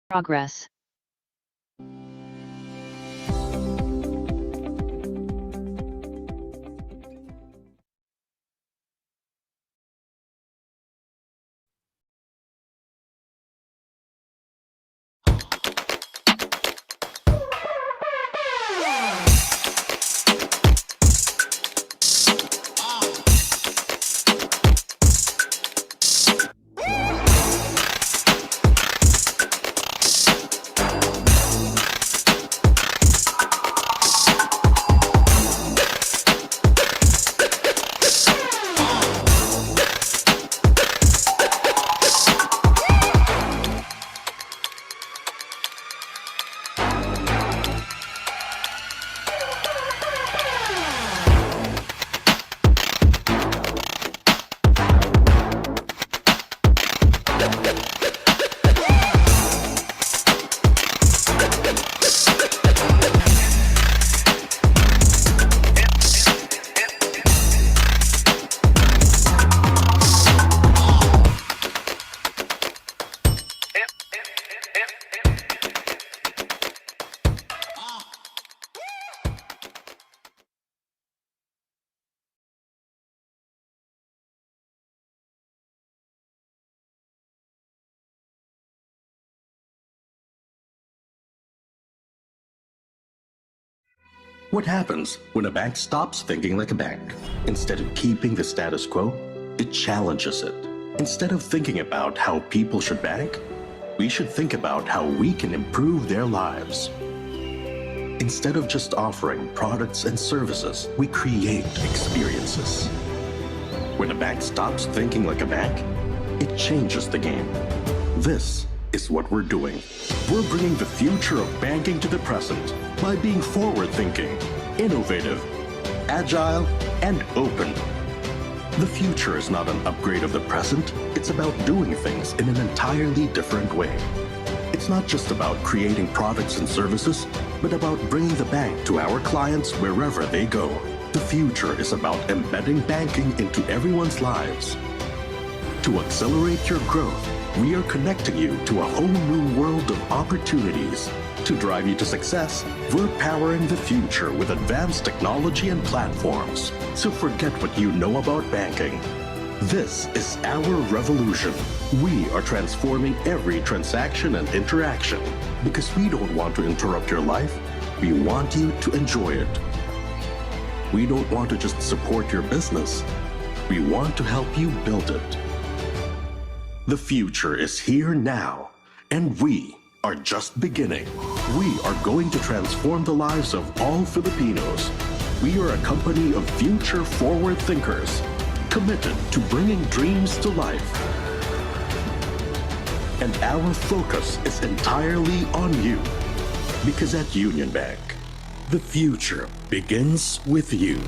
Progress. What happens when a bank stops thinking like a bank? Instead of keeping the status quo, it challenges it. Instead of thinking about how people should bank, we should think about how we can improve their lives. Instead of just offering products and services, we create experiences. When a bank stops thinking like a bank, it changes the game. This is what we're doing. We're bringing the future of banking to the present by being forward-thinking, innovative, agile, and open. The future is not an upgrade of the present. It's about doing things in an entirely different way. It's not just about creating products and services, but about bringing the bank to our clients wherever they go. The future is about embedding banking into everyone's lives. To accelerate your growth, we are connecting you to a whole new world of opportunities. To drive you to success, we're powering the future with advanced technology and platforms. So forget what you know about banking. This is our revolution. We are transforming every transaction and interaction because we don't want to interrupt your life. We want you to enjoy it. We don't want to just support your business. We want to help you build it. The future is here now, and we are just beginning. We are going to transform the lives of all Filipinos. We are a company of future forward thinkers, committed to bringing dreams to life. And our focus is entirely on you. Because at Union Bank, the future begins with you.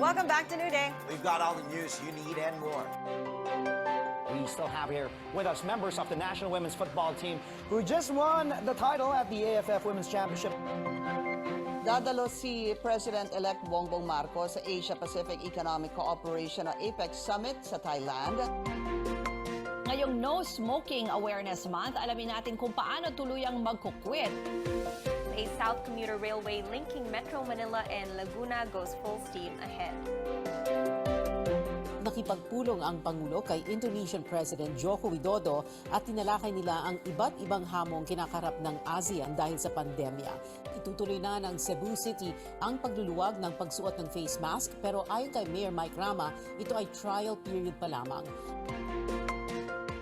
Welcome back to New Day. We've got all the news you need and more. We still have here with us members of the national women's football team who just won the title at the AFF Women's Championship. Dadalo si President-elect Bongbong Marcos sa Asia-Pacific Economic Cooperation o APEC Summit sa Thailand. Ngayong No Smoking Awareness Month, alamin natin kung paano tuluyang magkukwit. A South Commuter Railway linking Metro Manila and Laguna goes full steam ahead. Nakipagpulong ang Pangulo kay Indonesian President Joko Widodo at tinalakay nila ang iba't ibang hamong kinakarap ng ASEAN dahil sa pandemya. Itutuloy na ng Cebu City ang pagluluwag ng pagsuot ng face mask pero ayon kay Mayor Mike Rama, ito ay trial period pa lamang.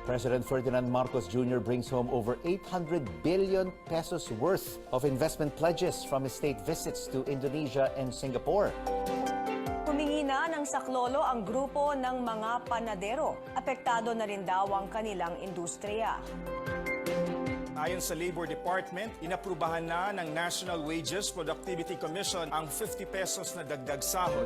President Ferdinand Marcos Jr. brings home over 800 billion pesos worth of investment pledges from his state visits to Indonesia and Singapore. Humingi na ng saklolo ang grupo ng mga panadero. Apektado na rin daw ang kanilang industriya. Ayon sa Labor Department, inaprubahan na ng National Wages Productivity Commission ang 50 pesos na dagdag sahod.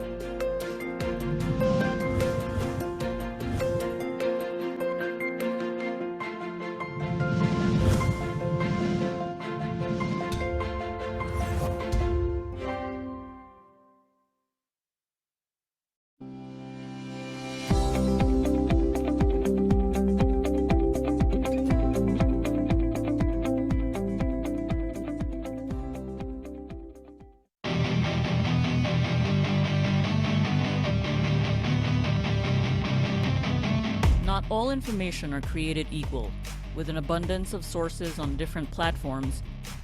Not all information are created equal. With an abundance of sources on different platforms,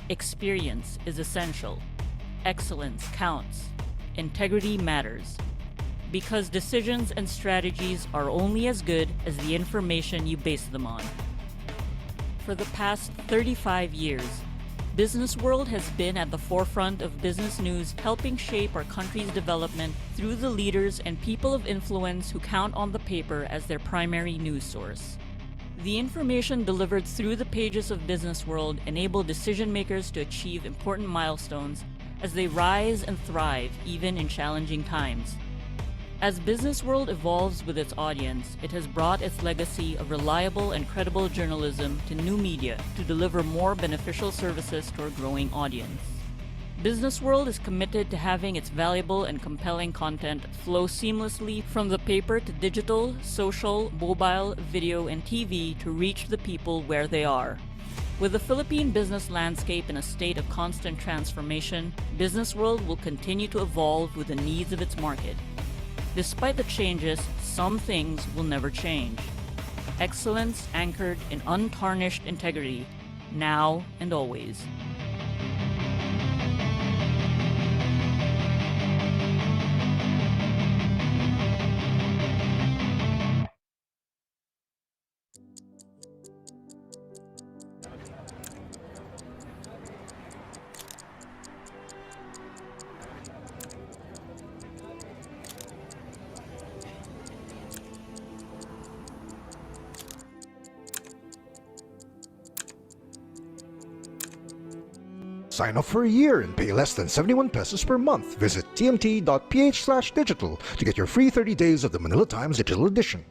experience is essential. Excellence counts. Integrity matters. Because decisions and strategies are only as good as the information you base them on. For the past 35 years, Business World has been at the forefront of business news, helping shape our country's development through the leaders and people of influence who count on the paper as their primary news source. The information delivered through the pages of Business World enable decision makers to achieve important milestones as they rise and thrive even in challenging times. As Business World evolves with its audience, it has brought its legacy of reliable and credible journalism to new media to deliver more beneficial services to our growing audience. Business World is committed to having its valuable and compelling content flow seamlessly from the paper to digital, social, mobile, video, and TV to reach the people where they are. With the Philippine business landscape in a state of constant transformation, Business World will continue to evolve with the needs of its market. Despite the changes, some things will never change. Excellence anchored in untarnished integrity, now and always. Sign up for a year and pay less than 71 pesos per month. Visit tmt.ph/digital to get your free 30 days of the Manila Times Digital Edition.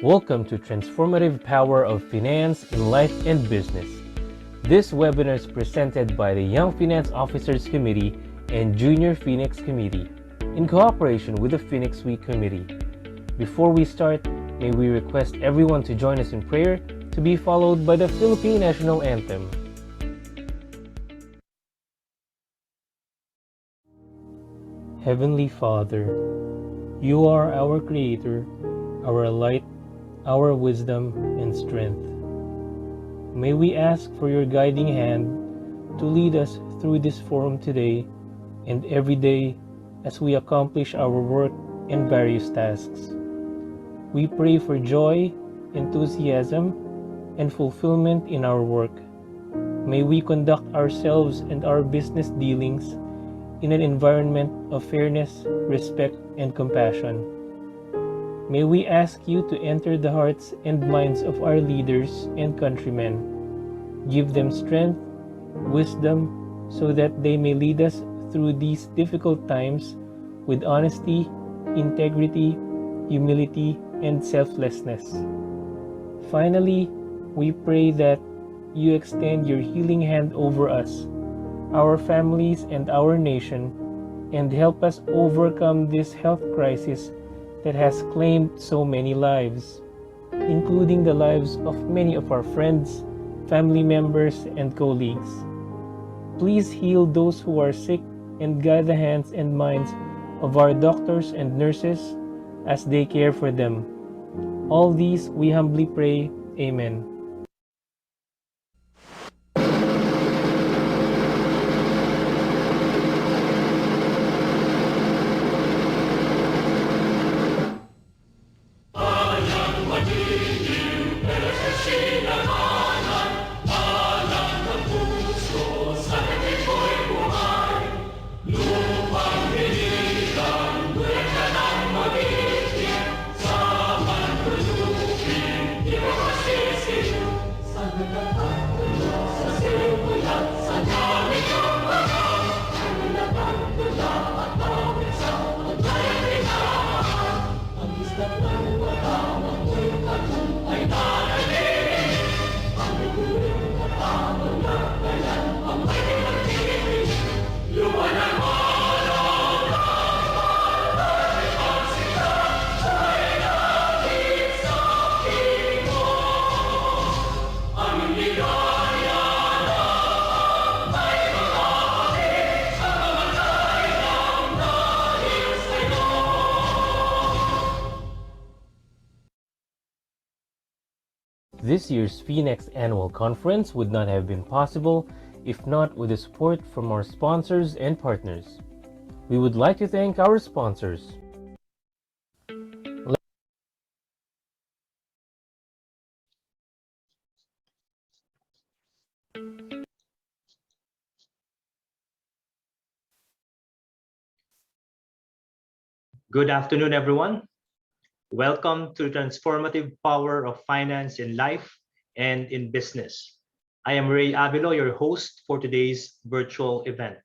Welcome to Transformative Power of Finance in Life and Business. This webinar is presented by the Young Finance Officers Committee and Junior FINEX Committee in cooperation with the FINEX Week Committee. Before we start, may we request everyone to join us in prayer to be followed by the Philippine National Anthem. Heavenly Father, you are our Creator, our light, our wisdom and strength. May we ask for your guiding hand to lead us through this forum today and every day as we accomplish our work and various tasks. We pray for joy, enthusiasm, and fulfillment in our work. May we conduct ourselves and our business dealings in an environment of fairness, respect, and compassion. May we ask you to enter the hearts and minds of our leaders and countrymen. Give them strength, wisdom, so that they may lead us through these difficult times with honesty, integrity, humility, and selflessness. Finally, we pray that you extend your healing hand over us, our families, and our nation, and help us overcome this health crisis that has claimed so many lives, including the lives of many of our friends, family members, and colleagues. Please heal those who are sick and guide the hands and minds of our doctors and nurses as they care for them. All these we humbly pray. Amen. This year's FINEX annual conference would not have been possible if not with the support from our sponsors and partners. We would like to thank our sponsors. Good afternoon, everyone. Welcome to Transformative Power of Finance in Life and in Business. I am Ray Avilo, your host for today's virtual event.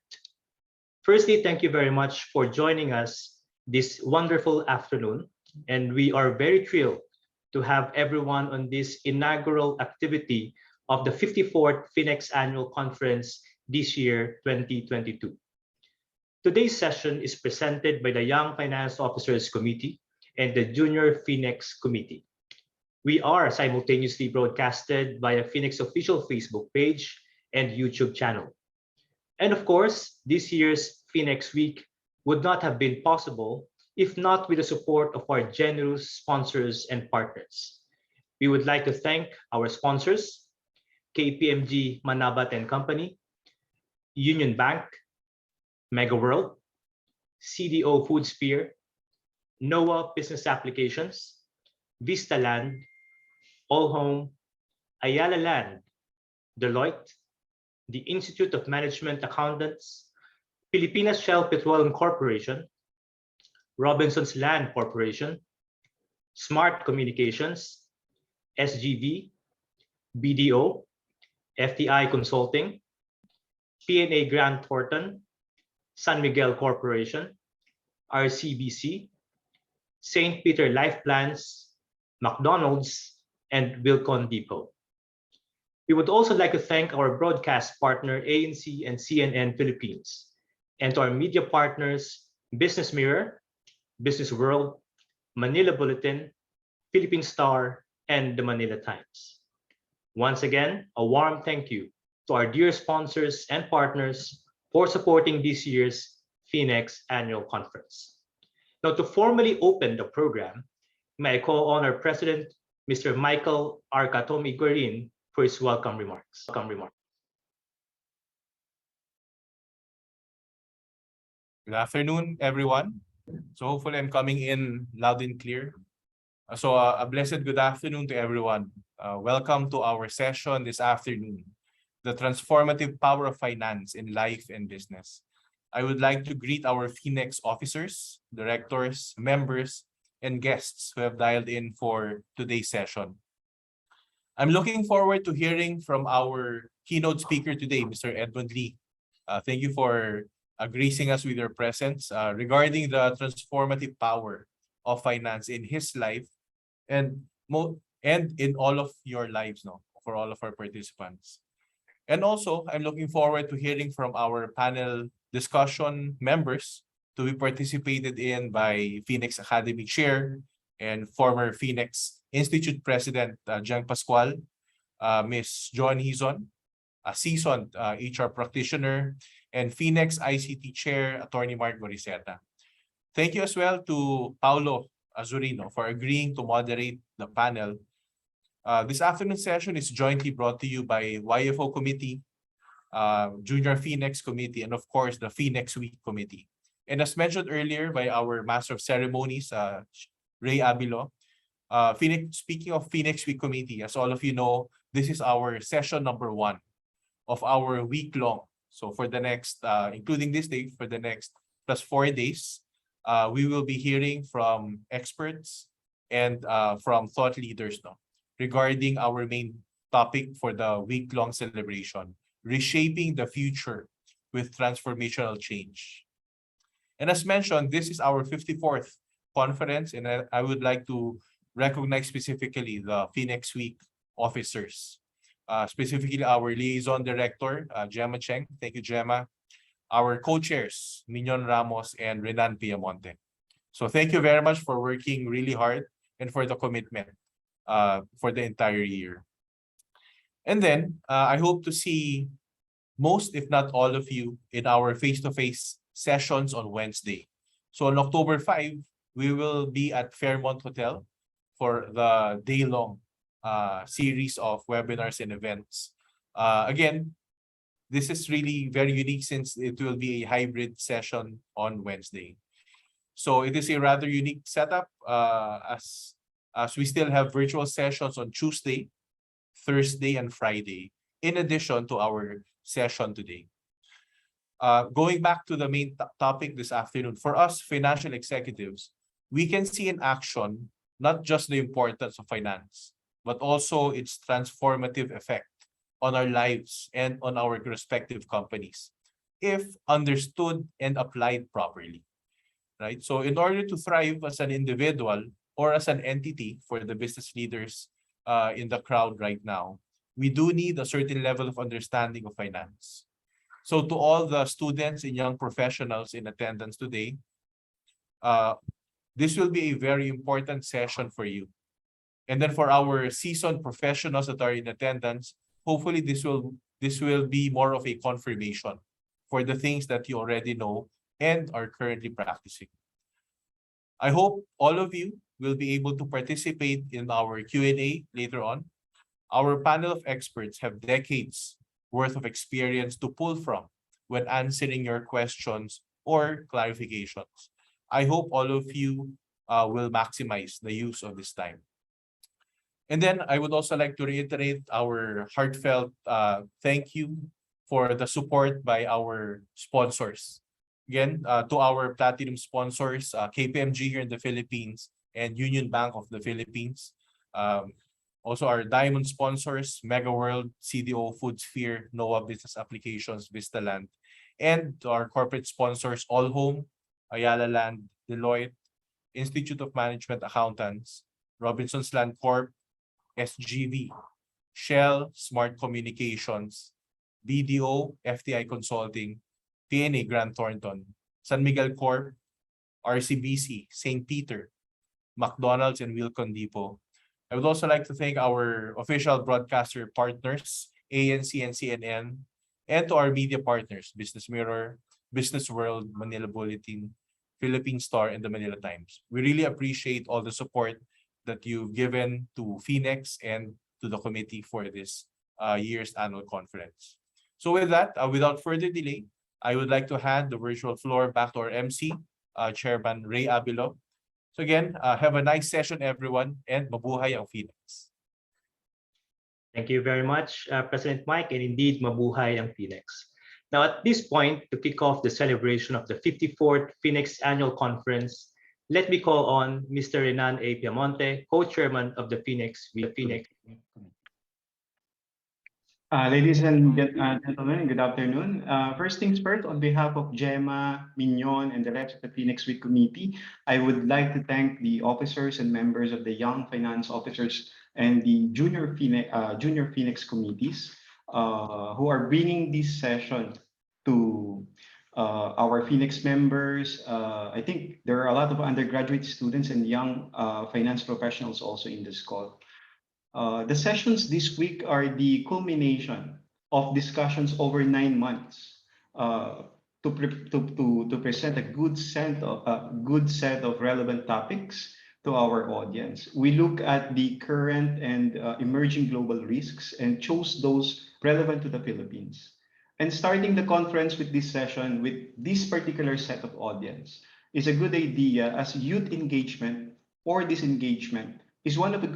Firstly, thank you very much for joining us this wonderful afternoon, and we are very thrilled to have everyone on this inaugural activity of the 54th FINEX Annual Conference this year, 2022. Today's session is presented by the Young Finance Officers Committee and the Junior FINEX Committee. We are simultaneously broadcasted via FINEX official Facebook page and YouTube channel. And of course, this year's FINEX Week would not have been possible if not with the support of our generous sponsors and partners. We would like to thank our sponsors, KPMG Manabat and Company, Union Bank, Mega World, CDO Food Sphere, NOAA Business Applications, Vista Land, All Home, Ayala Land, Deloitte, the Institute of Management Accountants, Pilipinas Shell Petroleum Corporation, Robinson's Land Corporation, Smart Communications, SGV, BDO, FTI Consulting, PNA Grant Thornton, San Miguel Corporation, RCBC, St. Peter Life Plans, McDonald's, and Wilcon Depot. We would also like to thank our broadcast partner, ANC and CNN Philippines, and to our media partners, Business Mirror, Business World, Manila Bulletin, Philippine Star, and the Manila Times. Once again, a warm thank you to our dear sponsors and partners for supporting this year's FINEX Annual Conference. Now, to formally open the program, may I call on our President, Mr. Michael R. Katomi Guerin, for his welcome remarks. Good afternoon, everyone. So hopefully I'm coming in loud and clear. A blessed good afternoon to everyone. Welcome to our session this afternoon, the transformative power of finance in life and business. I would like to greet our FINEX officers, directors, members, and guests who have dialed in for today's session. I'm looking forward to hearing from our keynote speaker today, Mr. Edmund Lee. Thank you for gracing us with your presence regarding the transformative power of finance in his life and in all of your lives, for all of our participants. And also, I'm looking forward to hearing from our panel discussion members to be participated in by FINEX Academy Chair and former FINEX Institute President Joann Pascual, Ms. Joann Hizon, a seasoned HR practitioner, and FINEX ICT Chair, Attorney Mark Gorriceta. Thank you as well to Paolo Azurin for agreeing to moderate the panel. This afternoon's session is jointly brought to you by YFO Committee, Junior FINEX Committee, and of course, the FINEX Week Committee. And as mentioned earlier by our Master of Ceremonies, Ray Abilo, speaking of FINEX Week Committee, as all of you know, this is our session number 1 of our week-long. So for the next, including this day, for the next plus 4 days, we will be hearing from experts and from thought leaders regarding our main topic for the week-long celebration, reshaping the future with transformational change. And as mentioned, this is our 54th conference, and I would like to recognize specifically the FINEX Week officers, specifically our liaison director, Gemma Cheng. Thank you, Gemma. Our co-chairs, Mignon Ramos and Renan Piamonte. So thank you very much for working really hard and for the commitment for the entire year. And then I hope to see most, if not all of you, in our face-to-face sessions on Wednesday. So on October 5, we will be at Fairmont Hotel for the day-long series of webinars and events. Again, this is really very unique since it will be a hybrid session on Wednesday. So it is a rather unique setup as we still have virtual sessions on Tuesday, Thursday, and Friday, in addition to our session today. Going back to the main topic this afternoon, for us financial executives, we can see in action not just the importance of finance, but also its transformative effect on our lives and on our respective companies, if understood and applied properly, right? So in order to thrive as an individual or as an entity for the business leaders in the crowd right now, we do need a certain level of understanding of finance. So to all the students and young professionals in attendance today, this will be a very important session for you. And then for our seasoned professionals that are in attendance, hopefully this will be more of a confirmation for the things that you already know and are currently practicing. I hope all of you will be able to participate in our Q&A later on. Our panel of experts have decades worth of experience to pull from when answering your questions or clarifications. I hope all of you will maximize the use of this time. And then I would also like to reiterate our heartfelt thank you for the support by our sponsors. Again, to our platinum sponsors, KPMG here in the Philippines and Union Bank of the Philippines. Also our diamond sponsors, Mega World, CDO, Foodsphere, NOAA Business Applications, Vistaland. And to our corporate sponsors, All Home, Ayala Land, Deloitte, Institute of Management Accountants, Robinsons Land Corp, SGV, Shell, Smart Communications, BDO, FTI Consulting, TNA Grant Thornton, San Miguel Corp, RCBC, St. Peter, McDonald's, and Wilcon Depot. I would also like to thank our official broadcaster partners, ANC and CNN, and to our media partners, Business Mirror, Business World, Manila Bulletin, Philippine Star, and the Manila Times. We really appreciate all the support that you've given to FINEX and to the committee for this year's annual conference. So with that, without further delay, I would like to hand the virtual floor back to our MC, Chairman Ray Abilo, So again, have a nice session, everyone, and mabuhay ang FINEX. Thank you very much, President Mike, and indeed, mabuhay ang FINEX. Now, at this point, to kick off the celebration of the 54th FINEX Annual Conference, let me call on Mr. Renan A. Piamonte, co-chairman of the FINEX. Ladies and gentlemen, good afternoon. First things first, on behalf of Gemma, Mignon, and the rest of the FINEX Week Committee, I would like to thank the officers and members of the Young Finance Officers and the Junior FINEX committees who are bringing this session to our FINEX members. I think there are a lot of undergraduate students and young finance professionals also in this call. The sessions this week are the culmination of discussions over 9 months to present a good set of relevant topics to our audience. We look at the current and emerging global risks and chose those relevant to the Philippines. And starting the conference with this session with this particular set of audience is a good idea, as youth engagement or disengagement is one of the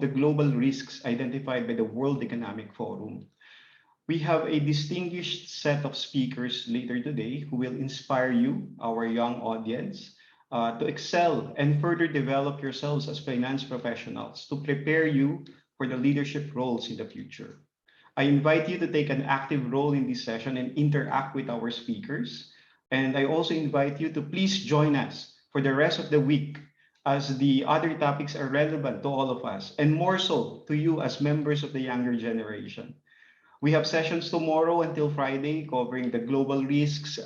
global risks identified by the World Economic Forum. We have a distinguished set of speakers later today who will inspire you, our young audience, to excel and further develop yourselves as finance professionals to prepare you for the leadership roles in the future. I invite you to take an active role in this session and interact with our speakers. And I also invite you to please join us for the rest of the week, as the other topics are relevant to all of us, and more so to you as members of the younger generation. We have sessions tomorrow until Friday covering the global risks,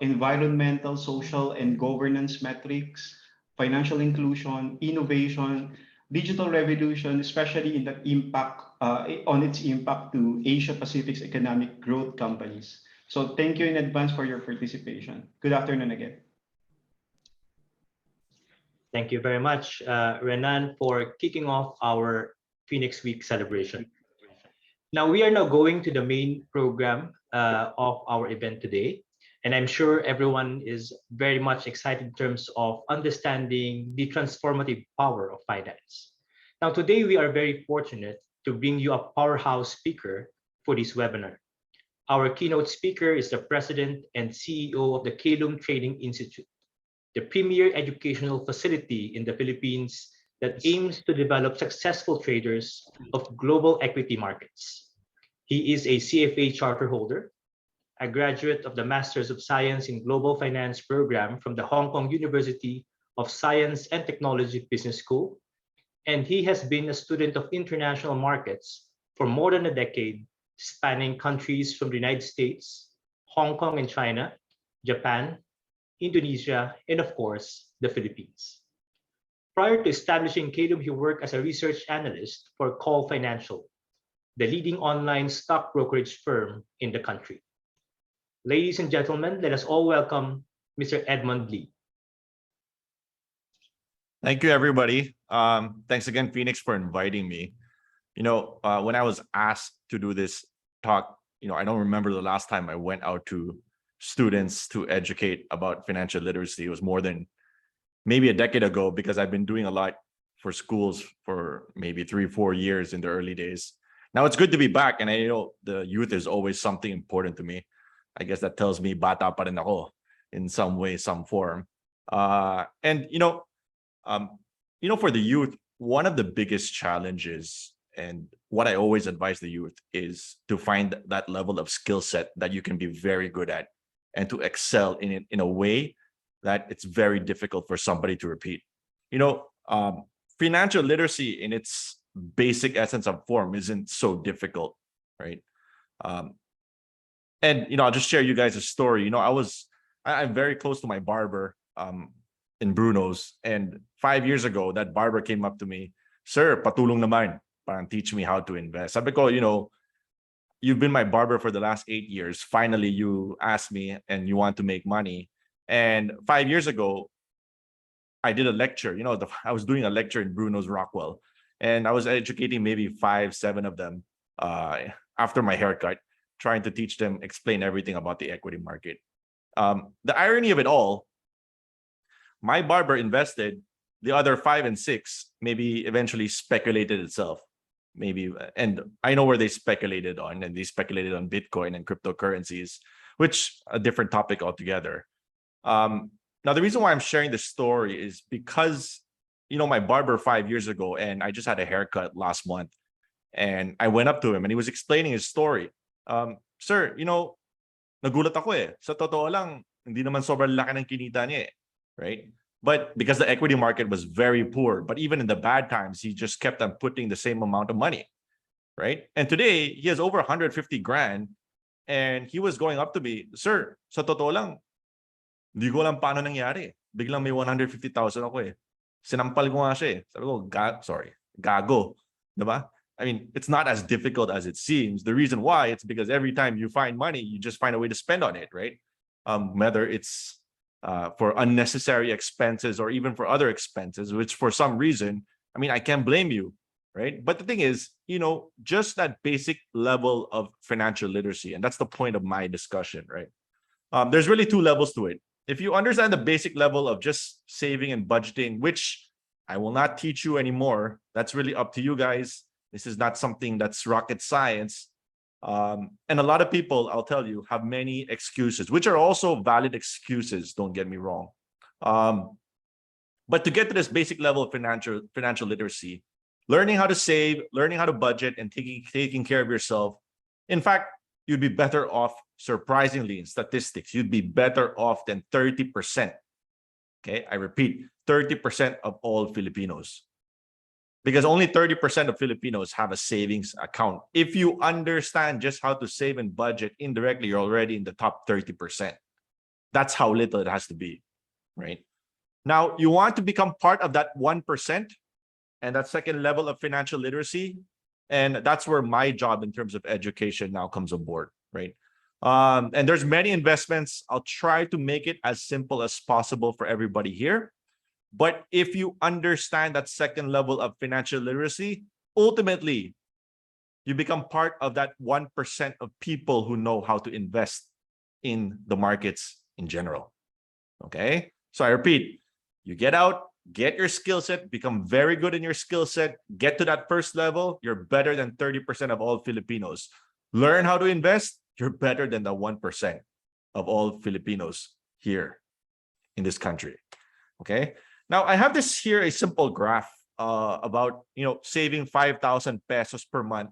environmental, social, and governance metrics, financial inclusion, innovation, digital revolution, especially in the impact on its impact to Asia Pacific's economic growth companies. So thank you in advance for your participation. Good afternoon again. Thank you very much, Renan, for kicking off our FINEX Week celebration. Now, we are now going to the main program of our event today, and I'm sure everyone is very much excited in terms of understanding the transformative power of finance. Now, today we are very fortunate to bring you a powerhouse speaker for this webinar. Our keynote speaker is the President and CEO of the Caylum Trading Institute, the premier educational facility in the Philippines that aims to develop successful traders of global equity markets. He is a CFA charter holder, a graduate of the Masters of Science in Global Finance program from the Hong Kong University of Science and Technology Business School, and he has been a student of international markets for more than a decade, spanning countries from the United States, Hong Kong and China, Japan, Indonesia, and of course, the Philippines. Prior to establishing Caylum, he worked as a research analyst for Call Financial, the leading online stock brokerage firm in the country. Ladies and gentlemen, let us all welcome Mr. Edmund Lee. Thank you, everybody. Thanks again, FINEX, for inviting me. When I was asked to do this talk, I don't remember the last time I went out to students to educate about financial literacy. It was more than maybe a decade ago, because I've been doing a lot for schools for maybe 3-4 years in the early days. Now it's good to be back, and I know the youth is always something important to me. I guess that tells me bata pa rin ako in some way, some form. For the youth, one of the biggest challenges, and what I always advise the youth, is to find that level of skill set that you can be very good at and to excel in it in a way that it's very difficult for somebody to repeat. Financial literacy in its basic essence of form isn't so difficult, right? I'll just share you guys a story. I'm very close to my barber in Bruno's, and 5 years ago, that barber came up to me, "Sir, patulong naman, parang teach me how to invest." Sabi ko, you've been my barber for the last 8 years. Finally, you asked me and you want to make money. And 5 years ago, I did a lecture. I was doing a lecture in Bruno's Rockwell, and I was educating maybe 5-7 of them after my haircut, trying to teach them, explain everything about the equity market. The irony of it all, my barber invested the other 5 and 6 maybe eventually speculated itself. Maybe, and I know where they speculated on, and they speculated on Bitcoin and cryptocurrencies, which a different topic altogether. Now, the reason why I'm sharing this story is because, my barber 5 years ago, and I just had a haircut last month, and I went up to him and he was explaining his story. Sir, nagulat ako eh. Sa totoo lang, hindi naman sobrang laki ng kinita niya eh, right? But because the equity market was very poor, but even in the bad times, he just kept on putting the same amount of money, right? And today, he has over 150 grand, and he was going up to me, Sir, sa totoo lang, hindi ko alam paano nangyari. Biglang may 150,000 ako eh. Sinampal ko nga siya eh. Sabi ko, gago. Diba? I mean, it's not as difficult as it seems. The reason why, it's because every time you find money, you just find a way to spend on it, right? Whether it's for unnecessary expenses or even for other expenses, which for some reason, I mean, I can't blame you, right? But the thing is, just that basic level of financial literacy, and that's the point of my discussion, right? There's really 2 levels to it. If you understand the basic level of just saving and budgeting, which I will not teach you anymore, that's really up to you guys. This is not something that's rocket science. And a lot of people, I'll tell you, have many excuses, which are also valid excuses, don't get me wrong. But to get to this basic level of financial literacy, learning how to save, learning how to budget, and taking care of yourself, in fact, you'd be better off, surprisingly, in statistics, you'd be better off than 30%. Okay, I repeat, 30% of all Filipinos. Because only 30% of Filipinos have a savings account. If you understand just how to save and budget indirectly, you're already in the top 30%. That's how little it has to be, right? Now, you want to become part of that 1% and that second level of financial literacy. And that's where my job in terms of education now comes on board, right? And there's many investments. I'll try to make it as simple as possible for everybody here. But if you understand that second level of financial literacy, ultimately, you become part of that 1% of people who know how to invest in the markets in general. Okay? So I repeat, you get out, get your skill set, become very good in your skill set, get to that first level, you're better than 30% of all Filipinos. Learn how to invest, you're better than the 1% of all Filipinos here in this country. Okay? Now, I have this here, a simple graph about, saving 5,000 pesos per month,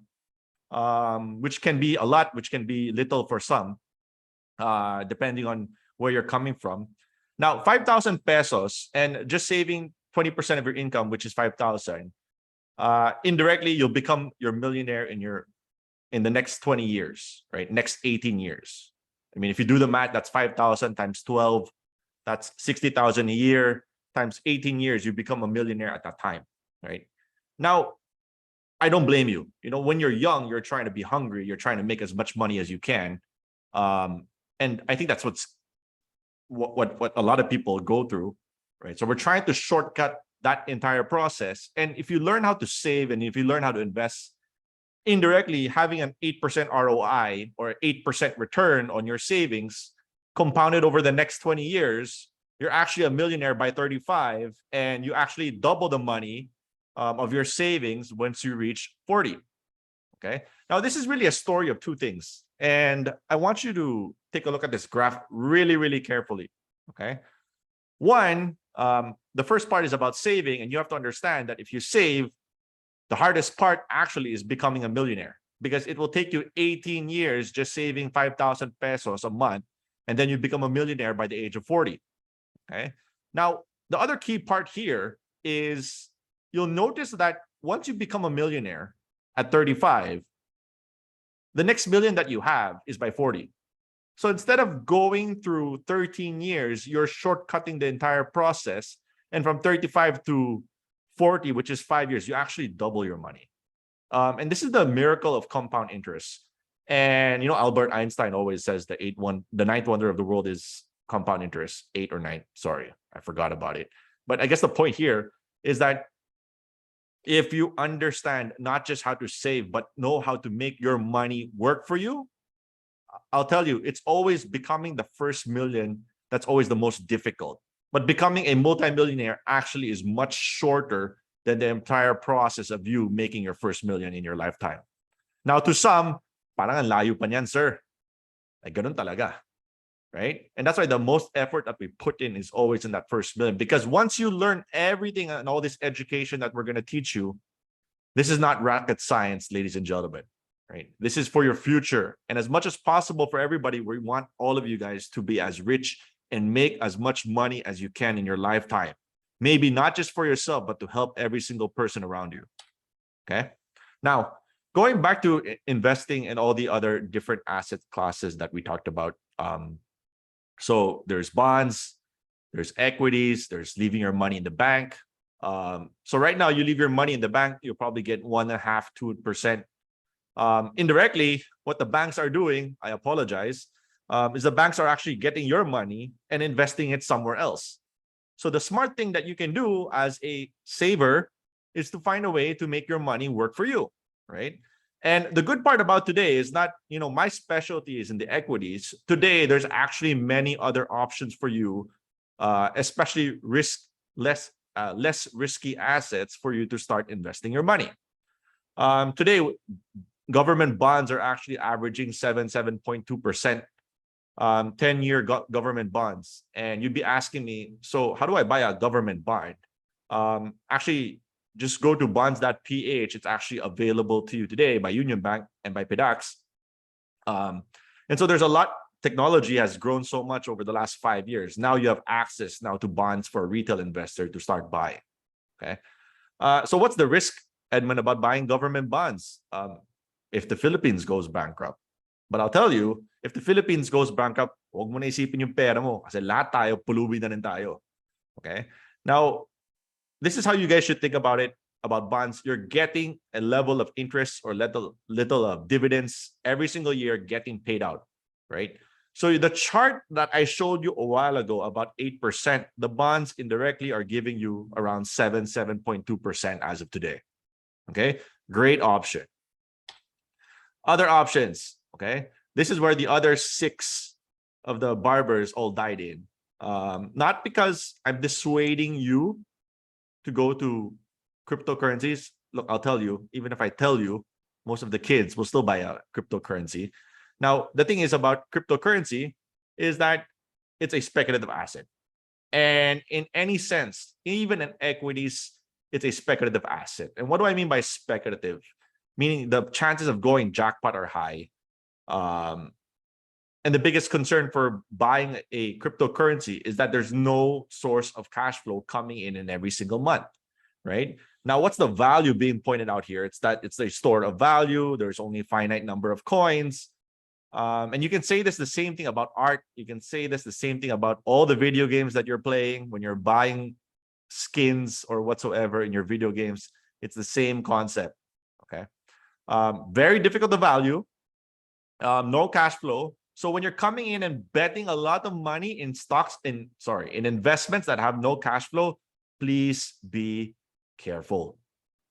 which can be a lot, which can be little for some, depending on where you're coming from. Now, 5,000 pesos and just saving 20% of your income, which is 5,000, indirectly, you'll become your millionaire in the next 20 years, right? Next 18 years. I mean, if you do the math, that's 5,000 times 12, that's 60,000 a year. Times 18 years, you become a millionaire at that time, right? Now, I don't blame you. When you're young, you're trying to be hungry. You're trying to make as much money as you can. And I think that's what a lot of people go through, right? So we're trying to shortcut that entire process. And if you learn how to save and if you learn how to invest, indirectly having an 8% ROI or 8% return on your savings compounded over the next 20 years, you're actually a millionaire by 35, and you actually double the money of your savings once you reach 40. Okay. Now, this is really a story of 2 things. And I want you to take a look at this graph really, really carefully. Okay. One, the first part is about saving, and you have to understand that if you save, the hardest part actually is becoming a millionaire, because it will take you 18 years just saving 5,000 pesos a month, and then you become a millionaire by the age of 40. Okay. Now, the other key part here is you'll notice that once you become a millionaire at 35, the next million that you have is by 40. So instead of going through 13 years, you're shortcutting the entire process. And from 35 to 40, which is 5 years, you actually double your money. And this is the miracle of compound interest. And, Albert Einstein always says the ninth wonder of the world is compound interest, 8 or 9. Sorry, I forgot about it. But I guess the point here is that if you understand not just how to save, but know how to make your money work for you, I'll tell you, it's always becoming the first million that's always the most difficult. But becoming a multimillionaire actually is much shorter than the entire process of you making your first million in your lifetime. Now, to some, parang ang layo pa niyan, sir. Ay, ganun talaga. Right? And that's why the most effort that we put in is always in that first million. Because once you learn everything and all this education that we're going to teach you, this is not rocket science, ladies and gentlemen. Right? This is for your future. And as much as possible for everybody, we want all of you guys to be as rich and make as much money as you can in your lifetime. Maybe not just for yourself, but to help every single person around you. Okay? Now, going back to investing and all the other different asset classes that we talked about. So there's bonds, there's equities, there's leaving your money in the bank. So right now, you leave your money in the bank, you'll probably get 1.5–2%. Indirectly, what the banks are doing, I apologize, is the banks are actually getting your money and investing it somewhere else. So the smart thing that you can do as a saver is to find a way to make your money work for you, right? And the good part about today is not, my specialty is in the equities. Today, there's actually many other options for you, especially less risky assets for you to start investing your money. Today, government bonds are actually averaging 7.2%, 10-year government bonds. And you'd be asking me, so how do I buy a government bond? Actually, just go to bonds.ph. It's actually available to you today by Union Bank and by PDAX. And so there's a lot. Technology has grown so much over the last 5 years. Now you have access now to bonds for a retail investor to start buying. Okay. So what's the risk, Edmund, about buying government bonds? If the Philippines goes bankrupt. But I'll tell you, if the Philippines goes bankrupt, huwag mo na isipin yung pera mo kasi lahat tayo, pulubi na rin tayo. Okay? Now, this is how you guys should think about it, about bonds. You're getting a level of interest or little of dividends every single year getting paid out, right? So the chart that I showed you a while ago, about 8%, the bonds indirectly are giving you around 7.2% as of today. Okay? Great option. Other options, okay? This is where the other 6 of the barbers all died in. Not because I'm dissuading you to go to cryptocurrencies. Look, I'll tell you, even if I tell you, most of the kids will still buy a cryptocurrency. Now, the thing is about cryptocurrency is that it's a speculative asset. And in any sense, even in equities, it's a speculative asset. And what do I mean by speculative? Meaning the chances of going jackpot are high. And the biggest concern for buying a cryptocurrency is that there's no source of cash flow coming in every single month, right? Now, what's the value being pointed out here? It's that it's a store of value. There's only a finite number of coins. And you can say this the same thing about art. You can say this the same thing about all the video games that you're playing. When you're buying skins or whatsoever in your video games, it's the same concept, okay? Very difficult to value, no cash flow. So when you're coming in and betting a lot of money in in investments that have no cash flow, please be careful.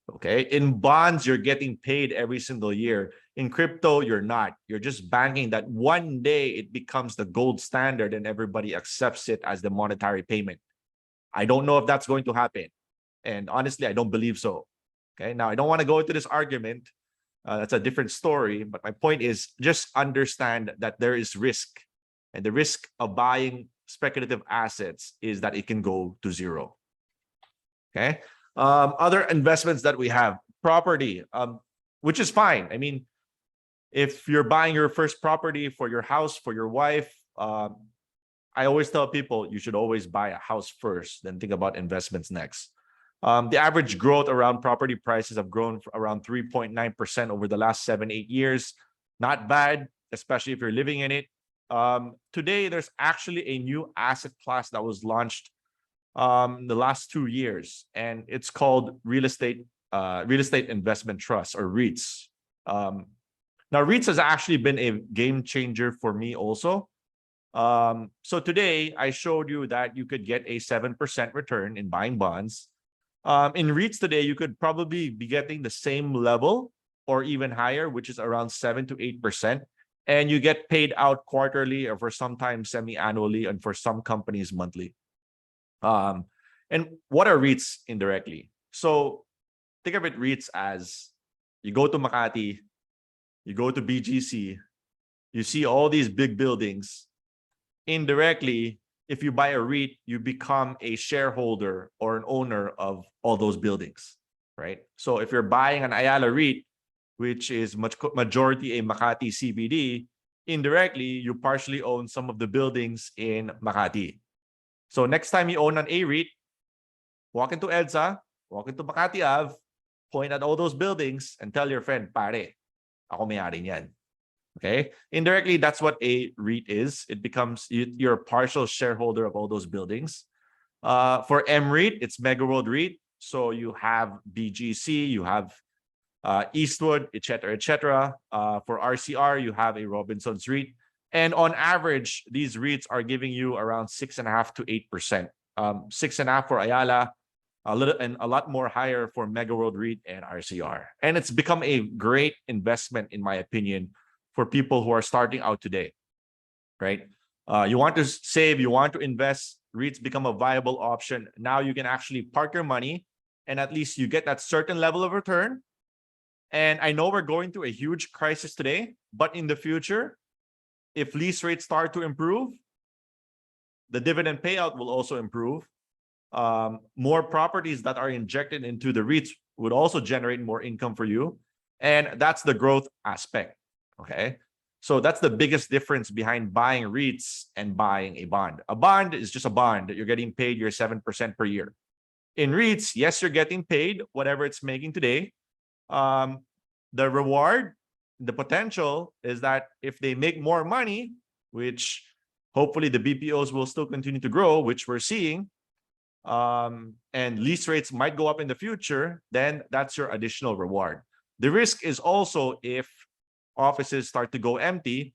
Okay. In bonds, you're getting paid every single year. In crypto, you're not. You're just banking that one day it becomes the gold standard and everybody accepts it as the monetary payment. I don't know if that's going to happen. And honestly, I don't believe so. Okay. Now, I don't want to go into this argument. That's a different story. But my point is just understand that there is risk. And the risk of buying speculative assets is that it can go to zero. Okay. Other investments that we have, property, which is fine. I mean, if you're buying your first property for your house, for your wife, I always tell people you should always buy a house first, then think about investments next. The average growth around property prices have grown around 3.9% over the last 7-8 years. Not bad, especially if you're living in it. Today, there's actually a new asset class that was launched the last 2 years, and it's called real estate investment trusts, or REITs. Now, REITs has actually been a game changer for me also. So today, I showed you that you could get a 7% return in buying bonds. In REITs today, you could probably be getting the same level or even higher, which is around 7 to 8%. And you get paid out quarterly or for sometimes semi-annually, and for some companies monthly. And what are REITs indirectly? So think of it REITs as you go to Makati, you go to BGC, you see all these big buildings. Indirectly, if you buy a REIT, you become a shareholder or an owner of all those buildings, right? So if you're buying an Ayala REIT, which is majority a Makati CBD, indirectly, you partially own some of the buildings in Makati. So next time you own an A REIT, walk into EDSA, walk into Makati Ave, point at all those buildings and tell your friend, pare, ako may-ari niyan. Okay? Indirectly, that's what a REIT is. It becomes, you're a partial shareholder of all those buildings. For MREIT, it's Mega World REIT. So you have BGC, you have Eastwood, etc., etc. For RCR, you have a Robinsons REIT. And on average, these REITs are giving you around 6.5% to 8%. 6.5% for Ayala, a lot more higher for Mega World REIT and RCR. And it's become a great investment, in my opinion, for people who are starting out today, right? You want to save, you want to invest, REITs become a viable option. Now you can actually park your money and at least you get that certain level of return. And I know we're going through a huge crisis today, but in the future, if lease rates start to improve, the dividend payout will also improve. More properties that are injected into the REITs would also generate more income for you. And that's the growth aspect. Okay. So that's the biggest difference behind buying REITs and buying a bond. A bond is just a bond that you're getting paid your 7% per year. In REITs, yes, you're getting paid whatever it's making today. The reward, the potential is that if they make more money, which hopefully the BPOs will still continue to grow, which we're seeing, and lease rates might go up in the future, then that's your additional reward. The risk is also if offices start to go empty,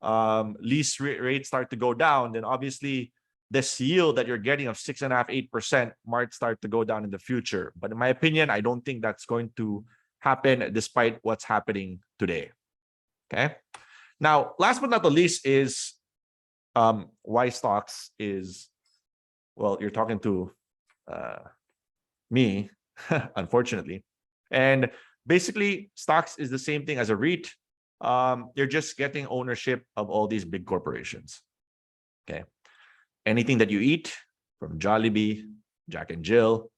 lease rates start to go down, then obviously this yield that you're getting of 6.5%, 8% might start to go down in the future. But in my opinion, I don't think that's going to happen despite what's happening today. Okay. Now, last but not the least is why stocks is, well, you're talking to me, unfortunately. And basically, stocks is the same thing as a REIT. You're just getting ownership of all these big corporations. Okay. Anything that you eat, from Jollibee, Jack and Jill,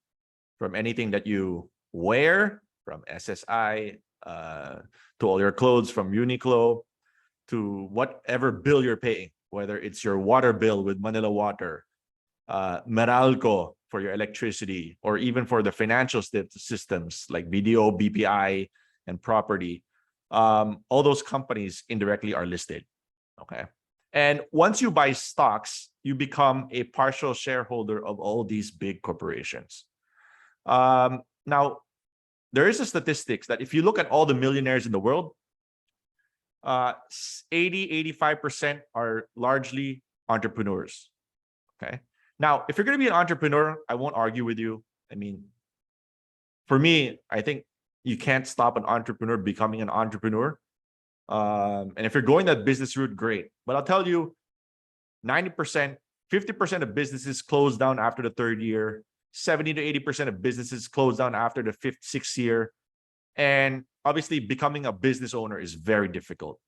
from anything that you wear, from SSI, to all your clothes, from Uniqlo, to whatever bill you're paying, whether it's your water bill with Manila Water, Meralco for your electricity, or even for the financial systems like BDO, BPI, and property. All those companies indirectly are listed. Okay. And once you buy stocks, you become a partial shareholder of all these big corporations. Now, there is a statistics that if you look at all the millionaires in the world, 80-85% are largely entrepreneurs. Okay. Now, if you're going to be an entrepreneur, I won't argue with you. I mean, for me, I think you can't stop an entrepreneur becoming an entrepreneur. And if you're going that business route, great. But I'll tell you, 90%, 50% of businesses close down after the third year. 70 to 80% of businesses close down after the fifth, sixth year. And obviously, becoming a business owner is very difficult,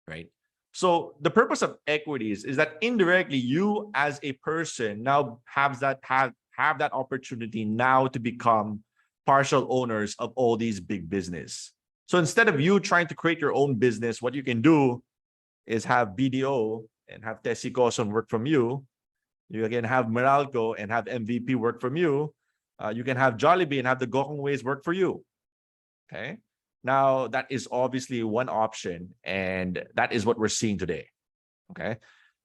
right? So the purpose of equities is that indirectly, you as a person now have that opportunity now to become partial owners of all these big business. So instead of you trying to create your own business, what you can do is have BDO and have Tessie Coson work from you. You can have Meralco and have MVP work from you. You can have Jollibee and have the Gokong Ways work for you. Okay. Now, that is obviously one option, and that is what we're seeing today. Okay.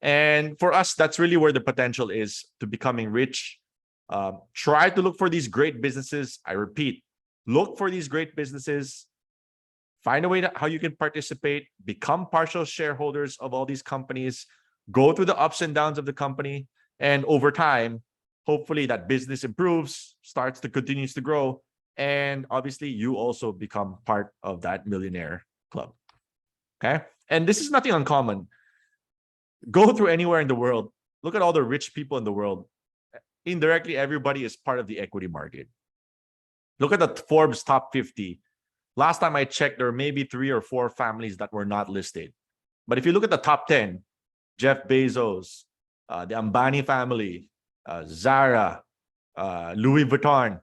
And for us, that's really where the potential is to becoming rich. Try to look for these great businesses. I repeat, look for these great businesses. Find a way how you can participate, become partial shareholders of all these companies, go through the ups and downs of the company. And over time, hopefully that business improves, continues to grow. And obviously, you also become part of that millionaire club. Okay. And this is nothing uncommon. Go through anywhere in the world. Look at all the rich people in the world. indirectly, everybody is part of the equity market. Look at the Forbes top 50. Last time I checked, there were maybe 3 or 4 families that were not listed. But if you look at the top 10, Jeff Bezos, the Ambani family, Zara, Louis Vuitton,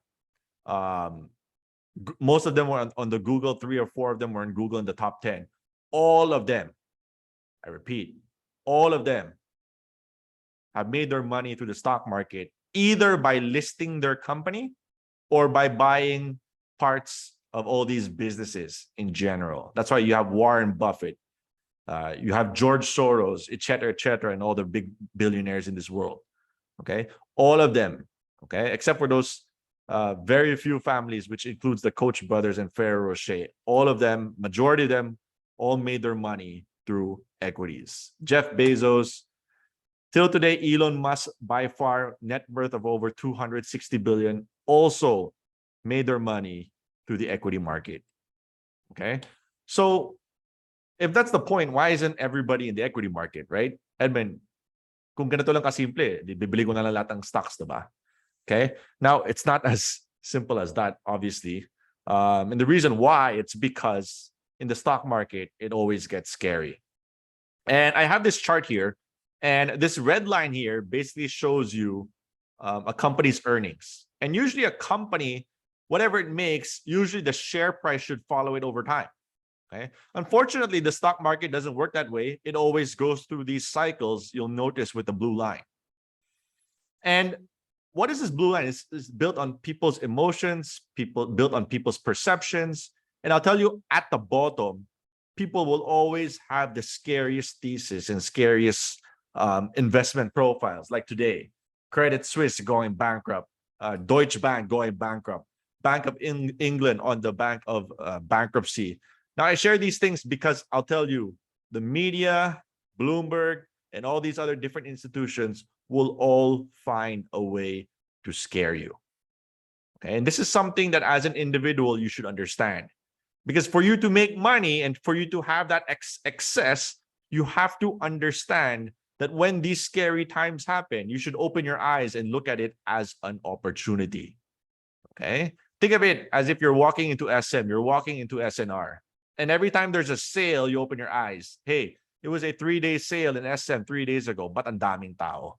most of them were on the Google, 3 or 4 of them were in Google in the top 10. All of them, I repeat, all of them have made their money through the stock market, either by listing their company or by buying parts of all these businesses in general. That's why you have Warren Buffett, you have George Soros, et cetera, and all the big billionaires in this world. Okay, all of them. Okay, except for those very few families, which includes the Koch brothers and Ferrero Rocher. All of them, majority of them, all made their money through equities. Jeff Bezos, till today, Elon Musk, by far net worth of over 260 billion, also made their money through the equity market. Okay, so if that's the point, why isn't everybody in the equity market, right? Edmund, kung ganito lang kasimple, bibili ko na lang lahat ng stocks, diba? Okay, now it's not as simple as that, obviously. And the reason why, it's because in the stock market, it always gets scary. And I have this chart here, and this red line here basically shows you a company's earnings. And usually a company, whatever it makes, usually the share price should follow it over time. Okay. Unfortunately, the stock market doesn't work that way. It always goes through these cycles, you'll notice with the blue line. And what is this blue line? It's built on people's emotions, built on people's perceptions. And I'll tell you, at the bottom, people will always have the scariest thesis and scariest investment profiles. Like today, Credit Suisse going bankrupt, Deutsche Bank going bankrupt, Bank of England on the bank of bankruptcy. Now, I share these things because I'll tell you, the media, Bloomberg, and all these other different institutions will all find a way to scare you. Okay? And this is something that as an individual, you should understand. Because for you to make money and for you to have that excess, you have to understand that when these scary times happen, you should open your eyes and look at it as an opportunity. Okay? Think of it as if you're walking into SM, you're walking into SNR. And every time there's a sale, you open your eyes. Hey, it was a 3-day sale in SM 3 days ago, but ang daming tao.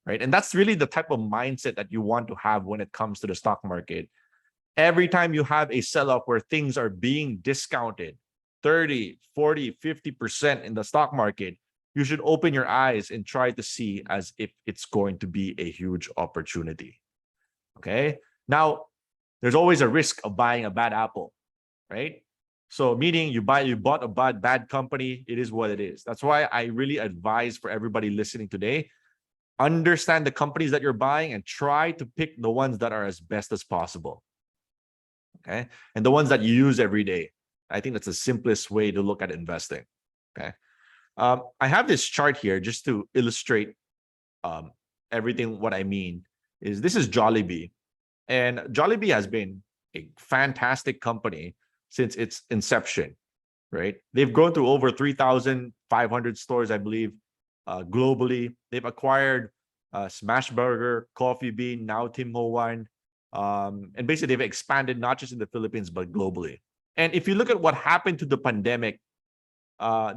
Right? And that's really the type of mindset that you want to have when it comes to the stock market. Every time you have a sell-off where things are being discounted, 30, 40, 50% in the stock market, you should open your eyes and try to see as if it's going to be a huge opportunity. Okay? Now, there's always a risk of buying a bad apple, right? So meaning you bought a bad company, it is what it is. That's why I really advise for everybody listening today, understand the companies that you're buying and try to pick the ones that are as best as possible. Okay? And the ones that you use every day. I think that's the simplest way to look at investing. Okay? I have this chart here just to illustrate everything. What I mean is this is Jollibee. And Jollibee has been a fantastic company since its inception, right? They've grown to over 3,500 stores, I believe, globally. They've acquired Smashburger, Coffee Bean, now Tim Ho Wan. And basically, they've expanded not just in the Philippines, but globally. And if you look at what happened to the pandemic,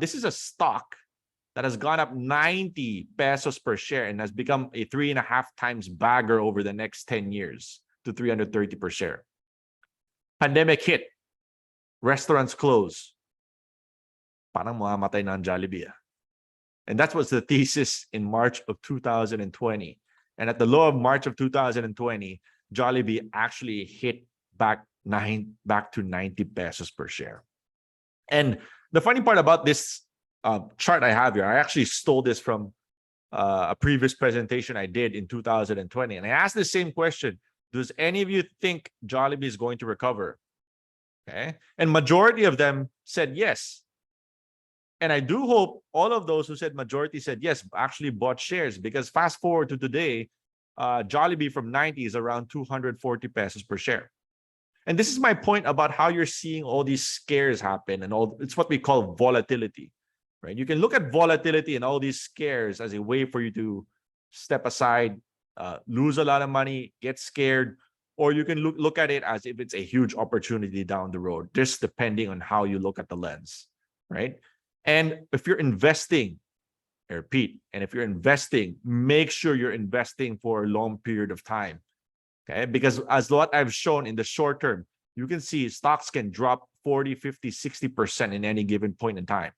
this is a stock that has gone up 90 pesos per share and has become a 3.5 times bagger over the next 10 years to 330 per share. Pandemic hit. Restaurants close. Parang mamamatay na ang Jollibee. And that was the thesis in March of 2020. And at the low of March of 2020, Jollibee actually hit back to 90 pesos per share. And the funny part about this chart I have here, I actually stole this from a previous presentation I did in 2020. And I asked the same question. Does any of you think Jollibee is going to recover? Okay. And majority of them said yes. And I do hope all of those who said majority said yes actually bought shares, because fast forward to today, Jollibee from 90 is around 240 pesos per share. And this is my point about how you're seeing all these scares happen and all. It's what we call volatility, right? You can look at volatility and all these scares as a way for you to step aside, lose a lot of money, get scared, or you can look at it as if it's a huge opportunity down the road, just depending on how you look at the lens, right? And if you're investing, I repeat, and if you're investing, make sure you're investing for a long period of time, okay? Because as what I've shown in the short term, you can see stocks can drop 40, 50, 60% in any given point in time,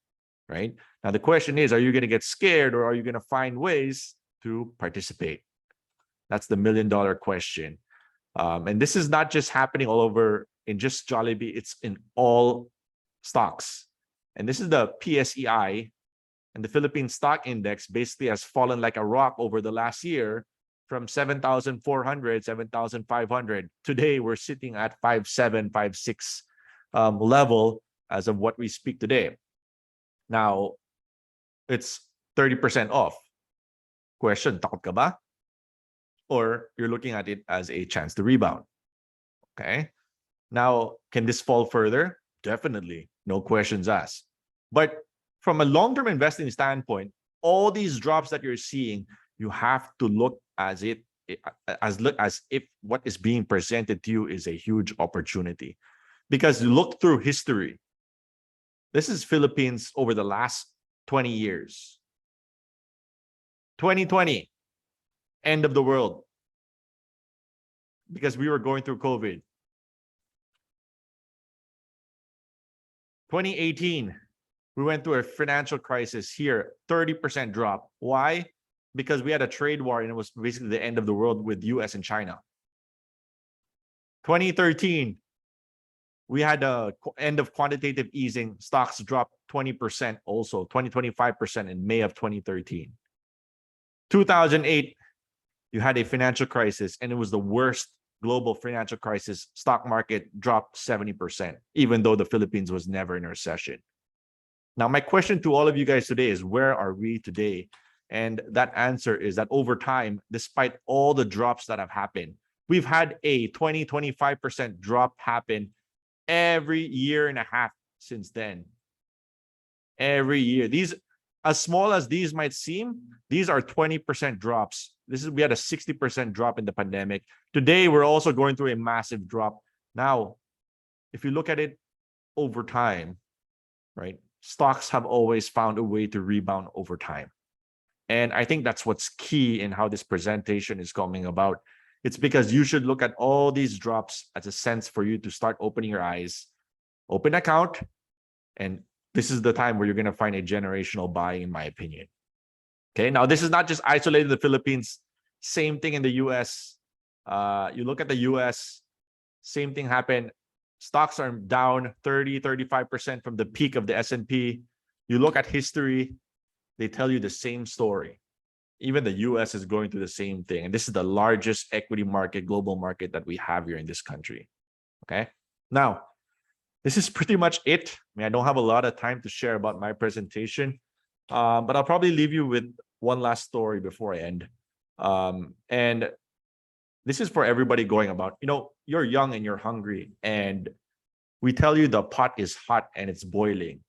right? Now, the question is, are you going to get scared or are you going to find ways to participate? That's the million-dollar question. And this is not just happening all over in just Jollibee, it's in all stocks. And this is the PSEI, and the Philippine Stock Index basically has fallen like a rock over the last year from 7,400, 7,500. Today, we're sitting at 5,700, 5,600 level as of what we speak today. Now, it's 30% off. Question, takot ka ba? Or you're looking at it as a chance to rebound. Okay. Now, can this fall further? Definitely. No questions asked. But from a long-term investing standpoint, all these drops that you're seeing, you have to look as if what is being presented to you is a huge opportunity. Because you look through history. This is Philippines over the last 20 years. 2020. End of the world, because we were going through COVID. 2018, we went through a financial crisis here, 30% drop. Why? Because we had a trade war and it was basically the end of the world with US and China. 2013, we had a end of quantitative easing. Stocks dropped 20% also, 25% in May of 2013. 2008, you had a financial crisis, and it was the worst global financial crisis. Stock market dropped 70%, even though the Philippines was never in a recession. Now, my question to all of you guys today is, where are we today? And that answer is that over time, despite all the drops that have happened, we've had a 20, 25% drop happen every year and a half since then. Every year. These, as small as these might seem, these are 20% drops. We had a 60% drop in the pandemic. Today, we're also going through a massive drop. Now, if you look at it over time, right, stocks have always found a way to rebound over time. And I think that's what's key in how this presentation is coming about. It's because you should look at all these drops as a sense for you to start opening your eyes, open account, and this is the time where you're going to find a generational buy, in my opinion. Okay, now this is not just isolated to the Philippines. Same thing in the US. You look at the US, same thing happened. Stocks are down 30, 35% from the peak of the S&P. You look at history, they tell you the same story. Even the US is going through the same thing. And this is the largest equity market, global market that we have here in this country. Okay, now, this is pretty much it. I mean, I don't have a lot of time to share about my presentation, but I'll probably leave you with one last story before I end. And this is for everybody going about, you know, you're young and you're hungry, and we tell you the pot is hot and it's boiling,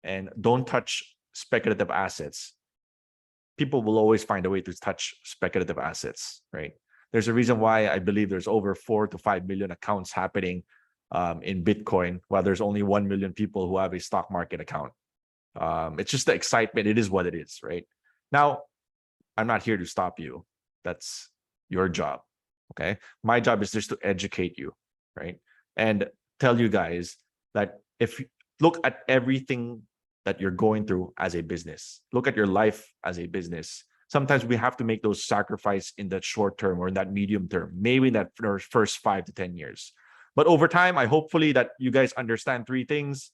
and don't touch speculative assets. People will always find a way to touch speculative assets, right? There's a reason why I believe there's over 4 to 5 million accounts happening in Bitcoin, while there's only 1 million people who have a stock market account. It's just the excitement. It is what it is, right? Now, I'm not here to stop you. That's your job, okay? My job is just to educate you, right? And tell you guys that if you look at everything that you're going through as a business, look at your life as a business. Sometimes we have to make those sacrifices in that short term or in that medium term, maybe in that first 5 to 10 years. But over time, I hopefully that you guys understand 3 things.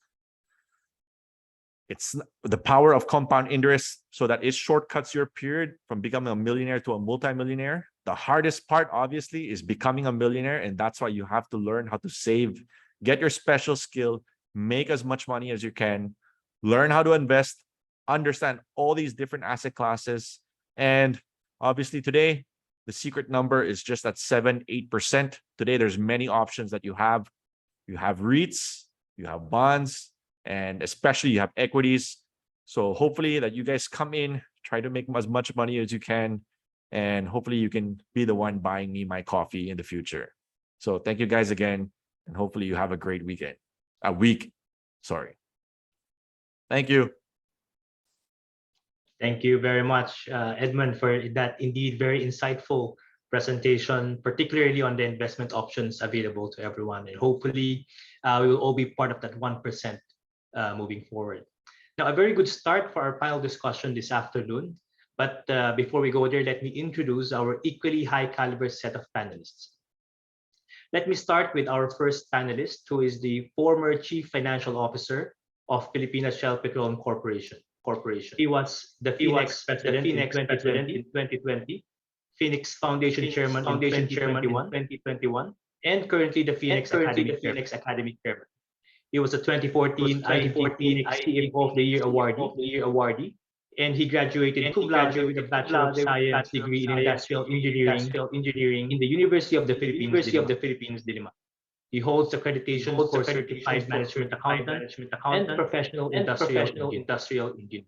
It's the power of compound interest, so that it shortcuts your period from becoming a millionaire to a multimillionaire. The hardest part, obviously, is becoming a millionaire. And that's why you have to learn how to save, get your special skill, make as much money as you can, learn how to invest, understand all these different asset classes. And obviously today, the secret number is just at 7-8%. Today, there's many options that you have. You have REITs, you have bonds, and especially you have equities. So hopefully that you guys come in, try to make as much money as you can, and hopefully you can be the one buying me my coffee in the future. So thank you guys again, and hopefully you have a great weekend. Sorry. Thank you. Thank you very much, Edmund, for that indeed very insightful presentation, particularly on the investment options available to everyone. And hopefully we will all be part of that 1% moving forward. Now, a very good start for our panel discussion this afternoon. But before we go there, let me introduce our equally high caliber set of panelists. Let me start with our first panelist, who is the former Chief Financial Officer of Philippines Shell Petroleum Corporation. He was the FINEX president in 2020, FINEX Foundation Chairman in 2021, and currently the FINEX Academy Chairman. He was a 2014 FINEX CFO of the Year awardee, and he graduated cum laude with a Bachelor of Science degree in Industrial Engineering in the University of the Philippines, Diliman. He holds accreditation for Certified Management Accountant and Professional Industrial Engineer.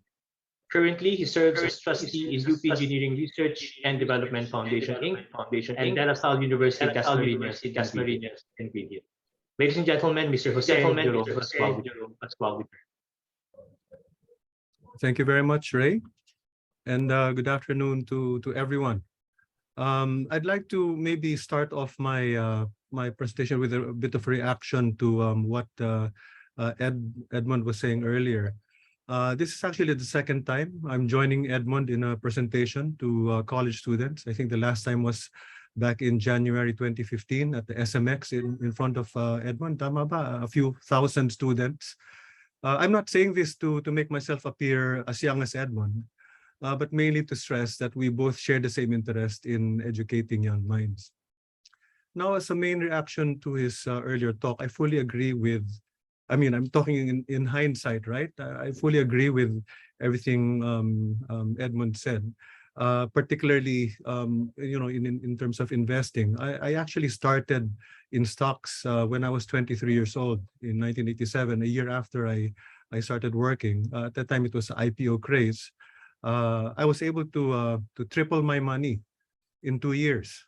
Currently, he serves as trustee in UP Engineering Research and Development Foundation, Inc. and De La Salle University, Dasmariñas, and Video. Ladies and gentlemen, Mr. Jerome Pascual III. Thank you very much, Ray, and good afternoon to everyone. I'd like to maybe start off my my presentation with a bit of reaction to what Edmund was saying earlier. This is actually the second time I'm joining Edmund in a presentation to college students. I think the last time was back in January 2015 at the SMX in front of Edmund, tama ba? A few thousand students. I'm not saying this to make myself appear as young as Edmund, but mainly to stress that we both share the same interest in educating young minds. Now, as a main reaction to his earlier talk, I fully agree with, I mean, I'm talking in hindsight, right? I fully agree with everything Edmund said, particularly, you know, in terms of investing. I actually started in stocks when I was 23 years old in 1987, a year after I started working. At that time, it was IPO craze. I was able to triple my money in 2 years.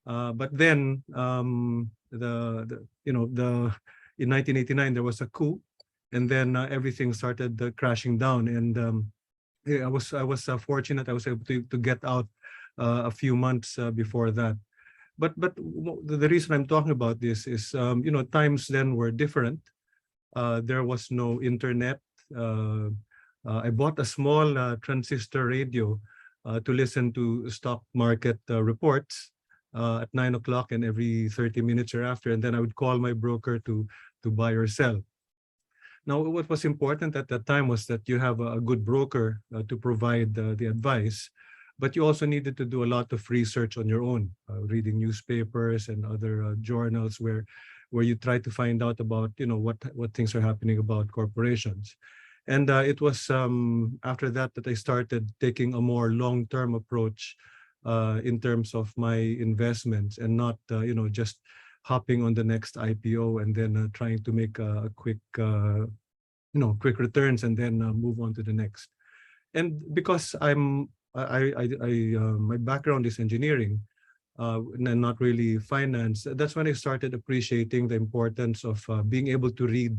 But then, in 1989 there was a coup, and then everything started crashing down. And I was fortunate. I was able to get out a few months before that. But the reason I'm talking about this is, you know, times then were different. There was no internet. I bought a small transistor radio to listen to stock market reports at 9 o'clock and every 30 minutes or after, and then I would call my broker to buy or sell. Now, what was important at that time was that you have a good broker to provide the advice, but you also needed to do a lot of research on your own, reading newspapers and other journals where you try to find out about, you know, what things are happening about corporations. And it was after that I started taking a more long-term approach in terms of my investments, and not you know, just hopping on the next IPO and then trying to make a quick you know, quick returns and then move on to the next. And because my background is engineering and not really finance, that's when I started appreciating the importance of being able to read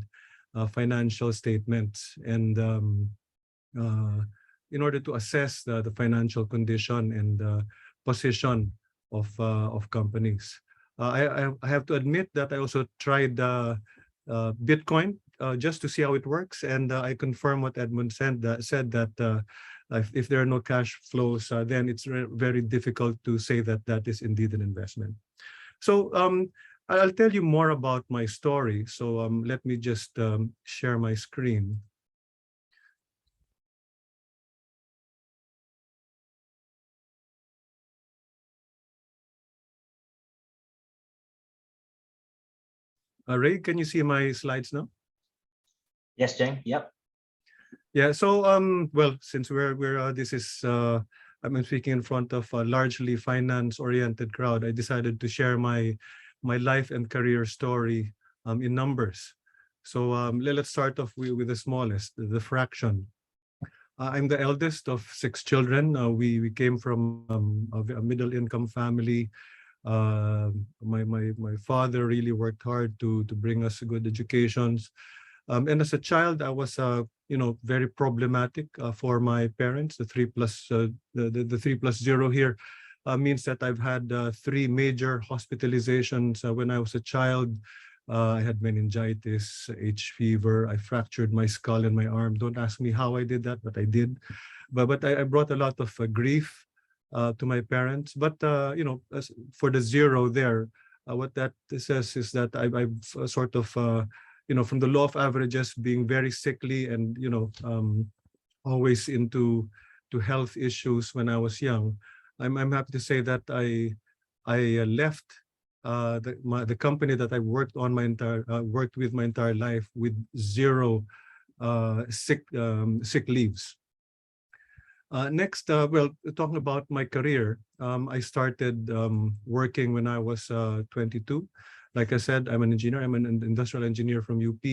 financial statements, and in order to assess the financial condition and position of companies. I have to admit that I also tried Bitcoin just to see how it works, and I confirm what Edmund said that if there are no cash flows, then it's very difficult to say that that is indeed an investment. So I'll tell you more about my story. So let me just share my screen. Ray, can you see my slides now? Yes, Jeng. Yep. Yeah. So well, since this is I'm speaking in front of a largely finance-oriented crowd, I decided to share my life and career story in numbers. So let's start off with the smallest, the fraction. I'm the eldest of 6 children. We came from a middle-income family. My father really worked hard to bring us good educations. And as a child, I was very problematic for my parents. The 3+0 here means that I've had 3 major hospitalizations when I was a child. I had meningitis, H fever. I fractured my skull and my arm. Don't ask me how I did that, but I did. But I brought a lot of grief to my parents. But as for the 0 there, what that says is that I've sort of from the law of averages, being very sickly and always into health issues when I was young. I'm happy to say that I left the company that I worked with my entire life with 0 sick leaves. Next, talking about my career, I started working when I was 22. Like I said, I'm an engineer. I'm an industrial engineer from UP.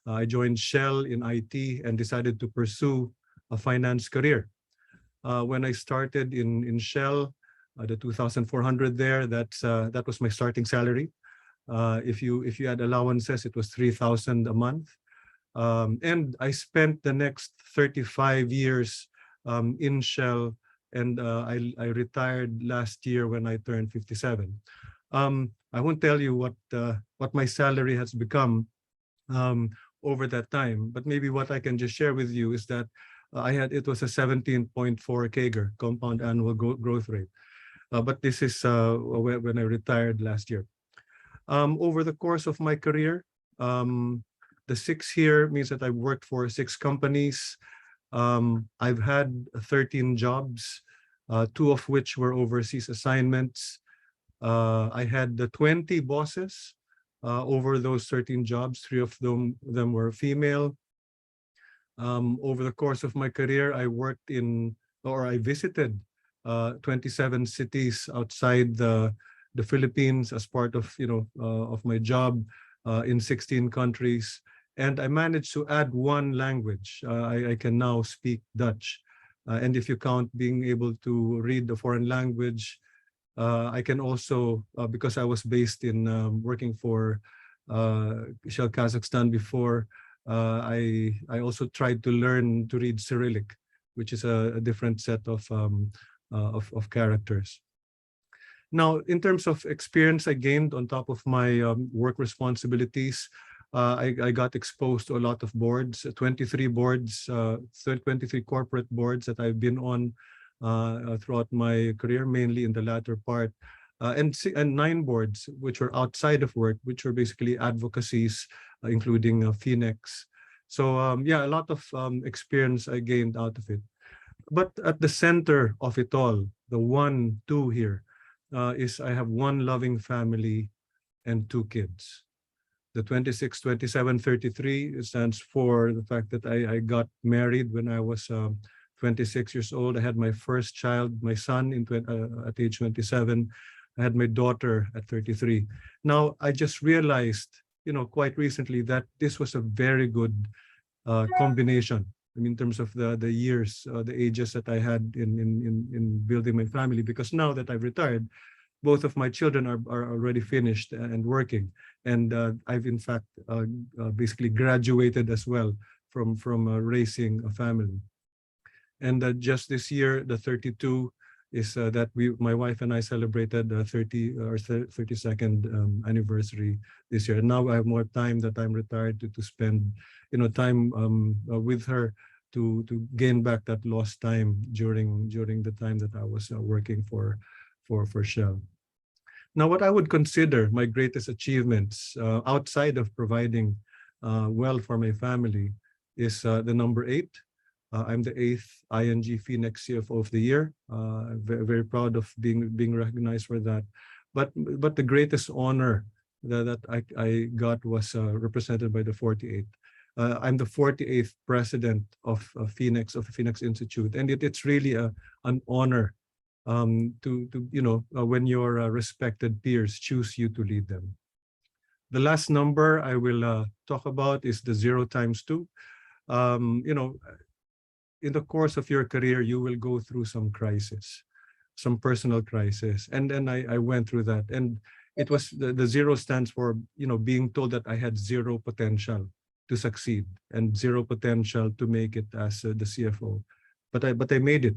I joined Shell in IT and decided to pursue a finance career. When I started in Shell, the 2,400 there, that was my starting salary. If you add allowances, it was 3,000 a month. And I spent the next 35 years in Shell, and I retired last year when I turned 57. I won't tell you what my salary has become over that time, but maybe what I can just share with you is that it was a 17.4 CAGR, compound annual growth rate. But this is when I retired last year. Over the course of my career, the 6 here means that I've worked for 6 companies. I've had 13 jobs, 2 of which were overseas assignments. I had 20 bosses over those 13 jobs. 3 of them were female. Over the course of my career, I visited 27 cities outside the Philippines as part of of my job in 16 countries, and I managed to add 1 language. I can now speak Dutch, and if you count being able to read the foreign language, I can also, because I was based in working for Shell Kazakhstan before, I also tried to learn to read Cyrillic, which is a different set of characters. Now, in terms of experience I gained on top of my work responsibilities, I got exposed to a lot of boards, 23 boards, 23 corporate boards that I've been on throughout my career, mainly in the latter part, and 9 boards which were outside of work, which were basically advocacies, including FINEX. So yeah, a lot of experience I gained out of it. But at the center of it all, the 1, 2 here, is I have 1 loving family and 2 kids. The 26, 27, 33 stands for the fact that I got married when I was 26 years old. I had my first child, my son, at age 27. I had my daughter at 33. Now, I just realized, quite recently that this was a very good combination. I mean, in terms of the years, the ages that I had in building my family, because now that I've retired, both of my children are already finished and working, and I've in fact basically graduated as well from raising a family. And just this year, the 32 is that my wife and I celebrated our 32nd anniversary this year. And now I have more time that I'm retired to spend, time with her to gain back that lost time during the time that I was working for Shell. Now, what I would consider my greatest achievements outside of providing well for my family is the number 8. I'm the 8th ING FINEX CFO of the year. Very, very proud of being recognized for that. But the greatest honor that I got was represented by the 48th. I'm the 48th president of FINEX, of the FINEX Institute, and it's really an honor when your respected peers choose you to lead them. The last number I will talk about is the 0 times 2. in the course of your career, you will go through some crisis, some personal crisis. And then I went through that. And it was the zero stands for, being told that I had zero potential to succeed and zero potential to make it as the CFO. But I made it.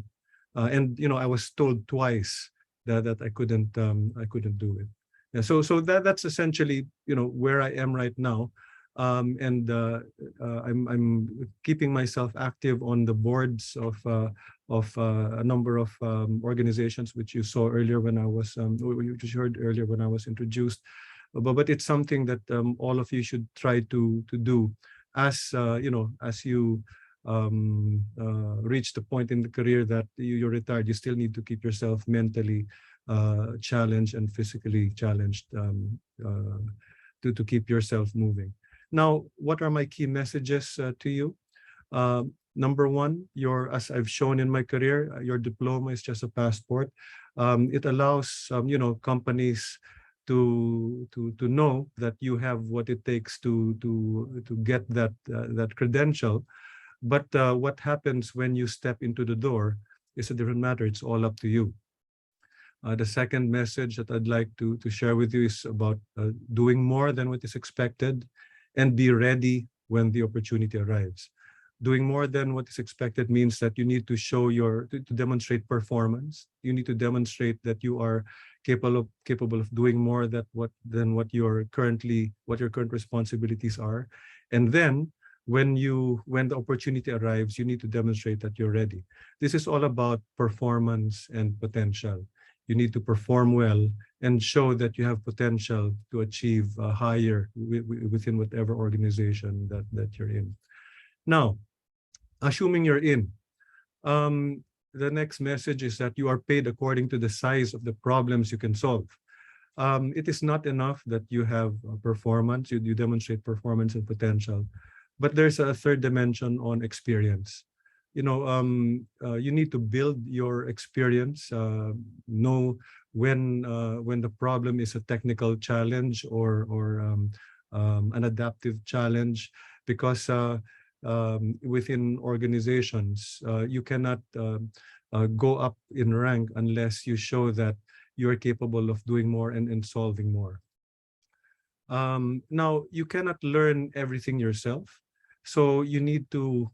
And I was told twice that I couldn't do it. Yeah, so that's essentially where I am right now. And I'm keeping myself active on the boards of a number of organizations, which you saw earlier when I was, which you heard earlier when I was introduced. But it's something that all of you should try to do as as you reach the point in the career that you're retired. You still need to keep yourself mentally challenged and physically challenged to keep yourself moving. Now, what are my key messages to you? Number one, as I've shown in my career, your diploma is just a passport. It allows companies to know that you have what it takes to get that credential. But what happens when you step into the door is a different matter. It's all up to you. The second message that I'd like to share with you is about doing more than what is expected and be ready when the opportunity arrives. Doing more than what is expected means that you need to show to demonstrate performance. You need to demonstrate that you are capable of doing more than what your current responsibilities are. And then when the opportunity arrives, you need to demonstrate that you're ready. This is all about performance and potential. You need to perform well and show that you have potential to achieve higher within whatever organization that you're in. Now, assuming you're in, the next message is that you are paid according to the size of the problems you can solve. It is not enough that you have performance, you demonstrate performance and potential, but there's a third dimension on experience. You need to build your experience, know when the problem is a technical challenge or an adaptive challenge, because within organizations, you cannot go up in rank unless you show that you're capable of doing more and solving more. Now, you cannot learn everything yourself. So you need to,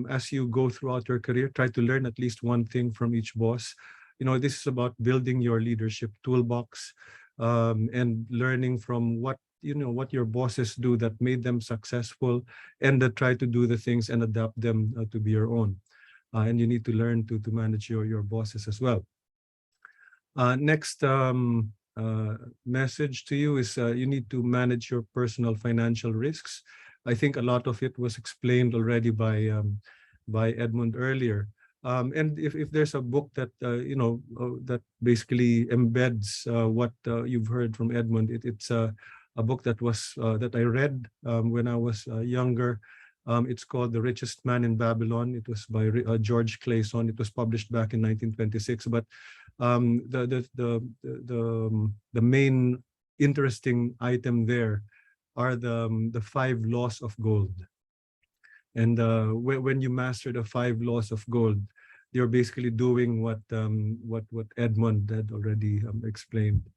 as you go throughout your career, try to learn at least one thing from each boss. This is about building your leadership toolbox and learning from what your bosses do that made them successful, and that try to do the things and adapt them to be your own. And you need to learn to manage your bosses as well. Next message to you is you need to manage your personal financial risks. I think a lot of it was explained already by Edmund earlier. And if there's a book that that basically embeds what you've heard from Edmund, it's a book that I read when I was younger. It's called The Richest Man in Babylon. It was by George Clayson. It was published back in 1926. But the main interesting item there are the 5 laws of gold. And when you master the 5 laws of gold, you're basically doing what Edmund had already explained.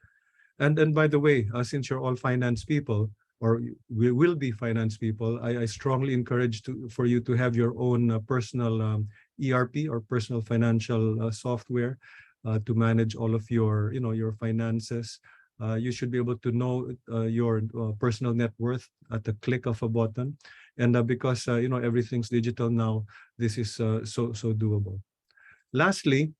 And by the way, since you're all finance people, or we will be finance people, I strongly encourage for you to have your own personal ERP or personal financial software to manage all of your your finances. You should be able to know your personal net worth at the click of a button, and because everything's digital now, this is so doable. Lastly,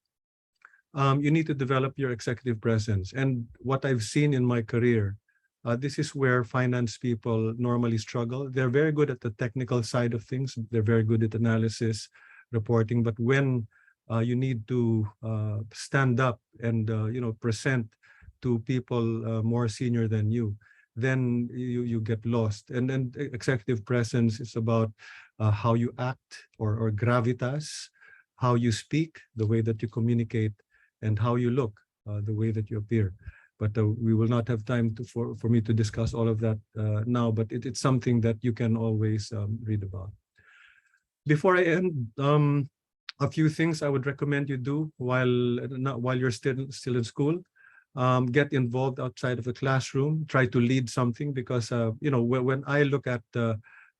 you need to develop your executive presence. And what I've seen in my career, this is where finance people normally struggle. They're very good at the technical side of things. They're very good at analysis, reporting. But when you need to stand up and present to people more senior than you, then you get lost. And then executive presence is about how you act or gravitas, how you speak, the way that you communicate, and how you look, the way that you appear. But we will not have time for me to discuss all of that now, but it's something that you can always read about. Before I end, A few things I would recommend you do while you're still in school. Get involved outside of the classroom. Try to lead something, because when I look at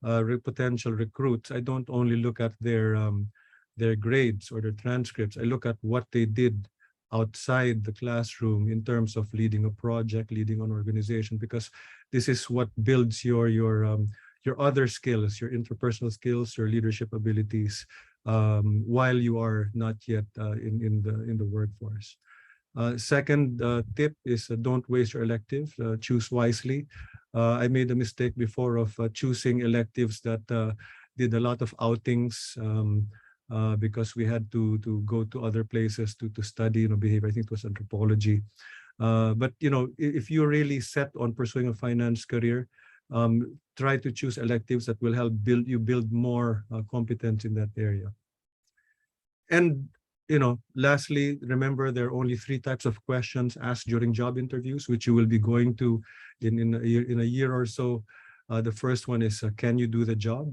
potential recruits, I don't only look at their grades or their transcripts. I look at what they did outside the classroom in terms of leading a project, leading an organization, because this is what builds your other skills, your interpersonal skills, your leadership abilities, while you are not yet in the workforce. Second tip is don't waste your elective. Choose wisely. I made a mistake before of choosing electives that did a lot of outings, because we had to go to other places to study behavior. I think it was anthropology. But if you're really set on pursuing a finance career, try to choose electives that will help build more competence in that area. And lastly, remember there are only 3 types of questions asked during job interviews, which you will be going to in a year or so. The first one is, can you do the job?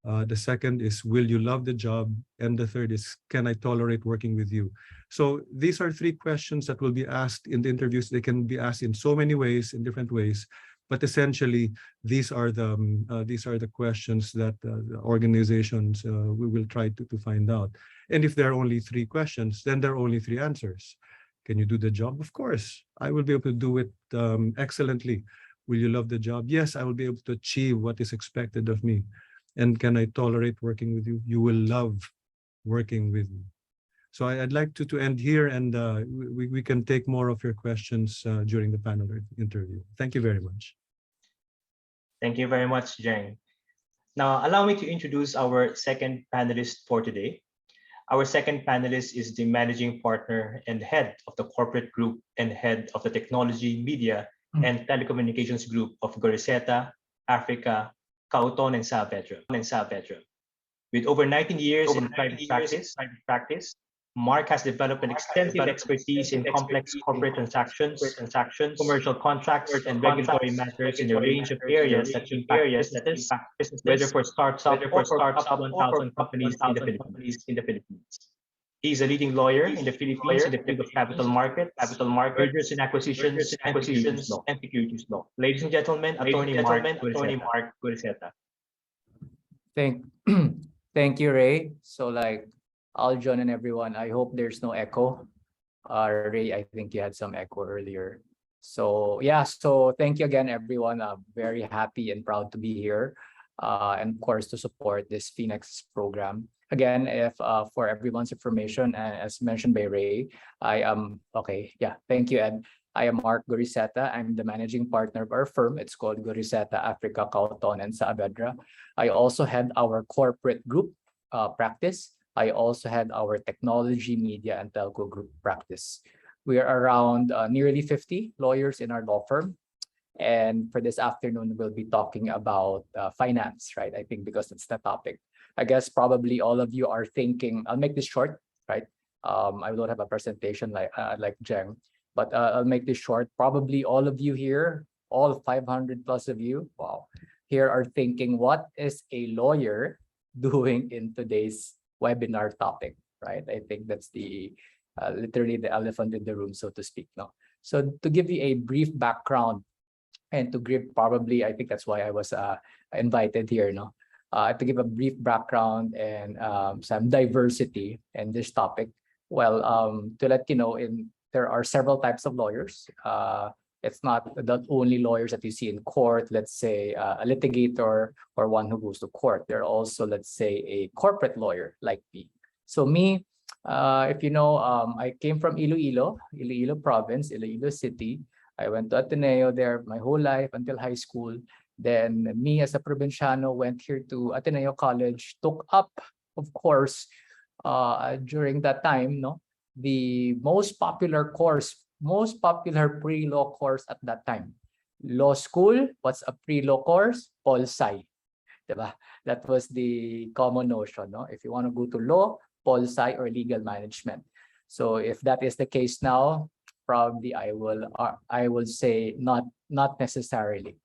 The second is, will you love the job? And the third is, can I tolerate working with you? So these are 3 questions that will be asked in the interviews. They can be asked in so many ways, in different ways. But essentially, these are the questions that the organizations we will try to find out. And if there are only 3 questions, then there are only 3 answers. Can you do the job? Of course, I will be able to do it excellently. Will you love the job? Yes, I will be able to achieve what is expected of me. And can I tolerate working with you? You will love working with me. So I'd like to end here, and we can take more of your questions during the panel interview. Thank you very much. Thank you very much, Jeng. Now, allow me to introduce our second panelist for today. Our second panelist is the managing partner and head of the corporate group and head of the technology, media, and telecommunications group of Gorriceta, Africa, Cauton, and Saavedra. With over 19 years in private practice, Mark has developed an extensive expertise in complex corporate transactions, commercial contracts, and regulatory matters in a range of areas that impact businesses, whether for startups or for up to 1,000 companies in the Philippines. He is a leading lawyer in the Philippines in the field of capital markets, mergers and acquisitions, and securities law. Ladies and gentlemen, Attorney Mark Gorriceta. Thank you, Ray. So Aljon and everyone, I hope there's no echo. Ray, I think you had some echo earlier. So yeah, so thank you again, everyone. I'm very happy and proud to be here, and of course to support this FINEX program. Again, if for everyone's information, as mentioned by Ray, thank you, Ed. I am Mark Gorriceta. I'm the managing partner of our firm. It's called Gorriceta, Africa, Cauton, and Saavedra. I also head our corporate group practice. I also had our technology, media, and telco group practice. We are around nearly 50 lawyers in our law firm. And for this afternoon, we'll be talking about finance, right? I think because it's the topic. I guess probably all of you are thinking, I'll make this short, right? I don't have a presentation like Jeng, but I'll make this short. Probably all of you here, all 500 plus of you, wow, here are thinking, what is a lawyer doing in today's webinar topic, right? I think that's the literally the elephant in the room, so to speak. No, so to give you a brief background, and to give probably, I think that's why I was invited here. No, to give a brief background and some diversity in this topic. Well, to let you know, there are several types of lawyers. It's not the only lawyers that you see in court, let's say a litigator or one who goes to court. There are also, let's say, a corporate lawyer like me. So me, if you know, I came from Iloilo province, Iloilo City. I went to Ateneo there my whole life until high school. Then me as a provinciano went here to Ateneo College, took up, of course, during that time, no, the most popular pre-law course at that time. Law school, what's a pre-law course? Pol Sci. Diba? That was the common notion. No? If you want to go to law, Pol Sci or legal management. So if that is the case now, probably I will say not necessarily.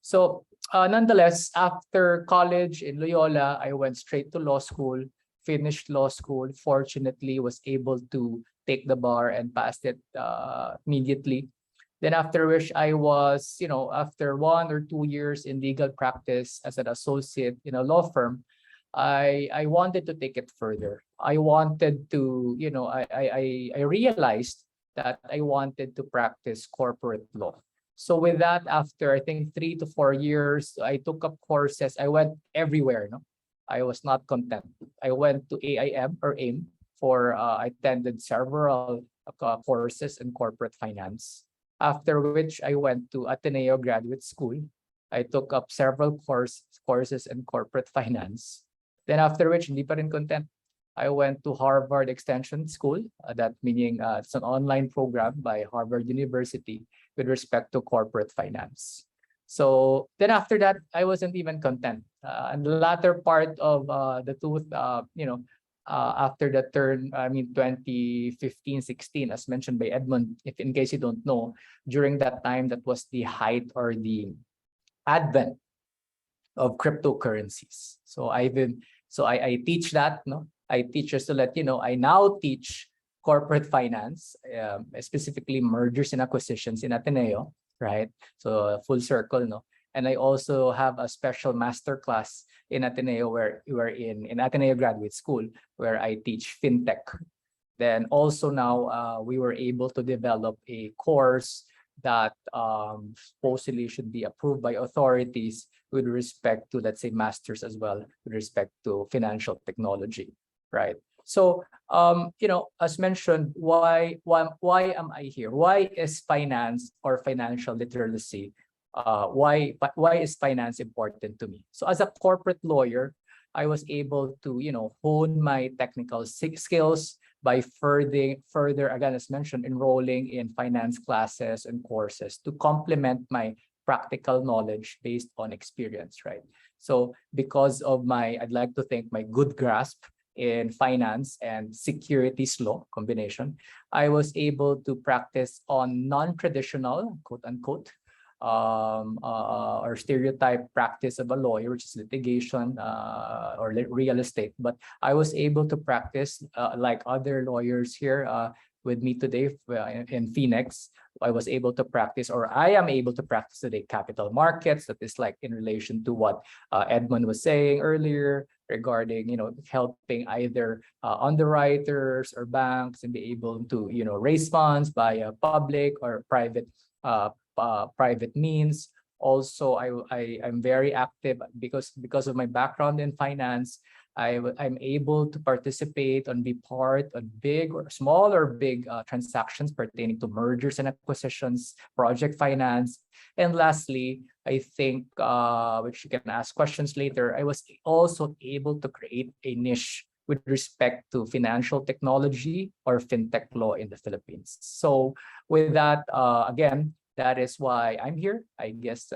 So nonetheless, after college in Loyola, I went straight to law school. finished law school, fortunately was able to take the bar and passed it immediately. Then after which I was, after 1 or 2 years in legal practice as an associate in a law firm, I wanted to take it further. I wanted to, I realized that I wanted to practice corporate law. So with that, after I think 3 to 4 years, I took up courses. I went everywhere. No, I was not content. I went to AIM or AIM for I attended several courses in corporate finance. After which I went to Ateneo Graduate School. I took up several courses in corporate finance. Then after which, hindi pa rin content. I went to Harvard Extension School, that meaning it's an online program by Harvard University with respect to corporate finance. So then after that, I wasn't even content. And the latter part of the after the turn, 2015-16, as mentioned by Edmund, if in case you don't know, during that time, that was the height or the advent of cryptocurrencies. So I teach that, no? I teach, just to let you know, I now teach corporate finance, specifically mergers and acquisitions in Ateneo, right? So full circle, no? And I also have a special master class in Ateneo where we are in Ateneo Graduate School, where I teach fintech. Then also now we were able to develop a course that supposedly should be approved by authorities with respect to, let's say, masters as well, with respect to financial technology, right? So, as mentioned, why am I here? Why is finance or financial literacy? Why is finance important to me? So, as a corporate lawyer, I was able to, hone my technical skills by further, again, as mentioned, enrolling in finance classes and courses to complement my practical knowledge based on experience, right? So because of I'd like to think my good grasp in finance and securities law combination, I was able to practice on non-traditional, quote unquote, or stereotype practice of a lawyer, which is litigation or real estate. But I was able to practice like other lawyers here with me today in FINEX. I was able to practice, or I am able to practice today, capital markets. That is like in relation to what Edmund was saying earlier regarding, helping either underwriters or banks and be able to, raise funds by public or private means. Also, I'm very active because of my background in finance. I'm able to participate and be part of big or small or big transactions pertaining to mergers and acquisitions, project finance. And lastly, I think, which you can ask questions later, I was also able to create a niche with respect to financial technology or fintech law in the Philippines. So with that, again, that is why I'm here. I guess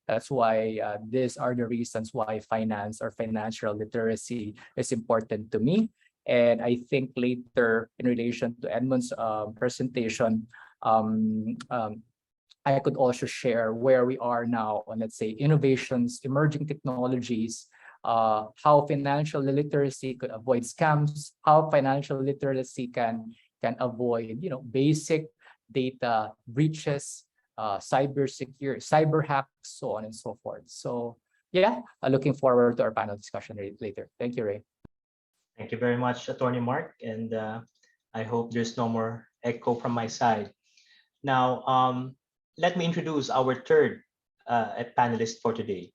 that's why these are the reasons why finance or financial literacy is important to me. And I think later, in relation to Edmund's presentation, I could also share where we are now on, let's say, innovations, emerging technologies, how financial literacy could avoid scams, how financial literacy can avoid, basic data breaches, cyber hacks, so on and so forth. So yeah, looking forward to our panel discussion later. Thank you, Ray. Thank you very much, Attorney Mark, and I hope there's no more echo from my side. Now, let me introduce our third panelist for today.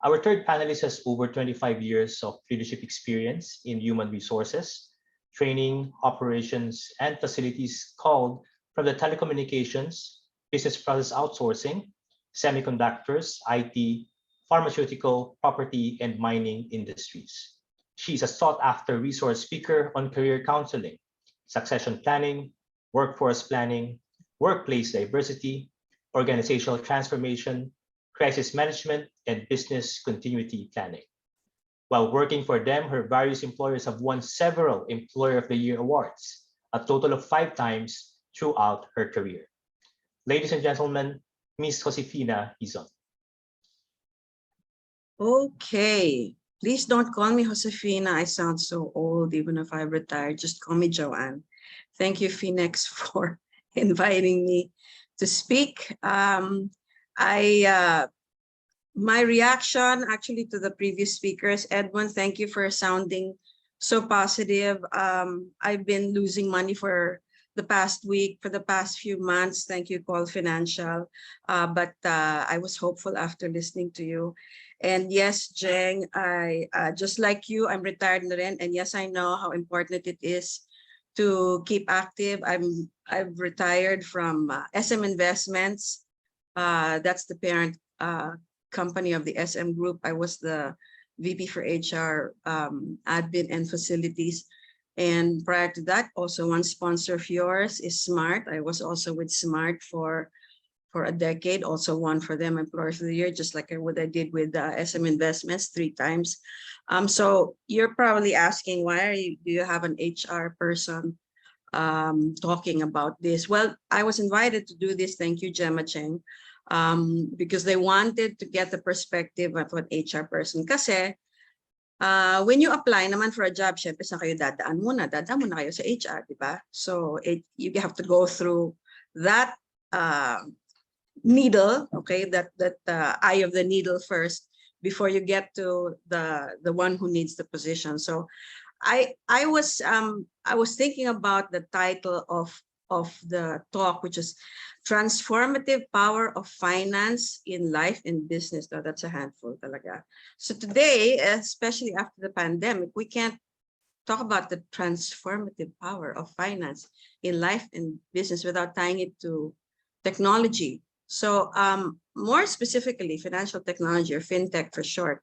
Our third panelist has over 25 years of leadership experience in human resources, training, operations, and facilities called from the telecommunications, business process outsourcing, semiconductors, IT, pharmaceutical, property, and mining industries. She's a sought-after resource speaker on career counseling, succession planning, workforce planning, workplace diversity, organizational transformation, crisis management, and business continuity planning. While working for them, her various employers have won several Employer of the Year awards, a total of 5 times throughout her career. Ladies and gentlemen, Ms. Joann Hizon. Okay. Please don't call me Josefina. I sound so old, even if I retired. Just call me Joann. Thank you, FINEX, for inviting me to speak. My reaction actually to the previous speakers, Edmund, thank you for sounding so positive. I've been losing money for the past week, for the past few months. Thank you, Call Financial. But I was hopeful after listening to you. And yes, Jeng, I just like you, I'm retired na rin. And yes, I know how important it is to keep active. I've retired from SM Investments. That's the parent company of the SM Group. I was the VP for HR, admin and facilities. And prior to that, also one sponsor of yours is Smart. I was also with Smart for a decade, also won for them Employer of the Year, just like what I did with SM Investments 3 times. So you're probably asking, do you have an HR person talking about this? Well, I was invited to do this, thank you, Gemma Cheng, because they wanted to get the perspective of an HR person. Kasi when you apply naman for a job, syempre saan kayo dadaan muna? Dadaan muna kayo sa HR, di ba? So you have to go through that needle, okay, that eye of the needle first before you get to the one who needs the position. So I was thinking about the title of the talk, which is Transformative Power of Finance in Life and Business. Now, that's a handful talaga. So today, especially after the pandemic, we can't talk about the transformative power of finance in life and business without tying it to technology. So more specifically, financial technology, or fintech for short.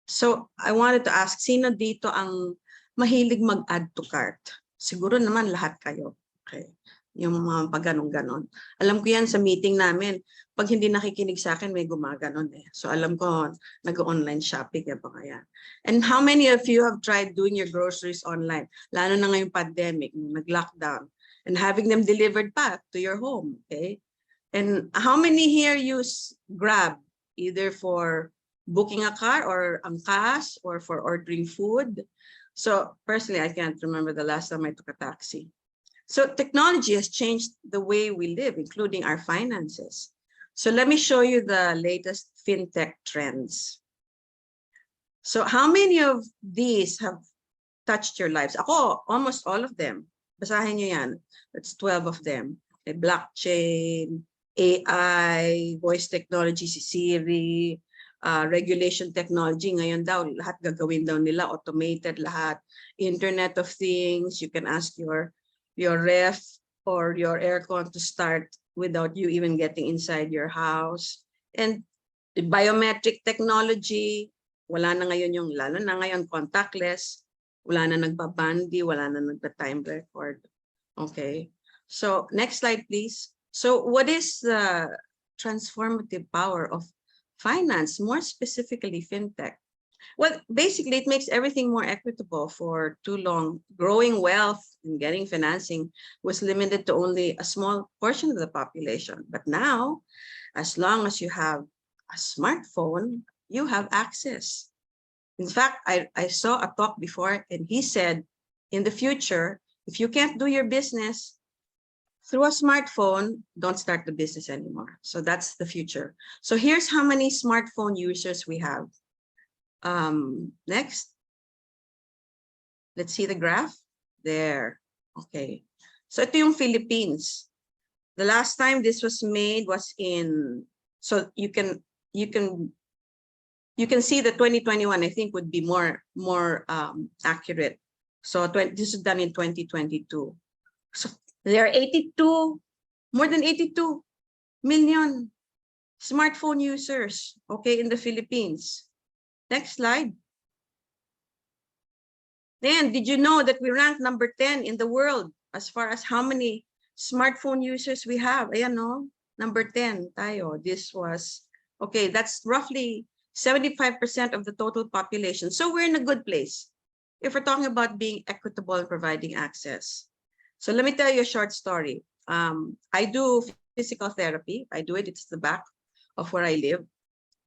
So I wanted to ask, sino dito ang mahilig mag-add to cart? Siguro naman lahat kayo. Okay. Yung mga pag-ganon-ganon. Alam ko yan sa meeting namin. Pag hindi nakikinig sa akin, may gumaganon eh. So alam ko, nag-online shopping eh ba kaya. And how many of you have tried doing your groceries online? Lalo na ngayong pandemic, nag-lockdown. And having them delivered back to your home. Okay. And how many here use Grab, either for booking a car or angkas, or for ordering food? So personally, I can't remember the last time I took a taxi. So technology has changed the way we live, including our finances. So let me show you the latest fintech trends. So how many of these have touched your lives? Ako, almost all of them. Basahin nyo yan. That's 12 of them. Okay, blockchain, AI, voice technology, si Siri, regulation technology. Ngayon daw, lahat gagawin daw nila, automated lahat. Internet of Things, you can ask your ref or your aircon to start without you even getting inside your house. And the biometric technology, wala na ngayon yung, lalo na ngayon, contactless, wala na nagbabandi, wala na nagpa-time record. Okay, so next slide, please. So what is the transformative power of finance, more specifically fintech? Well, basically, it makes everything more equitable. For too long, growing wealth and getting financing was limited to only a small portion of the population. But now, as long as you have a smartphone, you have access. In fact, I saw a talk before, and he said, in the future, if you can't do your business through a smartphone, don't start the business anymore. So that's the future. So here's how many smartphone users we have. Next. Let's see the graph. There. Okay. So ito yung Philippines. The last time this was made was in, so you can see the 2021, I think, would be more accurate. So this is done in 2022. So there are more than 82 million smartphone users, okay, in the Philippines. Next slide. Then, did you know that we ranked number 10 in the world as far as how many smartphone users we have? Ayan, no? Number 10 tayo. This was, okay, that's roughly 75% of the total population. So we're in a good place if we're talking about being equitable and providing access. So let me tell you a short story. I do physical therapy. I do it, it's the back of where I live.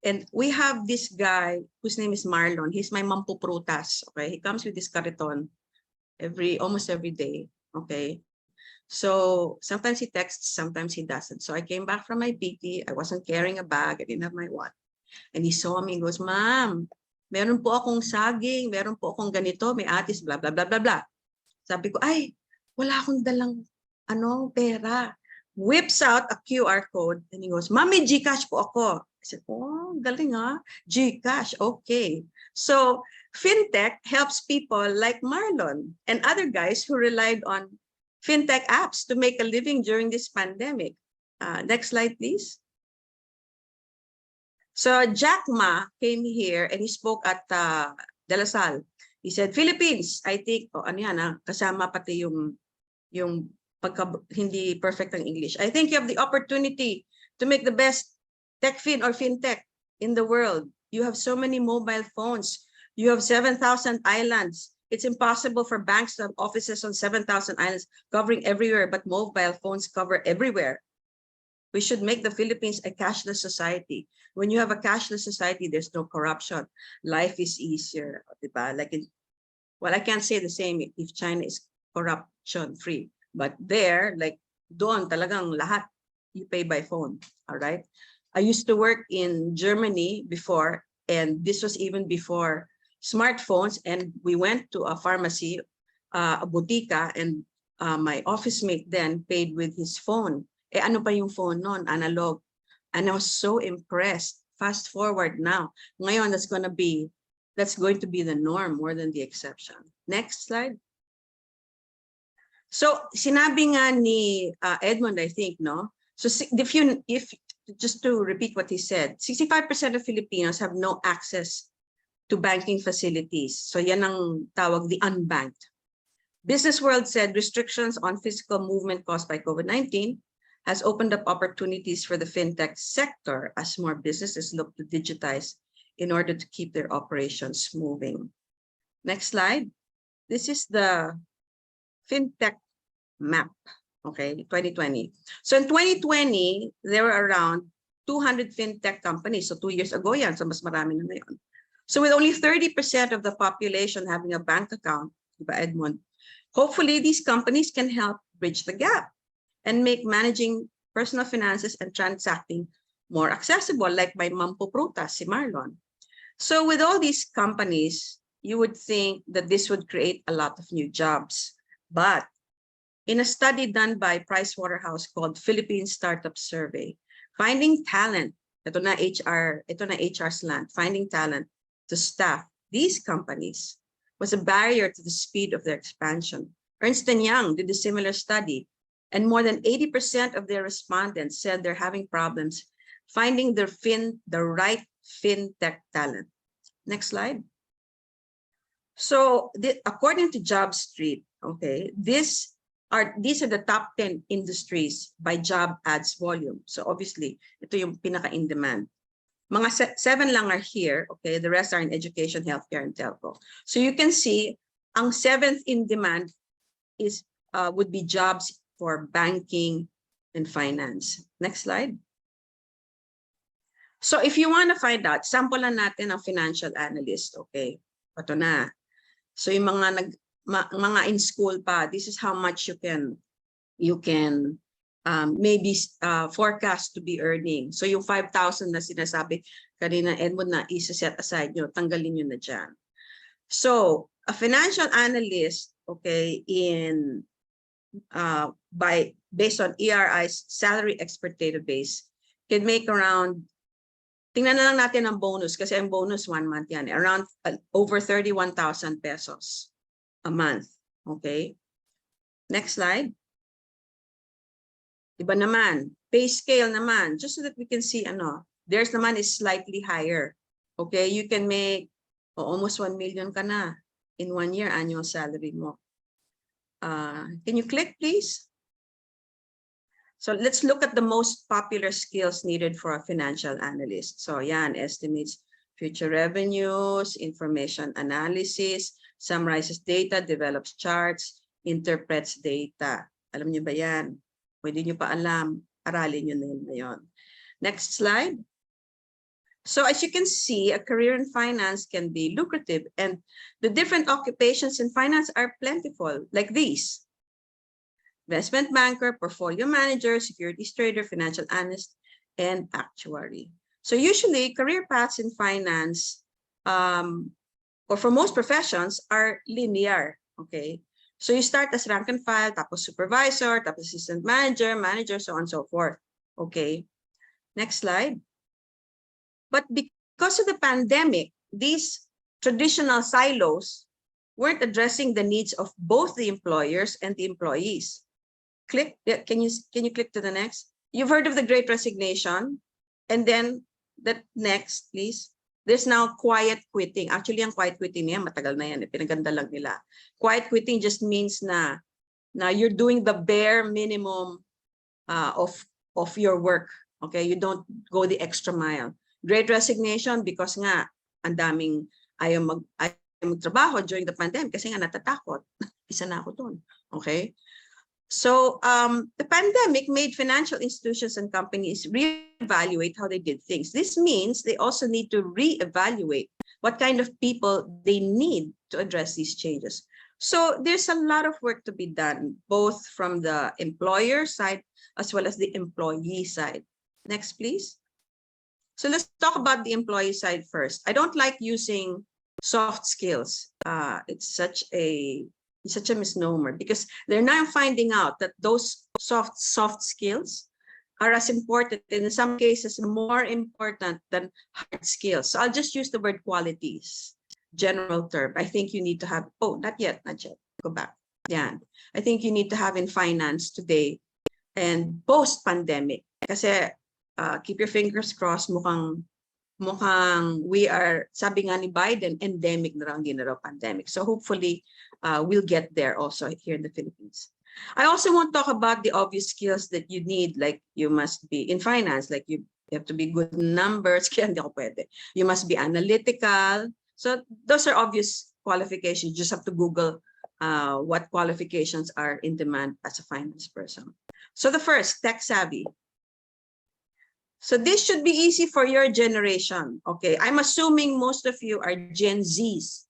And we have this guy whose name is Marlon. He's my mampuprutas. Okay, he comes with this kariton almost every day. Okay, so sometimes he texts, sometimes he doesn't. So I came back from my PT. I wasn't carrying a bag. I didn't have my wallet. And he saw me and goes, "Ma'am, meron po akong saging, meron po akong ganito, may atis, blah, blah, blah, blah, blah." Sabi ko, ay, wala akong dalang pera. Whips out a QR code and he goes, "Ma'am, may GCash po ako." I said, "Oh, galing ha, GCash, okay." So fintech helps people like Marlon and other guys who relied on fintech apps to make a living during this pandemic. Next slide, please. So Jack Ma came here and he spoke at De La Salle. He said, "Philippines, I think," kasama pati yung hindi perfect ang English. "I think you have the opportunity to make the best TechFin or FinTech in the world. You have so many mobile phones. You have 7,000 islands. It's impossible for banks to have offices on 7,000 islands covering everywhere, but mobile phones cover everywhere. We should make the Philippines a cashless society. When you have a cashless society, there's no corruption. Life is easier." Diba? Well, I can't say the same if China is corruption free, but there, like doon talagang lahat, you pay by phone. All right. I used to work in Germany before, and this was even before smartphones. And we went to a pharmacy, a botica, and my office mate then paid with his phone. Ano pa yung phone noon? Analog. And I was so impressed. Fast forward now. Ngayon, that's going to be the norm more than the exception. Next slide. So sinabi nga ni Edmund, I think, no? So if just to repeat what he said, 65% of Filipinos have no access to banking facilities. So yan ang tawag, the unbanked. Business World said restrictions on physical movement caused by COVID-19 has opened up opportunities for the fintech sector as more businesses look to digitize in order to keep their operations moving. Next slide. This is the fintech map, okay, 2020. So in 2020, there were around 200 fintech companies. So 2 years ago yan, so mas marami na ngayon. So with only 30% of the population having a bank account, diba, Edmund, hopefully these companies can help bridge the gap and make managing personal finances and transacting more accessible, like my mampuprutas, si Marlon. So with all these companies, you would think that this would create a lot of new jobs. But in a study done by Pricewaterhouse called Philippine Startup Survey, finding talent, ito na HR slant, finding talent to staff these companies was a barrier to the speed of their expansion. Ernst & Young did a similar study, and more than 80% of their respondents said they're having problems finding the right fintech talent. Next slide. So according to JobStreet, okay, these are the top 10 industries by job ads volume. So obviously, ito yung pinaka in demand. Mga 7 lang are here, okay? The rest are in education, healthcare, and telco. So you can see, ang 7th in demand is would be jobs for banking and finance. Next slide. So if you want to find out, sample lang natin ang financial analyst, okay? Ito na. So yung mga in school pa, this is how much you can maybe forecast to be earning. So yung 5,000 na sinasabi kanina, Edmund, na isa-set aside nyo, tanggalin nyo na dyan. So a financial analyst, okay, based on ERI's salary expert database, can make around, tingnan na lang natin ang bonus kasi ang bonus 1 month yan, around over 31,000 pesos a month. Okay. Next slide. Iba naman, pay scale naman, just so that we can see, theirs naman is slightly higher. Okay, you can make almost 1 million ka na in 1 year annual salary mo. Can you click, please? So let's look at the most popular skills needed for a financial analyst. So yan, estimates future revenues, information analysis, summarizes data, develops charts, interprets data. Alam niyo ba yan? Pwede niyo pa alam, aralin niyo na yun. Next slide. So as you can see, a career in finance can be lucrative, and the different occupations in finance are plentiful, like these: investment banker, portfolio manager, securities trader, financial analyst, and actuary. So usually career paths in finance, or for most professions, are linear, okay? So you start as rank and file, tapos supervisor, tapos assistant manager, manager, so on and so forth, okay? Next slide. But because of the pandemic, these traditional silos weren't addressing the needs of both the employers and the employees. Click, can you click to the next? You've heard of the Great Resignation, and then the next, please. There's now quiet quitting. Actually, ang quiet quitting niya, matagal na yan, pinaganda lang nila. Quiet quitting just means na you're doing the bare minimum of your work. Okay, you don't go the extra mile. Great Resignation because nga ang daming ayaw magtrabaho during the pandemic kasi nga natatakot. Isa na ako dun. Okay? So the pandemic made financial institutions and companies reevaluate how they did things. This means they also need to reevaluate what kind of people they need to address these changes. So there's a lot of work to be done, both from the employer side as well as the employee side. Next, please. So let's talk about the employee side first. I don't like using soft skills. It's such a misnomer because they're now finding out that those soft skills are as important, in some cases more important than hard skills. So I'll just use the word qualities, general term. I think you need to have, not yet, go back. Yeah, I think you need to have in finance today and post-pandemic. Kasi keep your fingers crossed, mukhang we are, sabi nga ni Biden, endemic na lang, hindi na raw pandemic. So hopefully we'll get there also here in the Philippines. I also want to talk about the obvious skills that you need, like you must be in finance, like you have to be good in numbers, kaya hindi ako pwede. You must be analytical. So those are obvious qualifications. You just have to Google what qualifications are in demand as a finance person. So the first, tech savvy. So this should be easy for your generation. Okay, I'm assuming most of you are Gen Zs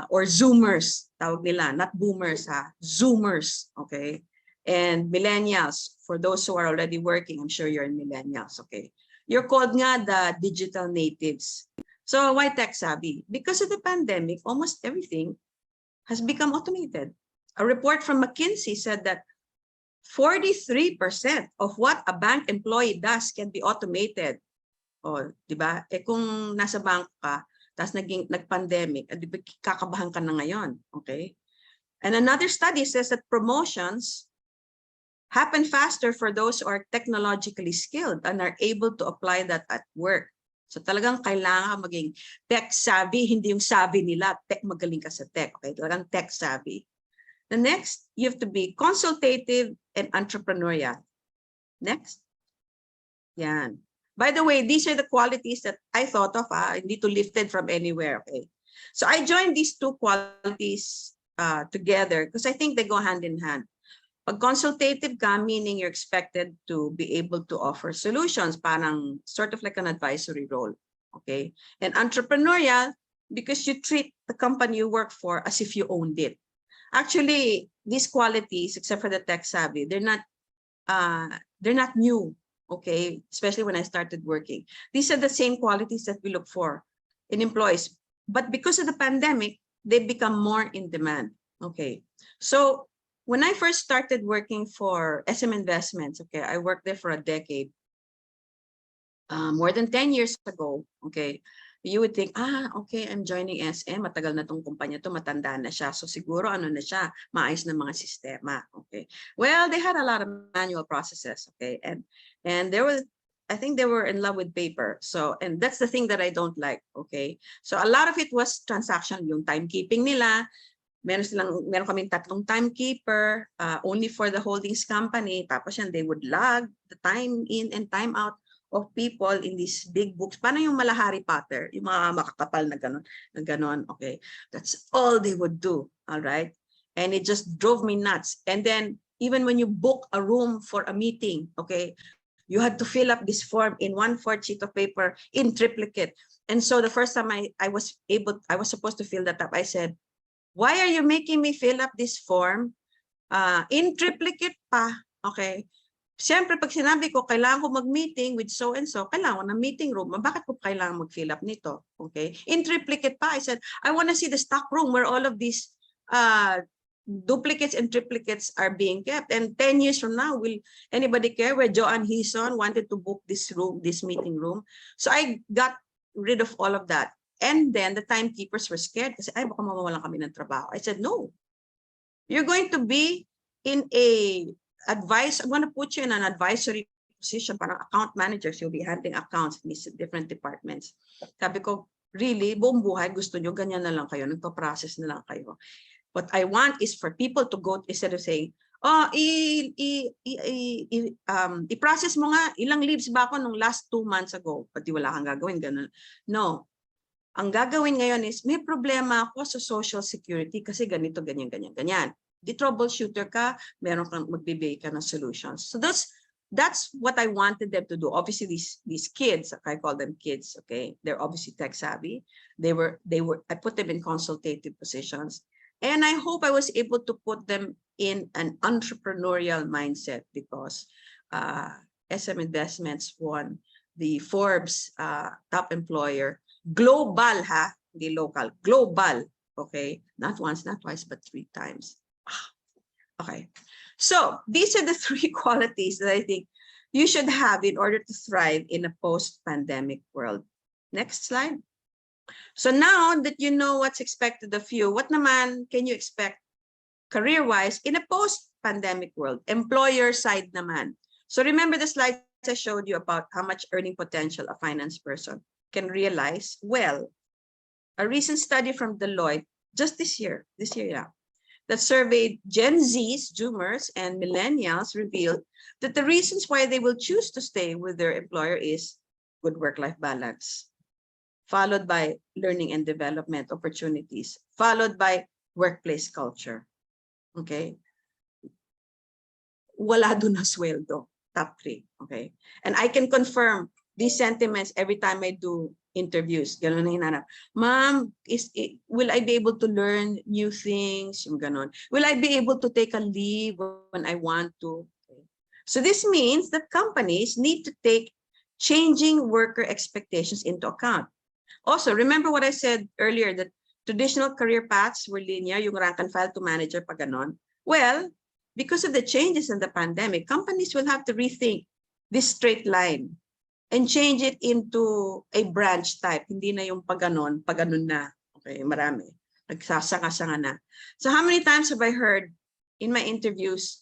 or Zoomers, tawag nila, not boomers, Zoomers, okay? And millennials, for those who are already working, I'm sure you're millennials, okay? You're called nga the digital natives. So why tech savvy? Because of the pandemic, almost everything has become automated. A report from McKinsey said that 43% of what a bank employee does can be automated. O, di ba? Kung nasa bank ka, tapos nag-pandemic, di ba kakabahan ka na ngayon, okay? And another study says that promotions happen faster for those who are technologically skilled and are able to apply that at work. So talagang kailangan maging tech savvy, hindi yung savvy nila, magaling ka sa tech, okay? Talagang tech savvy. The next, you have to be consultative and entrepreneurial. Next. Yan. By the way, these are the qualities that I thought of, hindi to lifted from anywhere, okay? So I joined these two qualities together because I think they go hand in hand. Pag consultative ka, meaning you're expected to be able to offer solutions, parang sort of like an advisory role, okay? And entrepreneurial, because you treat the company you work for as if you owned it. Actually, these qualities, except for the tech savvy, they're not new, okay? Especially when I started working. These are the same qualities that we look for in employees. But because of the pandemic, they become more in demand, okay? So when I first started working for SM Investments, okay, I worked there for a decade, more than 10 years ago, okay? You would think, okay, I'm joining SM, matagal na tong kumpanya to, matanda na siya. So siguro ano na siya, maayos na mga sistema, okay? Well, they had a lot of manual processes, okay? And there was, I think they were in love with paper. So, and that's the thing that I don't like, okay? So a lot of it was transaction, yung timekeeping nila. Meron kaming 3 timekeeper, only for the holdings company. Tapos yan, they would log the time in and time out of people in these big books. Paano yung mala Harry Potter? Yung mga makakapal na ganon, okay? That's all they would do, all right? And it just drove me nuts. And then even when you book a room for a meeting, okay, You had to fill up this form in 1/4 sheet of paper in triplicate. And so the first time I was supposed to fill that up, I said, why are you making me fill up this form in triplicate pa? Okay. Siyempre, pag sinabi ko, kailangan ko mag-meeting with so-and-so, kailangan ko ng meeting room. Bakit ko kailangan mag-fill up nito? Okay. In triplicate pa, I said, I want to see the stock room where all of these duplicates and triplicates are being kept. And 10 years from now, will anybody care where Joann Hizon wanted to book this room, this meeting room? So I got rid of all of that. And then the timekeepers were scared kasi, ay, baka mawawalan kami ng trabaho. I said, no. You're going to be in I'm going to put you in an advisory position, parang account managers. You'll be handling accounts in these different departments. Sabi ko, really, buong buhay, gusto nyo, ganyan na lang kayo, nagpa-process na lang kayo. What I want is for people to go, instead of saying, oh, i-process mo nga, ilang leaves ba ako nung last 2 months ago? Pati wala kang gagawin, ganun. No. Ang gagawin ngayon is, may problema ako sa Social Security kasi ganito, ganyan, ganyan, ganyan. Di troubleshooter ka, meron kang magbibigay ka ng solutions. So that's what I wanted them to do. Obviously, these kids, I call them kids, okay? They're obviously tech savvy. I put them in consultative positions. And I hope I was able to put them in an entrepreneurial mindset because SM Investments won the Forbes top employer, global ha, hindi local, global, okay? Not once, not twice, but 3 times. Okay, so these are the 3 qualities that I think you should have in order to thrive in a post-pandemic world. Next slide. So now that you know what's expected of you, what naman can you expect career-wise in a post-pandemic world? Employer side naman. So remember the slides I showed you about how much earning potential a finance person can realize? Well, a recent study from Deloitte just this year, yeah, that surveyed Gen Zs, Zoomers, and Millennials revealed that the reasons why they will choose to stay with their employer is good work-life balance, followed by learning and development opportunities, followed by workplace culture. Okay? Wala dun na sweldo, top 3. Okay? And I can confirm these sentiments every time I do interviews. Ganon na hinanap. Ma'am, will I be able to learn new things? Yung ganon. Will I be able to take a leave when I want to? Okay. So this means that companies need to take changing worker expectations into account. Also, remember what I said earlier, that traditional career paths were linear, yung rank and file to manager, pag ganon. Well, because of the changes in the pandemic, companies will have to rethink this straight line and change it into a branch type. Hindi na yung paganon na. Okay, marami. Nagsasanga-sanga na. So how many times have I heard in my interviews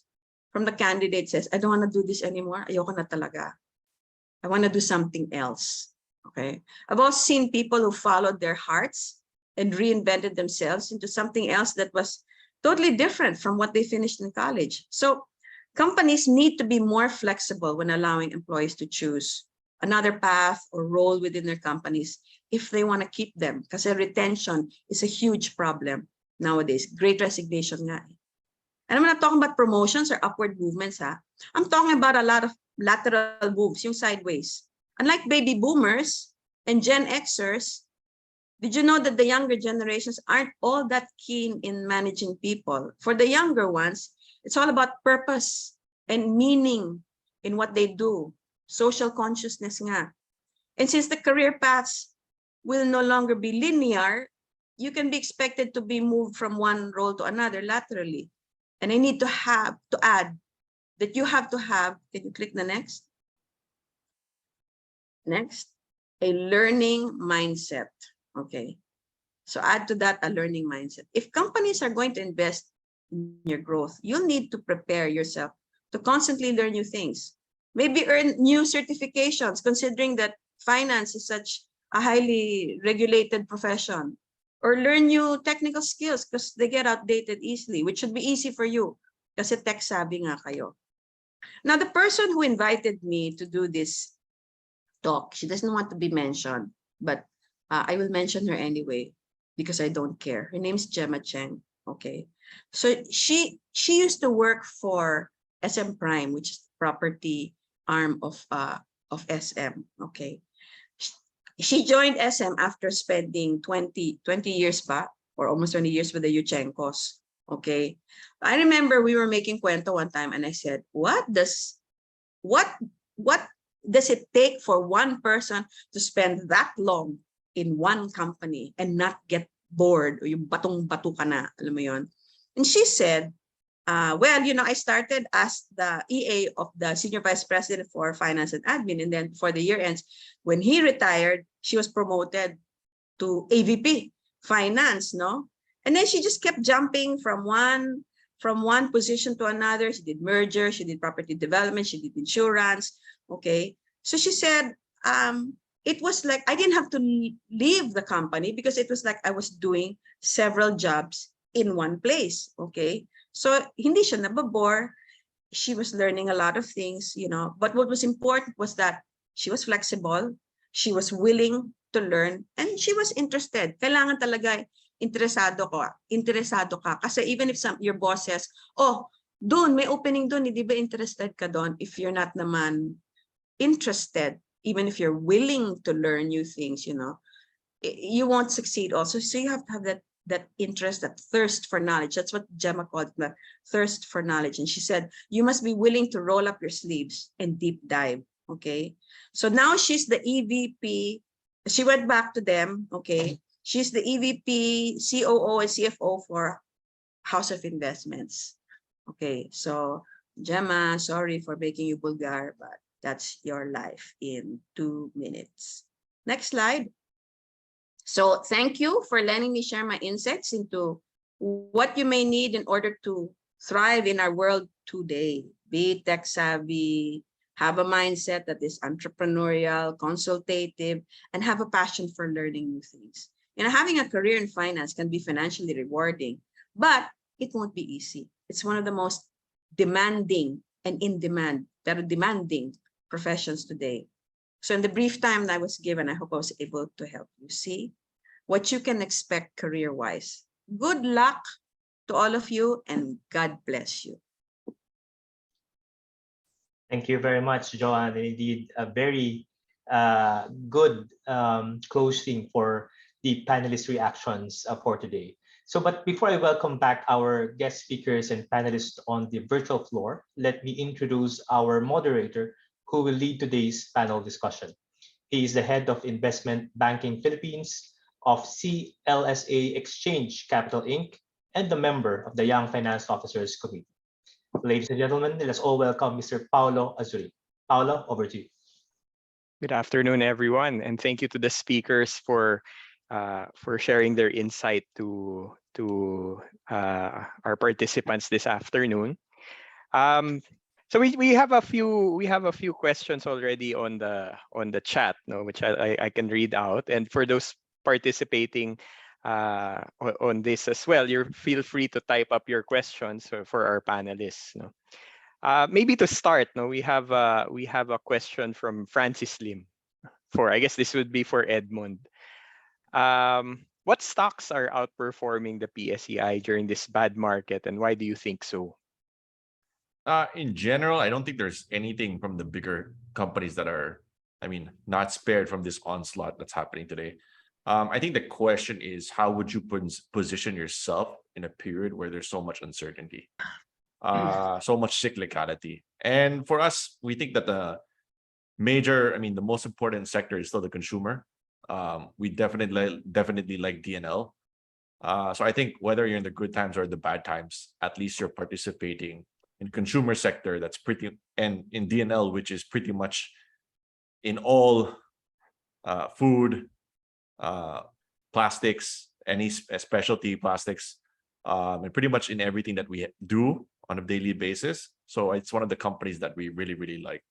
from the candidate says, I don't want to do this anymore. Ayoko na talaga. I want to do something else. Okay. I've also seen people who followed their hearts and reinvented themselves into something else that was totally different from what they finished in college. So companies need to be more flexible when allowing employees to choose another path or role within their companies if they want to keep them. Because retention is a huge problem nowadays. Great resignation nga. And I'm not talking about promotions or upward movements. I'm talking about a lot of lateral moves, yung sideways. Unlike baby boomers and Gen Xers, did you know that the younger generations aren't all that keen in managing people? For the younger ones, it's all about purpose and meaning in what they do. Social consciousness nga. And since the career paths will no longer be linear, you can be expected to be moved from one role to another laterally. And I need to add that you have to have, can you click the next? Next, a learning mindset. Okay. So add to that a learning mindset. If companies are going to invest in your growth, you'll need to prepare yourself to constantly learn new things. Maybe earn new certifications, considering that finance is such a highly regulated profession. Or learn new technical skills because they get outdated easily, which should be easy for you kasi tech savvy nga kayo. Now, the person who invited me to do this talk, she doesn't want to be mentioned, but I will mention her anyway because I don't care. Her name's Gemma Cheng. Okay. So she used to work for SM Prime, which is property arm of SM. Okay, she joined SM after spending 20 years pa, or almost 20 years with the Yuchenkos. Okay, I remember we were making kwento one time, and I said, what does it take for one person to spend that long in one company and not get bored, o yung batong-bato ka na, alam mo yun? And she said, well, you know, I started as the EA of the Senior Vice President for Finance and Admin, and then for the year ends, when he retired, she was promoted to AVP Finance, no? And then she just kept jumping from one position to another. She did merger, she did property development, she did insurance. Okay, so she said, it was like I didn't have to leave the company because it was like I was doing several jobs in one place. Okay, so hindi siya nababore. She was learning a lot of things, you know, but what was important was that she was flexible, she was willing to learn, and she was interested. Kailangan talaga interesado ka. Kasi even if your boss says, oh, doon, may opening doon, hindi ba interested ka doon? If you're not naman interested, even if you're willing to learn new things, you know, you won't succeed also. So you have to have that interest, that thirst for knowledge. That's what Gemma called the thirst for knowledge. And she said, you must be willing to roll up your sleeves and deep dive. Okay. So now she's the EVP. She went back to them. Okay. She's the EVP, COO, and CFO for House of Investments. Okay. So Gemma, sorry for making you vulgar, but that's your life in 2 minutes. Next slide. So thank you for letting me share my insights into what you may need in order to thrive in our world today. Be tech savvy, have a mindset that is entrepreneurial, consultative, and have a passion for learning new things. You know, having a career in finance can be financially rewarding, but it won't be easy. It's one of the most demanding and in-demand, pero demanding professions today. So in the brief time that I was given, I hope I was able to help you see what you can expect career-wise. Good luck to all of you, and God bless you. Thank you very much, Joann. Indeed, a very good closing for the panelist reactions for today. So, but before I welcome back our guest speakers and panelists on the virtual floor, let me introduce our moderator who will lead today's panel discussion. He is the head of Investment Banking Philippines of CLSA Exchange Capital Inc. and the member of the Young Finance Officers Committee. Ladies and gentlemen, let us all welcome Mr. Paolo Azurin. Paolo, over to you. Good afternoon, everyone, and thank you to the speakers for sharing their insight to our participants this afternoon. So we have a few questions already on the chat, which I can read out, and for those participating on this as well, feel free to type up your questions for our panelists. Maybe to start, we have a question from Francis Lim. I guess this would be for Edmund. What stocks are outperforming the PSEI during this bad market, and why do you think so? In general, I don't think there's anything from the bigger companies that are, not spared from this onslaught that's happening today. I think the question is, how would you position yourself in a period where there's so much uncertainty, so much cyclicality? And for us, we think that the most important sector is still the consumer. We definitely like DNL. So I think whether you're in the good times or the bad times, at least you're participating in consumer sector that's and in DNL, which is pretty much in all food, plastics, any specialty plastics, and pretty much in everything that we do on a daily basis. So it's one of the companies that we really, really like.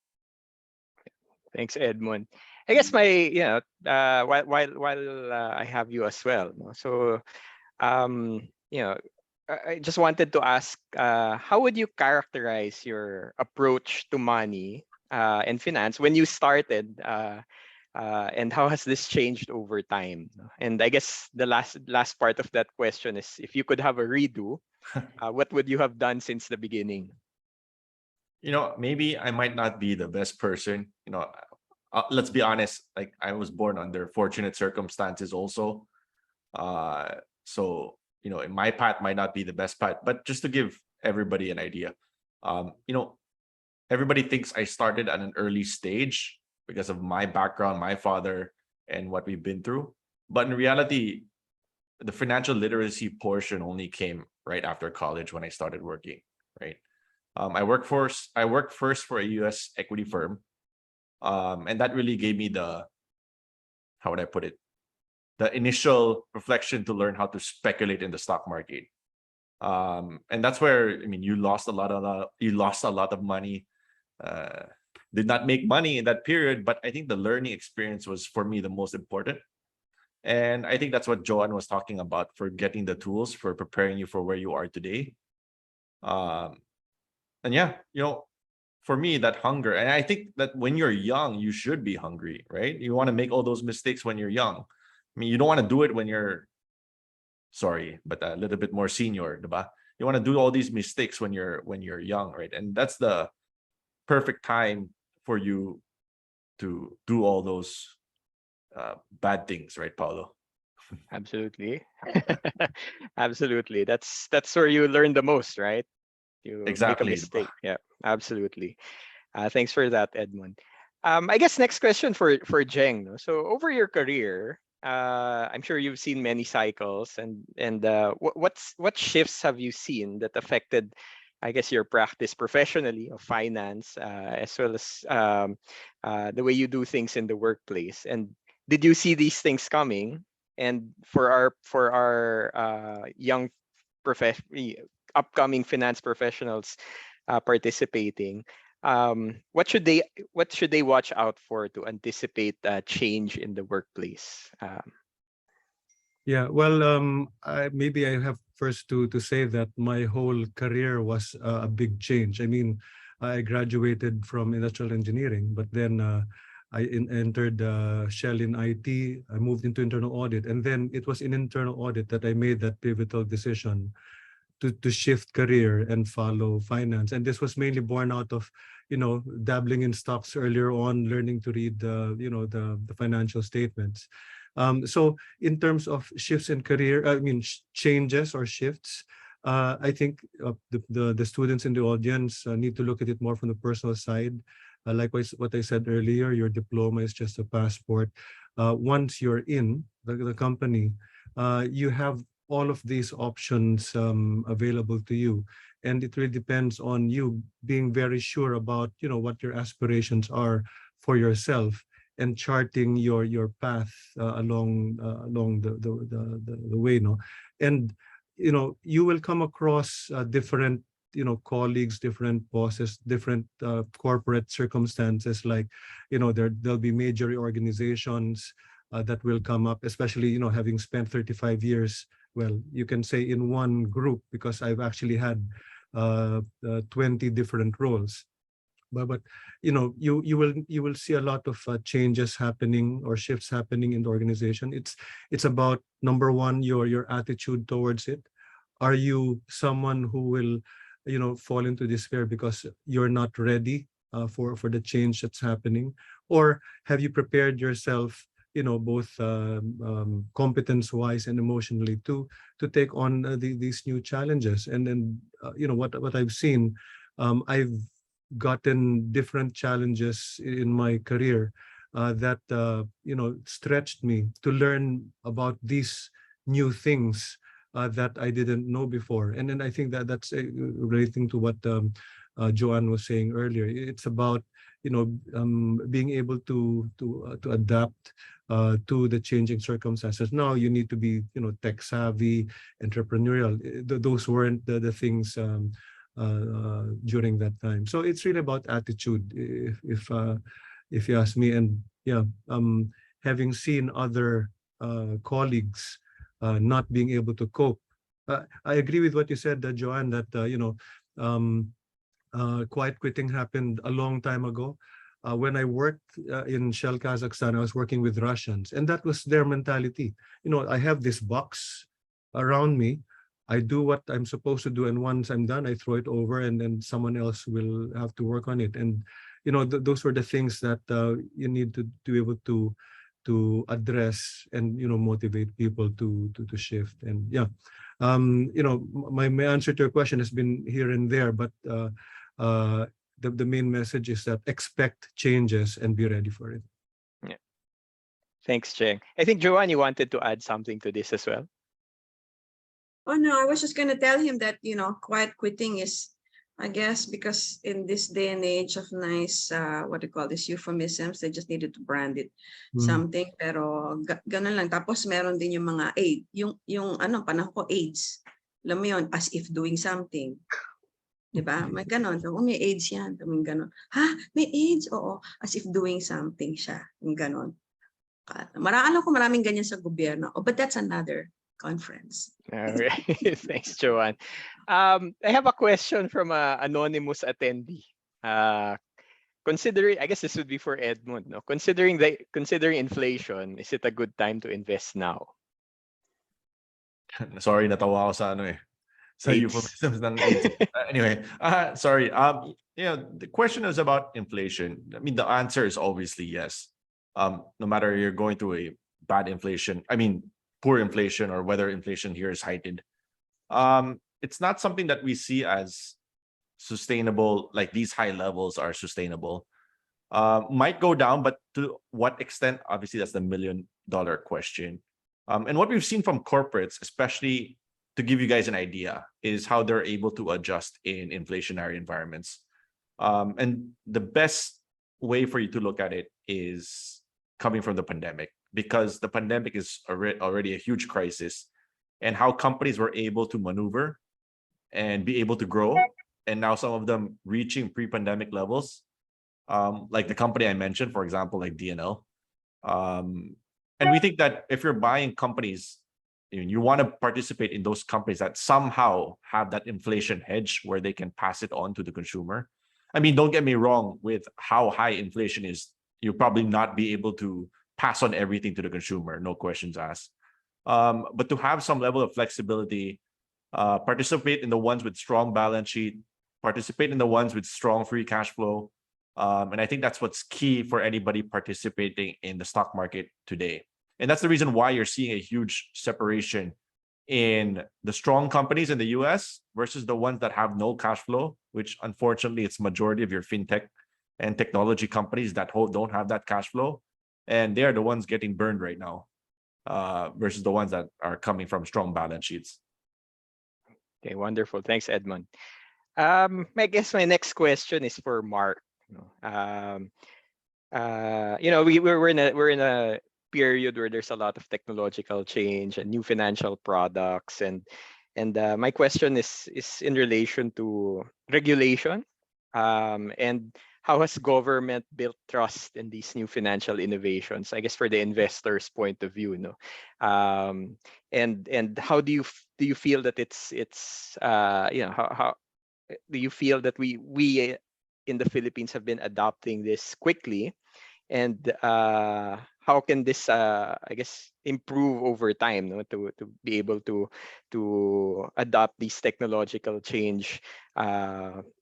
Thanks, Edmund. I guess while I have you as well. So, I just wanted to ask, how would you characterize your approach to money and finance when you started, and how has this changed over time? And I guess the last part of that question is, if you could have a redo, what would you have done since the beginning? maybe I might not be the best person. Let's be honest. Like, I was born under fortunate circumstances also. So my path might not be the best path. But just to give everybody an idea, everybody thinks I started at an early stage because of my background, my father, and what we've been through. But in reality, the financial literacy portion only came right after college when I started working, right? I worked first for a US equity firm. And that really gave me how would I put it? The initial reflection to learn how to speculate in the stock market. And that's where, you lost a lot of money, did not make money in that period, but I think the learning experience was, for me, the most important. And I think that's what Joann was talking about, for getting the tools for preparing you for where you are today. And yeah, for me, that hunger, and I think that when you're young, you should be hungry, right? You want to make all those mistakes when you're young. You don't want to do it when you're, sorry, but a little bit more senior, diba? You want to do all these mistakes when you're young, right? And that's the perfect time for you to do all those bad things, right, Paolo? Absolutely. Absolutely. That's where you learn the most, right? You Exactly. make a mistake. Yeah, absolutely. Thanks for that, Edmund. I guess next question for Jeng. No? So over your career, I'm sure you've seen many cycles, and what shifts have you seen that affected, I guess, your practice professionally of finance, as well as the way you do things in the workplace? And did you see these things coming? And for our young upcoming finance professionals participating, what should they watch out for to anticipate change in the workplace? Yeah, well, maybe I have first to say that my whole career was a big change. I graduated from industrial engineering, but then I entered Shell in IT. I moved into internal audit, and then it was in internal audit that I made that pivotal decision to shift career and follow finance. And this was mainly born out of, dabbling in stocks earlier on, learning to read the financial statements. So in terms of shifts in career, changes or shifts, I think the students in the audience need to look at it more from the personal side. Likewise, what I said earlier, your diploma is just a passport. Once you're in the company, you have all of these options available to you. And it really depends on you being very sure about, what your aspirations are for yourself, and charting your path along the way. No? And, you will come across different, colleagues, different bosses, different corporate circumstances. Like, there'll be major reorganizations that will come up, especially, having spent 35 years, well, you can say in one group, because I've actually had 20 different roles. But you will see a lot of changes happening or shifts happening in the organization. It's about, number one, your attitude towards it. Are you someone who will fall into despair because you're not ready for the change that's happening? Or have you prepared yourself, both competence-wise and emotionally to take on these new challenges? And then what I've seen, I've gotten different challenges in my career that stretched me to learn about these new things that I didn't know before. And then I think that's relating to what Joann was saying earlier. It's about being able to adapt to the changing circumstances. Now you need to be tech savvy, entrepreneurial. Those weren't the things during that time. So it's really about attitude, if you ask me. And yeah, having seen other colleagues not being able to cope, I agree with what you said, Joann, that quiet quitting happened a long time ago. When I worked in Shell Kazakhstan, I was working with Russians, and that was their mentality. I have this box around me. I do what I'm supposed to do, and once I'm done, I throw it over, and then someone else will have to work on it. And those were the things that you need to be able to address and motivate people to shift. And yeah, my answer to your question has been here and there, but the main message is that expect changes and be ready for it. Yeah. Thanks, Cheng. I think Joann, you wanted to add something to this as well. Oh no, I was just going to tell him that, quiet quitting is, I guess, because in this day and age of nice, what do you call this, euphemisms, they just needed to brand it something. Pero ganun lang. Tapos meron din yung mga aid, yung panahon ko AIDS. Alam mo yun, as if doing something. Diba? May ganon. So, may AIDS yan. May ganon. Ha? May AIDS? Oo. As if doing something siya. Yung ganon. Alam ko maraming ganyan sa gobyerno. Oh, but that's another conference. All right. Thanks, Joann. I have a question from an anonymous attendee. Considering, I guess this would be for Edmund. No? Considering inflation, is it a good time to invest now? Sorry, natawa ako sa sa euphemisms ng AIDS. Anyway, sorry. The question is about inflation. I mean, the answer is obviously yes. No matter you're going through a bad inflation, poor inflation, or whether inflation here is heightened, it's not something that we see as sustainable. Like these high levels are sustainable. Might go down, but to what extent? Obviously, that's the million-dollar question. And what we've seen from corporates, especially to give you guys an idea, is how they're able to adjust in inflationary environments. And the best way for you to look at it is coming from the pandemic, because the pandemic is already a huge crisis, and how companies were able to maneuver and be able to grow, and now some of them reaching pre-pandemic levels, like the company I mentioned, for example, like DNL. And we think that if you're buying companies, you want to participate in those companies that somehow have that inflation hedge where they can pass it on to the consumer. Don't get me wrong, with how high inflation is, you'll probably not be able to pass on everything to the consumer, no questions asked. But to have some level of flexibility, participate in the ones with strong balance sheet, participate in the ones with strong free cash flow. And I think that's what's key for anybody participating in the stock market today. And that's the reason why you're seeing a huge separation in the strong companies in the US versus the ones that have no cash flow, which unfortunately it's majority of your fintech and technology companies that don't have that cash flow. And they're the ones getting burned right now, versus the ones that are coming from strong balance sheets. Okay, wonderful. Thanks, Edmund. I guess my next question is for Mark. We're in a period where there's a lot of technological change and new financial products, and my question is in relation to regulation, and how has government built trust in these new financial innovations? I guess for the investor's point of view, and how do you feel that how do you feel that we in the Philippines have been adopting this quickly, and how can this I guess improve over time, to be able to adopt these technological change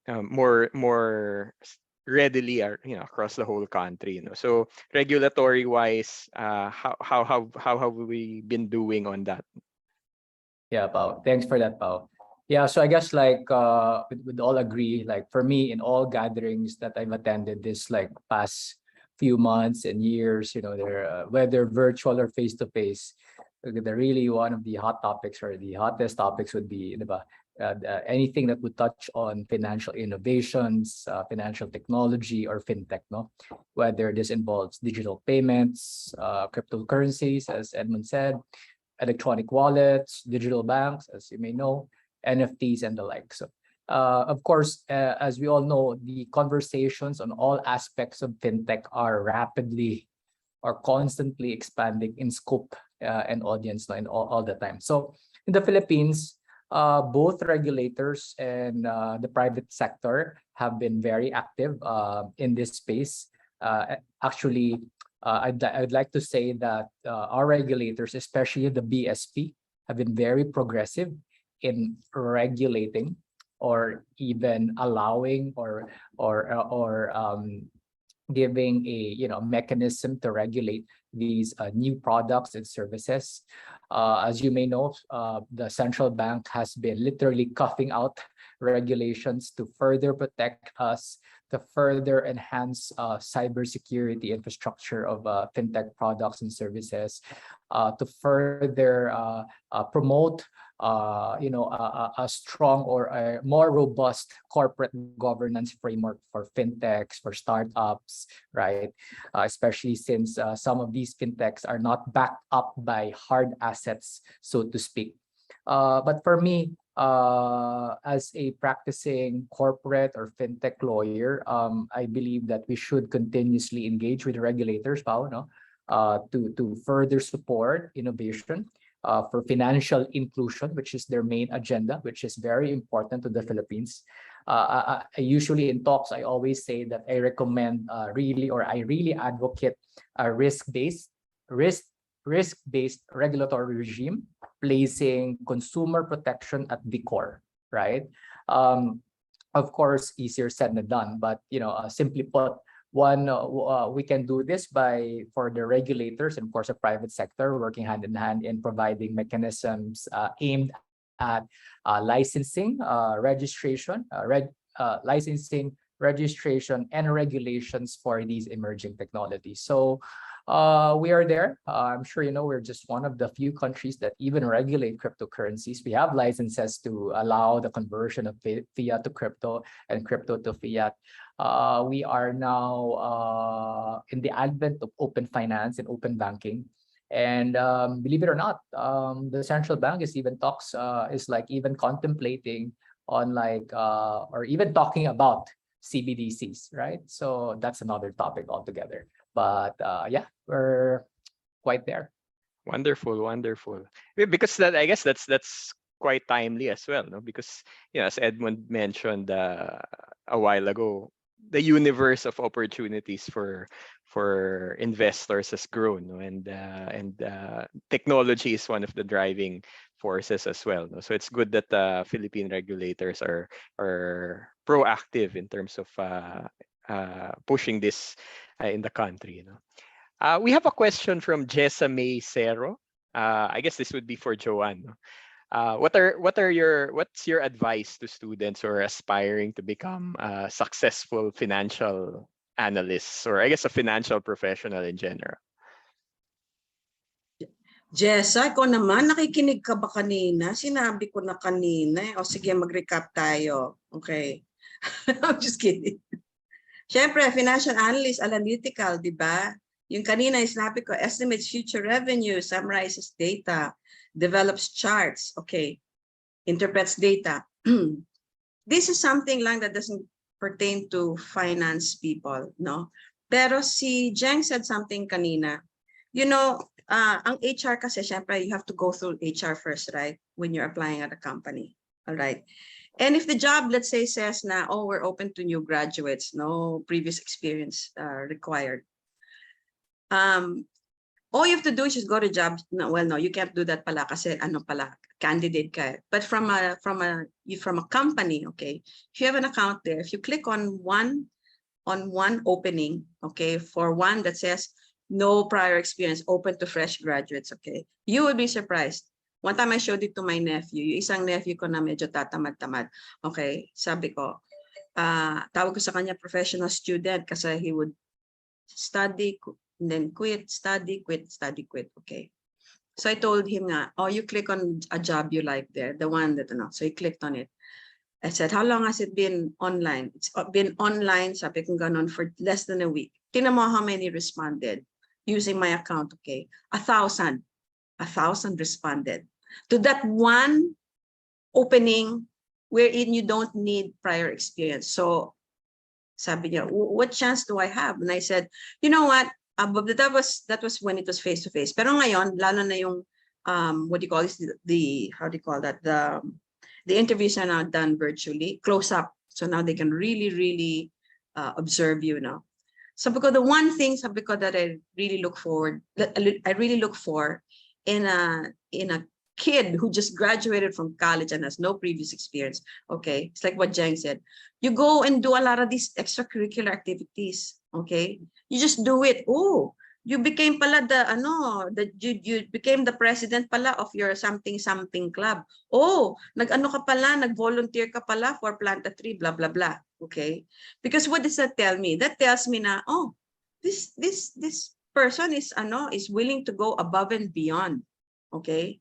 more readily, across the whole country. So regulatory wise, how have we been doing on that? Yeah, Pao. Thanks for that, Pao. Yeah, so I guess we'd all agree, for me, in all gatherings that I've attended this past few months and years, they're whether virtual or face to face, they're really one of the hot topics, or the hottest topics would be anything that would touch on financial innovations, financial technology, or fintech, whether this involves digital payments, cryptocurrencies, as Edmund said, electronic wallets, digital banks, as you may know, NFTs, and the like. So, of course, as we all know, the conversations on all aspects of fintech are rapidly or constantly expanding in scope and audience and all the time. So in the Philippines, both regulators and the private sector have been very active in this space. Actually, I'd like to say that our regulators, especially the BSP, have been very progressive in regulating or even allowing or giving a mechanism to regulate these new products and services. As you may know, the central bank has been literally coughing out regulations to further protect us, to further enhance cybersecurity infrastructure of fintech products and services, to further promote a strong or a more robust corporate governance framework for fintechs, for startups, right? Especially since some of these fintechs are not backed up by hard assets, so to speak. But for me, as a practicing corporate or fintech lawyer, I believe that we should continuously engage with the regulators, Paolo, to further support innovation, for financial inclusion, which is their main agenda, which is very important to the Philippines. I usually in talks, I always say that I recommend I really advocate a risk-based regulatory regime, placing consumer protection at the core, right? Of course, easier said than done, but simply put, we can do this for the regulators and of course the private sector working hand in hand in providing mechanisms aimed at licensing, registration, and regulations for these emerging technologies. So we are there. I'm sure we're just one of the few countries that even regulate cryptocurrencies. We have licenses to allow the conversion of fiat to crypto and crypto to fiat. We are now in the advent of open finance and open banking. And believe it or not, the central bank is even contemplating on or even talking about CBDCs, right? So that's another topic altogether. But yeah, we're quite there. Wonderful, wonderful. Because I guess that's quite timely as well, no? Because as Edmund mentioned a while ago, the universe of opportunities for investors has grown, no? And technology is one of the driving forces as well, no? So it's good that Philippine regulators are proactive in terms of pushing this in the country. We have a question from Jessa May Cero. I guess this would be for Joann. What's your advice to students who are aspiring to become successful financial analysts, or I guess a financial professional in general? Jessa, ikaw naman, nakikinig ka ba kanina? Sinabi ko na kanina. O sige, mag-recap tayo. Okay. I'm just kidding. Siyempre, financial analyst, analytical, di ba? Yung kanina, sinabi ko, estimates future revenue, summarizes data, develops charts, okay, interprets data. This is something lang that doesn't pertain to finance people, no? Pero si Jeng said something kanina. Ang HR kasi, syempre, you have to go through HR first, right? When you're applying at a company, all right? And if the job, let's say, says na, oh, we're open to new graduates, no previous experience required. All you have to do is just go to job. No, well, no, you can't do that pala kasi candidate ka. But from a company, okay, if you have an account there, if you click on one opening, okay, for one that says no prior experience, open to fresh graduates, okay, you will be surprised. One time I showed it to my nephew, yung isang nephew ko na medyo tatamad-tamad. Okay, sabi ko, tawag ko sa kanya professional student kasi he would study, and then quit, study, quit, study, quit. Okay. So I told him nga, oh, you click on a job you like there, the one that, so he clicked on it. I said, how long has it been online? It's been online, sabi ko ganon, for less than a week. Tingnan mo how many responded using my account, okay? 1,000 responded to that one opening wherein you don't need prior experience. So sabi niya, what chance do I have? And I said, you know what? That was when it was face-to-face. Pero ngayon, lalo na yung, what do you call this? How do you call that? The interviews are now done virtually, close up. So now they can really, really observe you now. So because the one thing that I really look for in a kid who just graduated from college and has no previous experience, okay, it's like what Jeng said, you go and do a lot of these extracurricular activities, okay? You just do it. Oh, you became pala you became the president pala of your something club. Oh, nag-ano ka pala, nag-volunteer ka pala for plant a tree, blah blah blah. Okay? Because what does that tell me? That tells me na, oh, this person is willing to go above and beyond. Okay?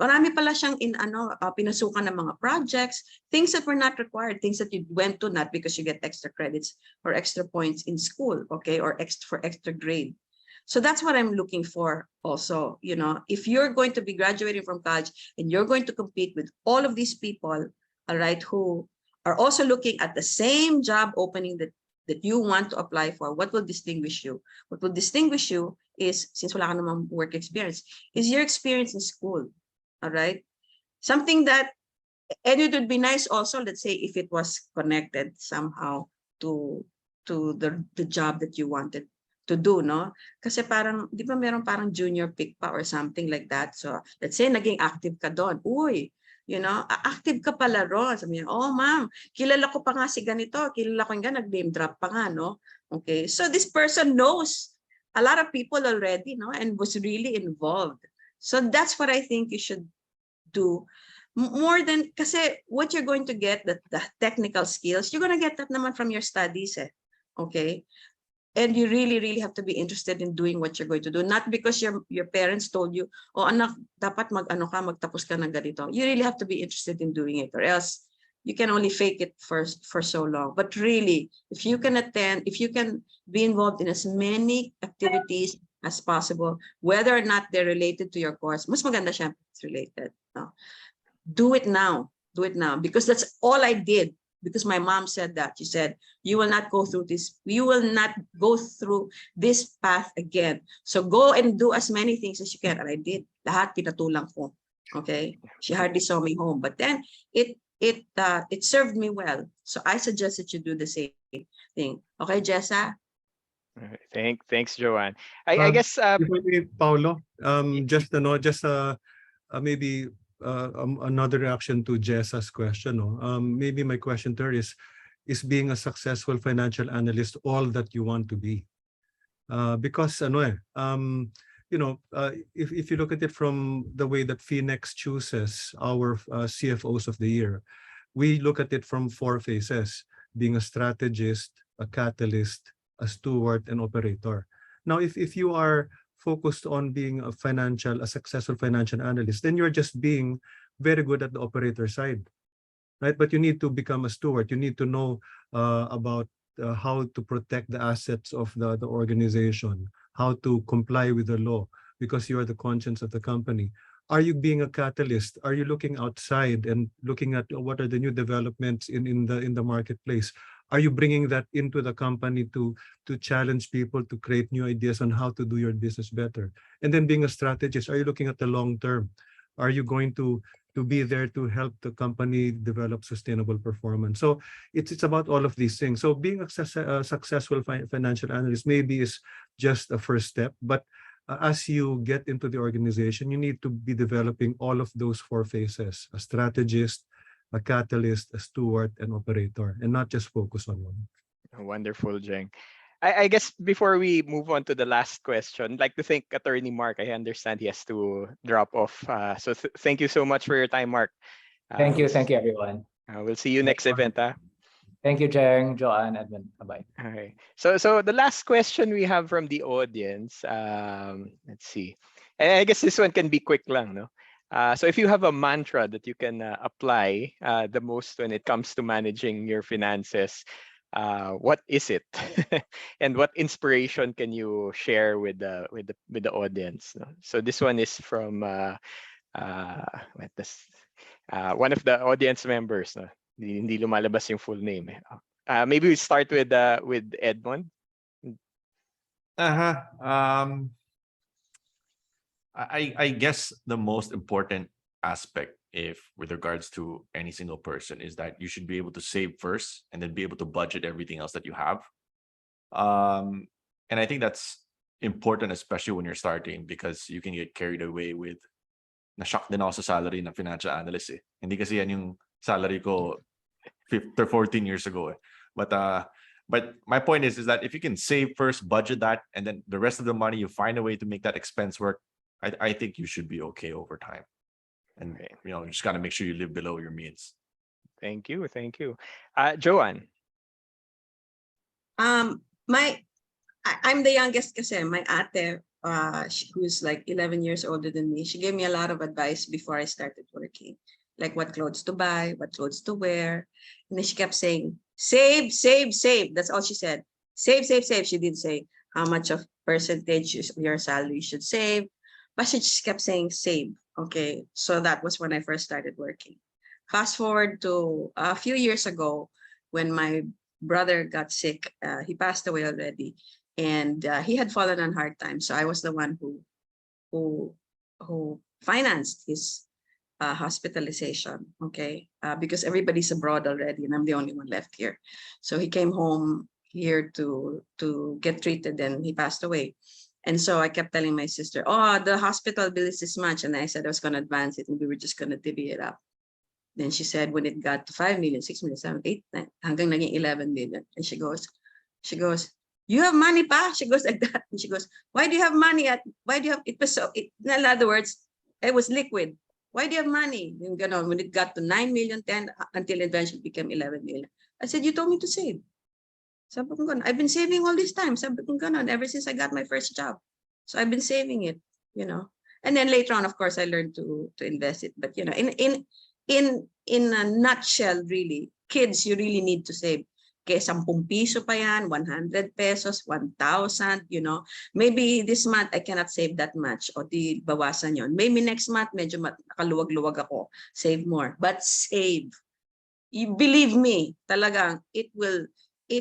Marami pala siyang pinasukan ng mga projects, things that were not required, things that you went to not because you get extra credits or extra points in school, okay, or for extra grade. So that's what I'm looking for also. You know, if you're going to be graduating from college and you're going to compete with all of these people, all right, who are also looking at the same job opening that you want to apply for, what will distinguish you? What will distinguish you is, since wala ka namang work experience, is your experience in school. All right, something that, and it would be nice also, let's say, if it was connected somehow to the job that you wanted to do, no? Kasi parang, di ba meron parang junior pick pa or something like that. So let's say naging active ka doon. Uy, you know, active ka pala ron. Sabi niya, oh ma'am, kilala ko pa nga si ganito, kilala ko nga, nag-name drop pa nga, no? Okay, so this person knows a lot of people already, no? And was really involved. So that's what I think you should do more than, kasi what you're going to get, the technical skills, you're going to get that naman from your studies, okay? And you really, really have to be interested in doing what you're going to do, not because your parents told you, oh anak, dapat magtapos ka ng ganito. You really have to be interested in doing it, or else you can only fake it for so long. But really, if you can attend, if you can be involved in as many activities as possible, whether or not they're related to your course, mas maganda siya it's related. No? Do it now. Do it now. Because that's all I did. Because my mom said that. She said, you will not go through this. You will not go through this path again. So go and do as many things as you can. And I did. Lahat pinatulang ko. Okay? She hardly saw me home. But then it served me well. So I suggest that you do the same thing. Okay, Jessa? Thanks, Joann. I guess if I may, Paolo, maybe another reaction to Jessa's question. Maybe my question to her is being a successful financial analyst all that you want to be? Because you know, if you look at it from the way that FINEX chooses our CFOs of the year, we look at it from 4 phases: being a strategist, a catalyst, a steward, and operator. Now, if you are focused on being a successful financial analyst, then you're just being very good at the operator side, right? But you need to become a steward. You need to know about how to protect the assets of the organization, how to comply with the law, because you are the conscience of the company. Are you being a catalyst? Are you looking outside and looking at what are the new developments in the marketplace? Are you bringing that into the company to challenge people, to create new ideas on how to do your business better? And then being a strategist, are you looking at the long term? Are you going to be there to help the company develop sustainable performance? So it's about all of these things. So being a successful financial analyst maybe is just a first step, but as you get into the organization, you need to be developing all of those 4 phases: a strategist, a catalyst, a steward, and operator, and not just focus on one. Wonderful, Jeng. I guess before we move on to the last question, I'd like to thank Attorney Mark. I understand he has to drop off. So thank you so much for your time, Mark. Thank you, everyone. We'll see you next event. Thank you, Jeng, Joann, Edmund. Bye-bye. Okay. So the last question we have from the audience, let's see. And I guess this one can be quick lang, no? So if you have a mantra that you can apply the most when it comes to managing your finances, what is it? And what inspiration can you share with the audience? No? So this one is from one of the audience members. No? Hindi lumalabas yung full name. Maybe we start with Edmund. I guess the most important aspect with regards to any single person is that you should be able to save first and then be able to budget everything else that you have. And I think that's important, especially when you're starting, because you can get carried away with na-shock din ako sa salary ng financial analyst eh. Hindi kasi yan yung salary ko 14 years ago eh. But my point is that if you can save first, budget that, and then the rest of the money, you find a way to make that expense work, I think you should be okay over time. And you just got to make sure you live below your means. Thank you. Thank you. Joann. I'm the youngest kasi. My ate, who's like 11 years older than me, she gave me a lot of advice before I started working. Like what clothes to buy, what clothes to wear. And then she kept saying, save, save, save. That's all she said. Save, save, save. She didn't say how much of percentage of your salary you should save, but she just kept saying save. Okay, so that was when I first started working. Fast forward to a few years ago when my brother got sick. He passed away already, and he had fallen on hard times. So I was the one who financed his hospitalization, okay, because everybody's abroad already and I'm the only one left here. So he came home here to get treated and he passed away. And so I kept telling my sister, oh, the hospital bill is this much. And I said I was going to advance it and we were just going to divvy it up. Then she said when it got to 5 million, 6 million, 7, 8, 9, hanggang naging 11 million. And she goes, you have money pa? She goes like that. And she goes, why do you have money? Why do you have, it was so, in other words, it was liquid. Why do you have money? Yung ganon, when it got to 9 million, 10, until eventually became 11 million. I said, you told me to save. Sabi ko ganon, I've been saving all this time. Sabi ko ganon, ever since I got my first job. So I've been saving it, And then later on, of course, I learned to invest it. But, in a nutshell, really, kids, you really need to save. Kaya 10 piso pa yan, 100 pesos, 1,000, Maybe this month, I cannot save that much. O di bawasan yon. Maybe next month, medyo nakaluwag-luwag ako. Save more. But save. You believe me, talagang it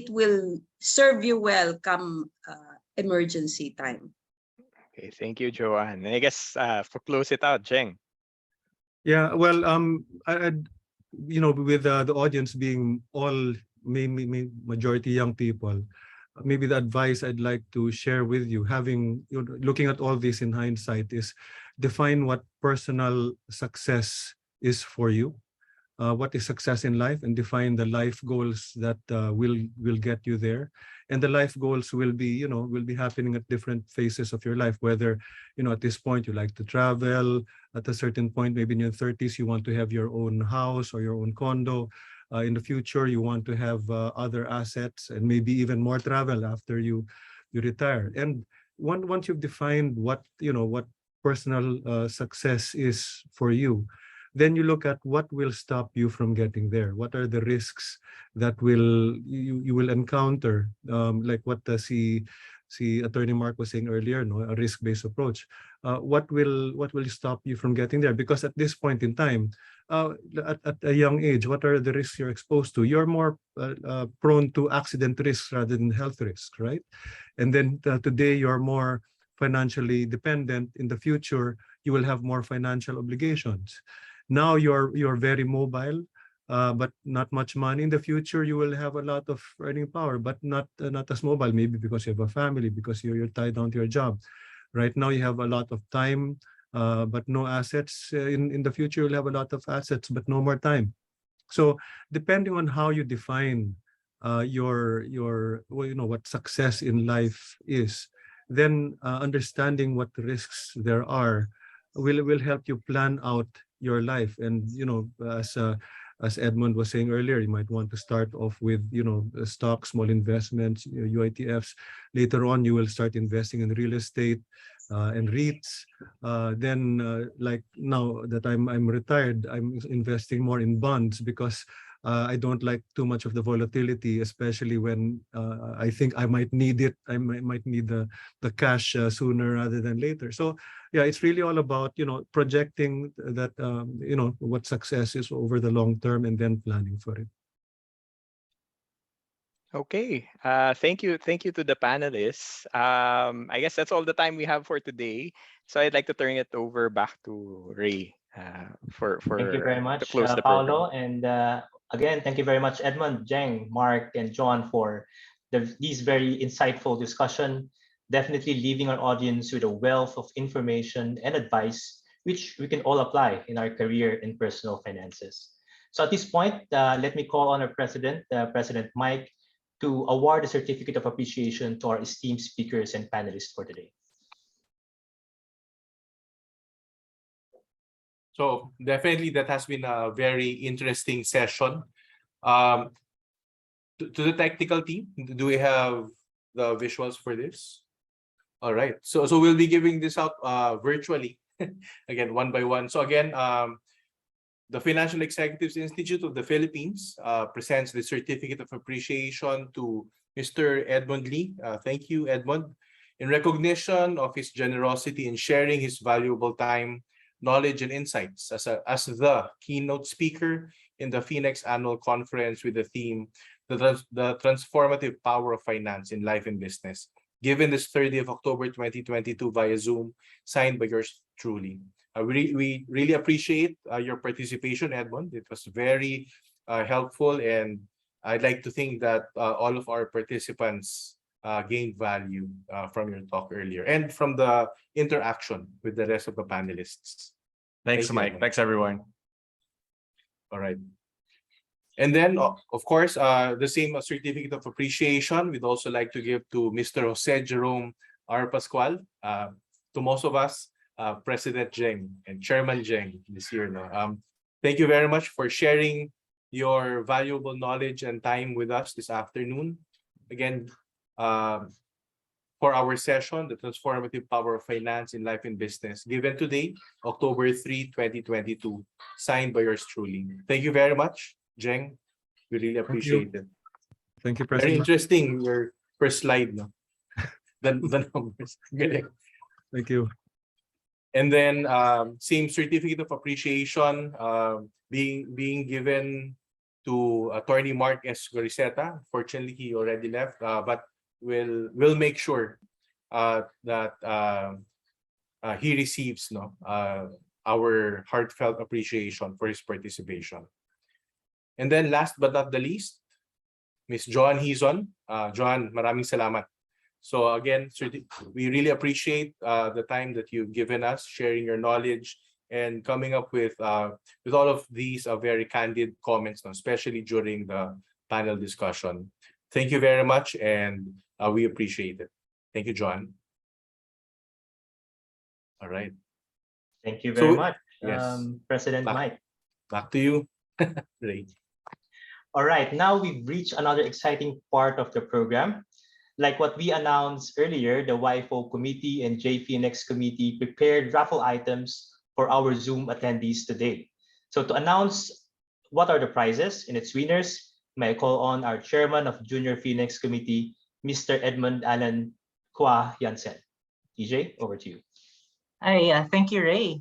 will serve you well come emergency time. Okay, thank you, Joann. And I guess for close it out, Jeng. Yeah, well, with the audience being all majority young people, maybe the advice I'd like to share with you, looking at all this in hindsight, is define what personal success is for you. What is success in life, and define the life goals that will get you there. And the life goals will be happening at different phases of your life. Whether at this point you like to travel, at a certain point maybe in your 30s you want to have your own house or your own condo. In the future you want to have other assets and maybe even more travel after you retire. And once you've defined what personal success is for you, then you look at what will stop you from getting there. What are the risks that you will encounter? Like what si Attorney Mark was saying earlier, a risk-based approach. What will stop you from getting there? Because at this point in time, at a young age, what are the risks you're exposed to? You're more prone to accident risks rather than health risks, right? And then today you're more financially dependent. In the future, you will have more financial obligations. Now you're very mobile, but not much money. In the future, you will have a lot of earning power, but not as mobile. Maybe because you have a family, because you're tied down to your job. Right now, you have a lot of time, but no assets. In the future, you'll have a lot of assets, but no more time. So depending on how you define what success in life is, then understanding what risks there are will help you plan out your life. And as Edmund was saying earlier, you might want to start off with stocks, small investments, UITFs. Later on, you will start investing in real estate and REITs. Then, like now that I'm retired, I'm investing more in bonds because I don't like too much of the volatility, especially when I think I might need it. I might need the cash sooner rather than later. So yeah, it's really all about projecting that what success is over the long term and then planning for it. Okay, thank you to the panelists. I guess that's all the time we have for today. So I'd like to turn it over back to Ray for Thank you very much, to close the Paolo, program. and again, thank you very much, Edmund, Jeng, Mark, and Joann for these very insightful discussion. Definitely leaving our audience with a wealth of information and advice which we can all apply in our career and personal finances. So at this point, let me call on our president, President Mike, to award the Certificate of Appreciation to our esteemed speakers and panelists for today. So definitely that has been a very interesting session. To the technical team, do we have the visuals for this? All right, so we'll be giving this out virtually, again, one by one. So again, the Financial Executives Institute of the Philippines presents the Certificate of Appreciation to Mr. Edmund Lee. Thank you, Edmund. In recognition of his generosity in sharing his valuable time, knowledge, and insights as the keynote speaker in the FINEX annual conference with the theme, the Transformative Power of Finance in Life and Business, given this 30th of October 2022 via Zoom, signed by yours truly. We really appreciate your participation, Edmund. It was very helpful, and I'd like to think that all of our participants gained value from your talk earlier and from the interaction with the rest of the panelists. Thanks, Mike. Thanks, everyone. All right. And then, of course, the same Certificate of Appreciation we'd also like to give to Mr. Jose Jerome R. Pascual. To most of us, President Jeng and Chairman Jeng this year. Thank you very much for sharing your valuable knowledge and time with us this afternoon. Again, for our session, the Transformative Power of Finance in Life and Business, given today, October 3, 2022, signed by yours truly. Thank you very much, Jeng. We really appreciate it. Thank you, President. Very interesting, your first slide, no? The numbers. Thank you. And then same Certificate of Appreciation being given to Attorney Mark S. Gorriceta. Fortunately, he already left, but we'll make sure that he receives our heartfelt appreciation for his participation. And then last but not the least, Ms. Joann Hizon. Joann, maraming salamat. So again, we really appreciate the time that you've given us, sharing your knowledge and coming up with all of these very candid comments, especially during the panel discussion. Thank you very much, and we appreciate it. Thank you, John. All right. Thank you very much, yes. President Mike. Back to you, Ray. All right, now we've reached another exciting part of the program. Like what we announced earlier, the WIFO committee and JFINEX committee prepared raffle items for our Zoom attendees today. So to announce what are the prizes and its winners, may I call on our chairman of Junior FINEX committee, Mr. Edmund Allen Kwa Yansen. DJ, over to you. Hi, thank you, Ray.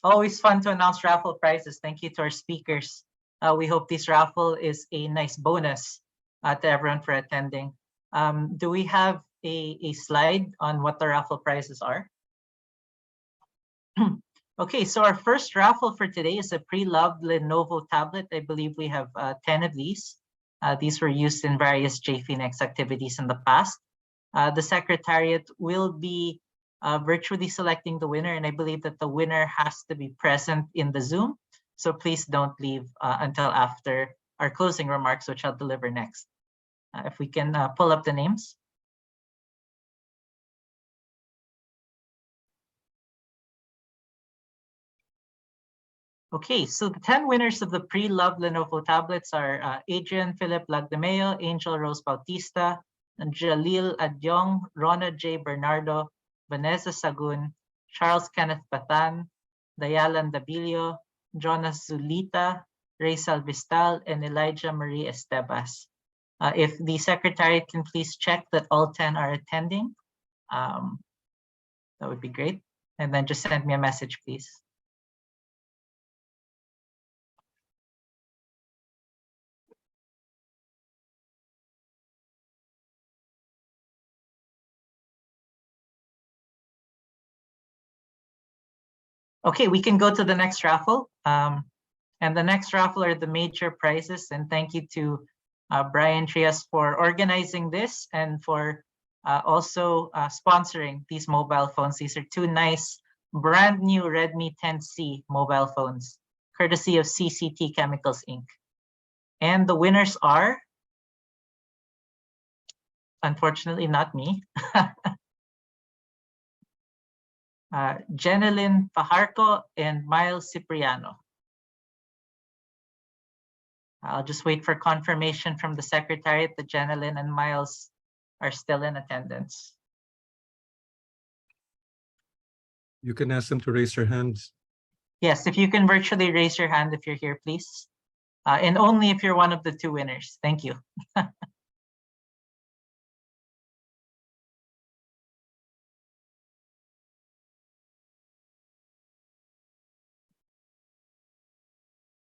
Always fun to announce raffle prizes. Thank you to our speakers. We hope this raffle is a nice bonus to everyone for attending. Do we have a slide on what the raffle prizes are? Okay, so our first raffle for today is a pre-loved Lenovo tablet. I believe we have 10 of these. These were used in various JFINEX activities in the past. The Secretariat will be virtually selecting the winner, and I believe that the winner has to be present in the Zoom. So please don't leave until after our closing remarks, which I'll deliver next. If we can pull up the names. Okay, so the 10 winners of the pre-loved Lenovo tablets are Adrian Philip Lagdemeo, Angel Rose Bautista, Jalil Adyong, Rona J. Bernardo, Vanessa Sagun, Charles Kenneth Batan, Dayalan Dabilio, Jonas Zulita, Ray Salvistal, and Elijah Marie Estebas. If the Secretariat can please check that all 10 are attending, that would be great. And then just send me a message, please. Okay, we can go to the next raffle. And the next raffle are the major prizes. And thank you to Brian Trias for organizing this and for also sponsoring these mobile phones. These are two nice brand new Redmi 10C mobile phones, courtesy of CCT Chemicals Inc. And the winners are, unfortunately, not me. Jenilyn Fajarco and Miles Cipriano. I'll just wait for confirmation from the Secretariat that Jenilyn and Miles are still in attendance. You can ask them to raise their hands. Yes, if you can virtually raise your hand if you're here, please. And only if you're one of the two winners. Thank you.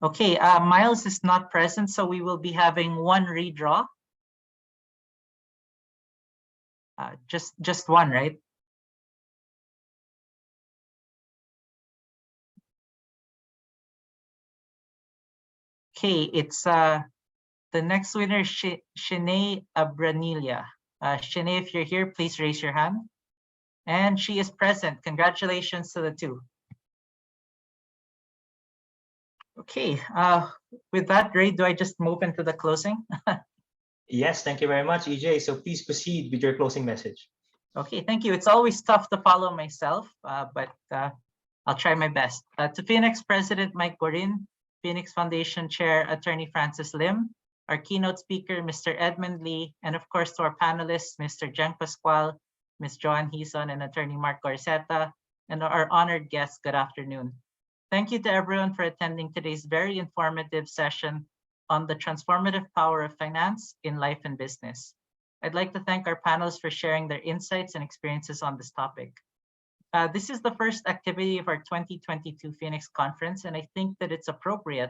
Okay, Miles is not present, so we will be having one redraw. Just one, right? Okay, it's the next winner is Shanae Abranilia. Shanae, if you're here, please raise your hand. And she is present. Congratulations to the two. Okay, with that, Ray, do I just move into the closing? Yes, thank you very much, EJ. So please proceed with your closing message. Okay, thank you. It's always tough to follow myself, but I'll try my best. To FINEX President Mike Gorin, FINEX Foundation Chair Attorney Francis Lim, our keynote speaker, Mr. Edmund Lee, and of course to our panelists, Mr. Jerome Pascual, Ms. Joann Hizon and Attorney Mark Gorriceta, and our honored guests, good afternoon. Thank you to everyone for attending today's very informative session on the transformative power of finance in life and business. I'd like to thank our panelists for sharing their insights and experiences on this topic. This is the first activity of our 2022 FINEX conference, and I think that it's appropriate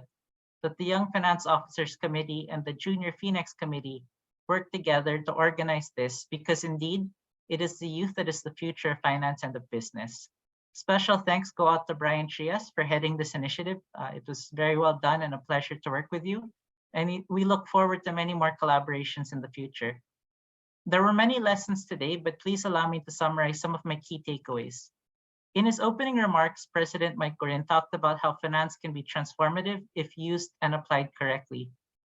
that the Young Finance Officers Committee and the Junior FINEX Committee work together to organize this, because indeed, it is the youth that is the future of finance and of business. Special thanks go out to Brian Trias for heading this initiative. It was very well done and a pleasure to work with you. And we look forward to many more collaborations in the future. There were many lessons today, but please allow me to summarize some of my key takeaways. In his opening remarks, President Mike Gorin talked about how finance can be transformative if used and applied correctly.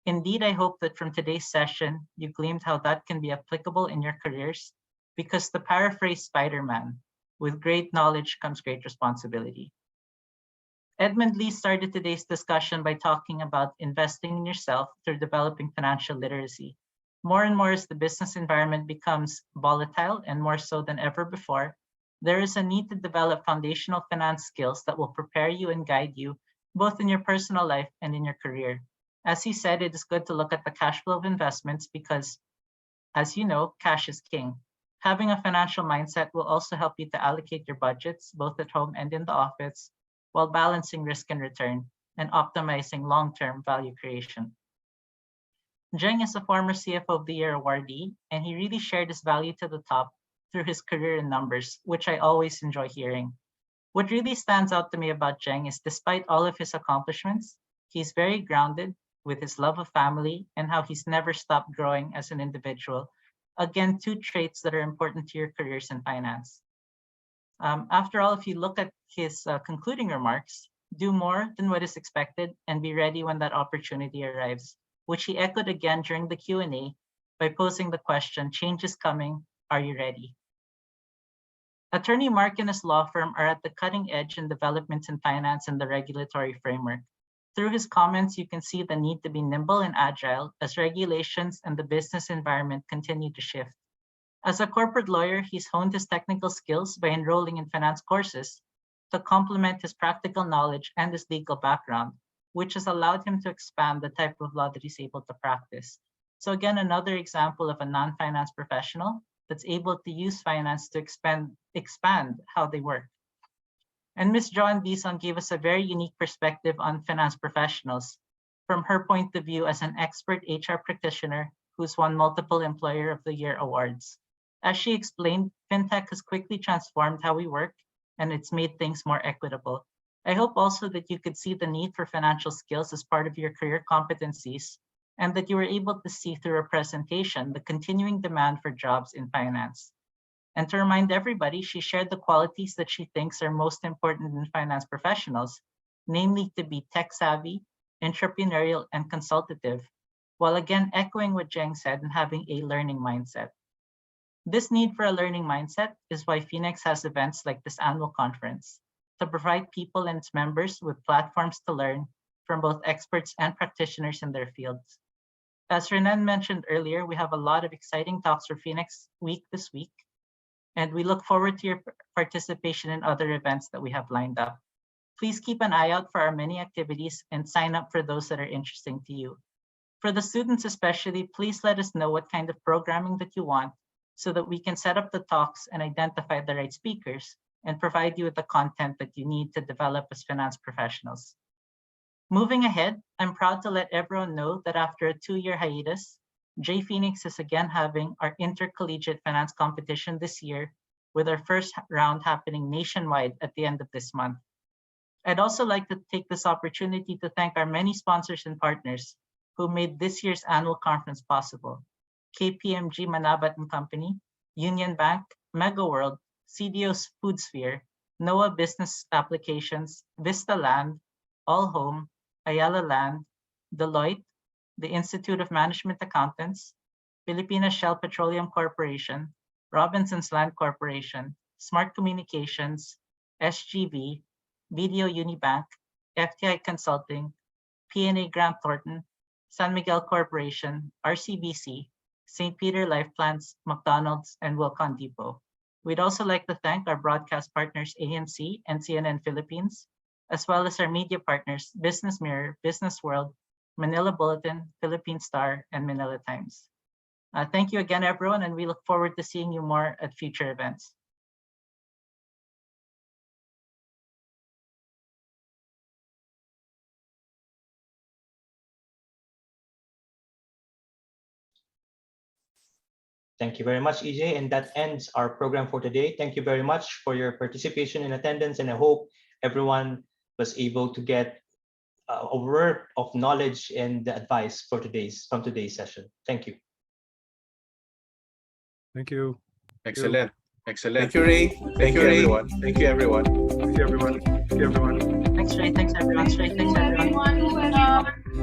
Indeed, I hope that from today's session, you gleaned how that can be applicable in your careers, because to paraphrase Spider-Man, with great knowledge comes great responsibility. Edmund Lee started today's discussion by talking about investing in yourself through developing financial literacy. More and more as the business environment becomes volatile and more so than ever before, there is a need to develop foundational finance skills that will prepare you and guide you both in your personal life and in your career. As he said, it is good to look at the cash flow of investments because, as you know, cash is king. Having a financial mindset will also help you to allocate your budgets, both at home and in the office, while balancing risk and return and optimizing long-term value creation. Jeng is a former CFO of the Year awardee, and he really shared his value to the top through his career in numbers, which I always enjoy hearing. What really stands out to me about Jeng is despite all of his accomplishments, he's very grounded with his love of family and how he's never stopped growing as an individual. Again, two traits that are important to your careers in finance. After all, if you look at his concluding remarks, do more than what is expected and be ready when that opportunity arrives, which he echoed again during the Q&A by posing the question, change is coming, are you ready? Attorney Mark and his law firm are at the cutting edge in developments in finance and the regulatory framework. Through his comments, you can see the need to be nimble and agile as regulations and the business environment continue to shift. As a corporate lawyer, he's honed his technical skills by enrolling in finance courses to complement his practical knowledge and his legal background, which has allowed him to expand the type of law that he's able to practice. So again, another example of a non-finance professional that's able to use finance to expand how they work. And Ms. Joann Hizon gave us a very unique perspective on finance professionals from her point of view as an expert HR practitioner who's won multiple Employer of the Year awards. As she explained, FinTech has quickly transformed how we work, and it's made things more equitable. I hope also that you could see the need for financial skills as part of your career competencies, and that you were able to see through a presentation the continuing demand for jobs in finance. And to remind everybody, she shared the qualities that she thinks are most important in finance professionals, namely to be tech-savvy, entrepreneurial, and consultative, while again echoing what Jeng said and having a learning mindset. This need for a learning mindset is why FINEX has events like this annual conference, to provide people and its members with platforms to learn from both experts and practitioners in their fields. As Renan mentioned earlier, we have a lot of exciting talks for FINEX Week this week, and we look forward to your participation in other events that we have lined up. Please keep an eye out for our many activities and sign up for those that are interesting to you. For the students especially, please let us know what kind of programming that you want so that we can set up the talks and identify the right speakers and provide you with the content that you need to develop as finance professionals. Moving ahead, I'm proud to let everyone know that after a 2-year hiatus, JFINEX is again having our intercollegiate finance competition this year, with our first round happening nationwide at the end of this month. I'd also like to take this opportunity to thank our many sponsors and partners who made this year's annual conference possible: KPMG Manabat & Company, Union Bank, MegaWorld, CDO's Foodsphere, NOAA Business Applications, Vista Land, All Home, Ayala Land, Deloitte, the Institute of Management Accountants, Filipina Shell Petroleum Corporation, Robinson's Land Corporation, Smart Communications, SGV, BDO Unibank, FTI Consulting, PNA Grant Thornton, San Miguel Corporation, RCBC, St. Peter Life Plans, McDonald's, and Wilcon Depot. We'd also like to thank our broadcast partners ANC and CNN Philippines, as well as our media partners Business Mirror, Business World, Manila Bulletin, Philippine Star, and Manila Times. Thank you again, everyone, and we look forward to seeing you more at future events. Thank you very much, EJ. And that ends our program for today. Thank you very much for your participation and attendance. And I hope everyone was able to get a word of knowledge and advice for from today's session. Thank you. Thank you. Excellent. Excellent. Thank you, Ray. Thank you, everyone. Thank you, everyone. Thank you, everyone. Thank you, everyone. Thanks, Ray. Thanks, everyone. Thanks,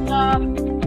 everyone.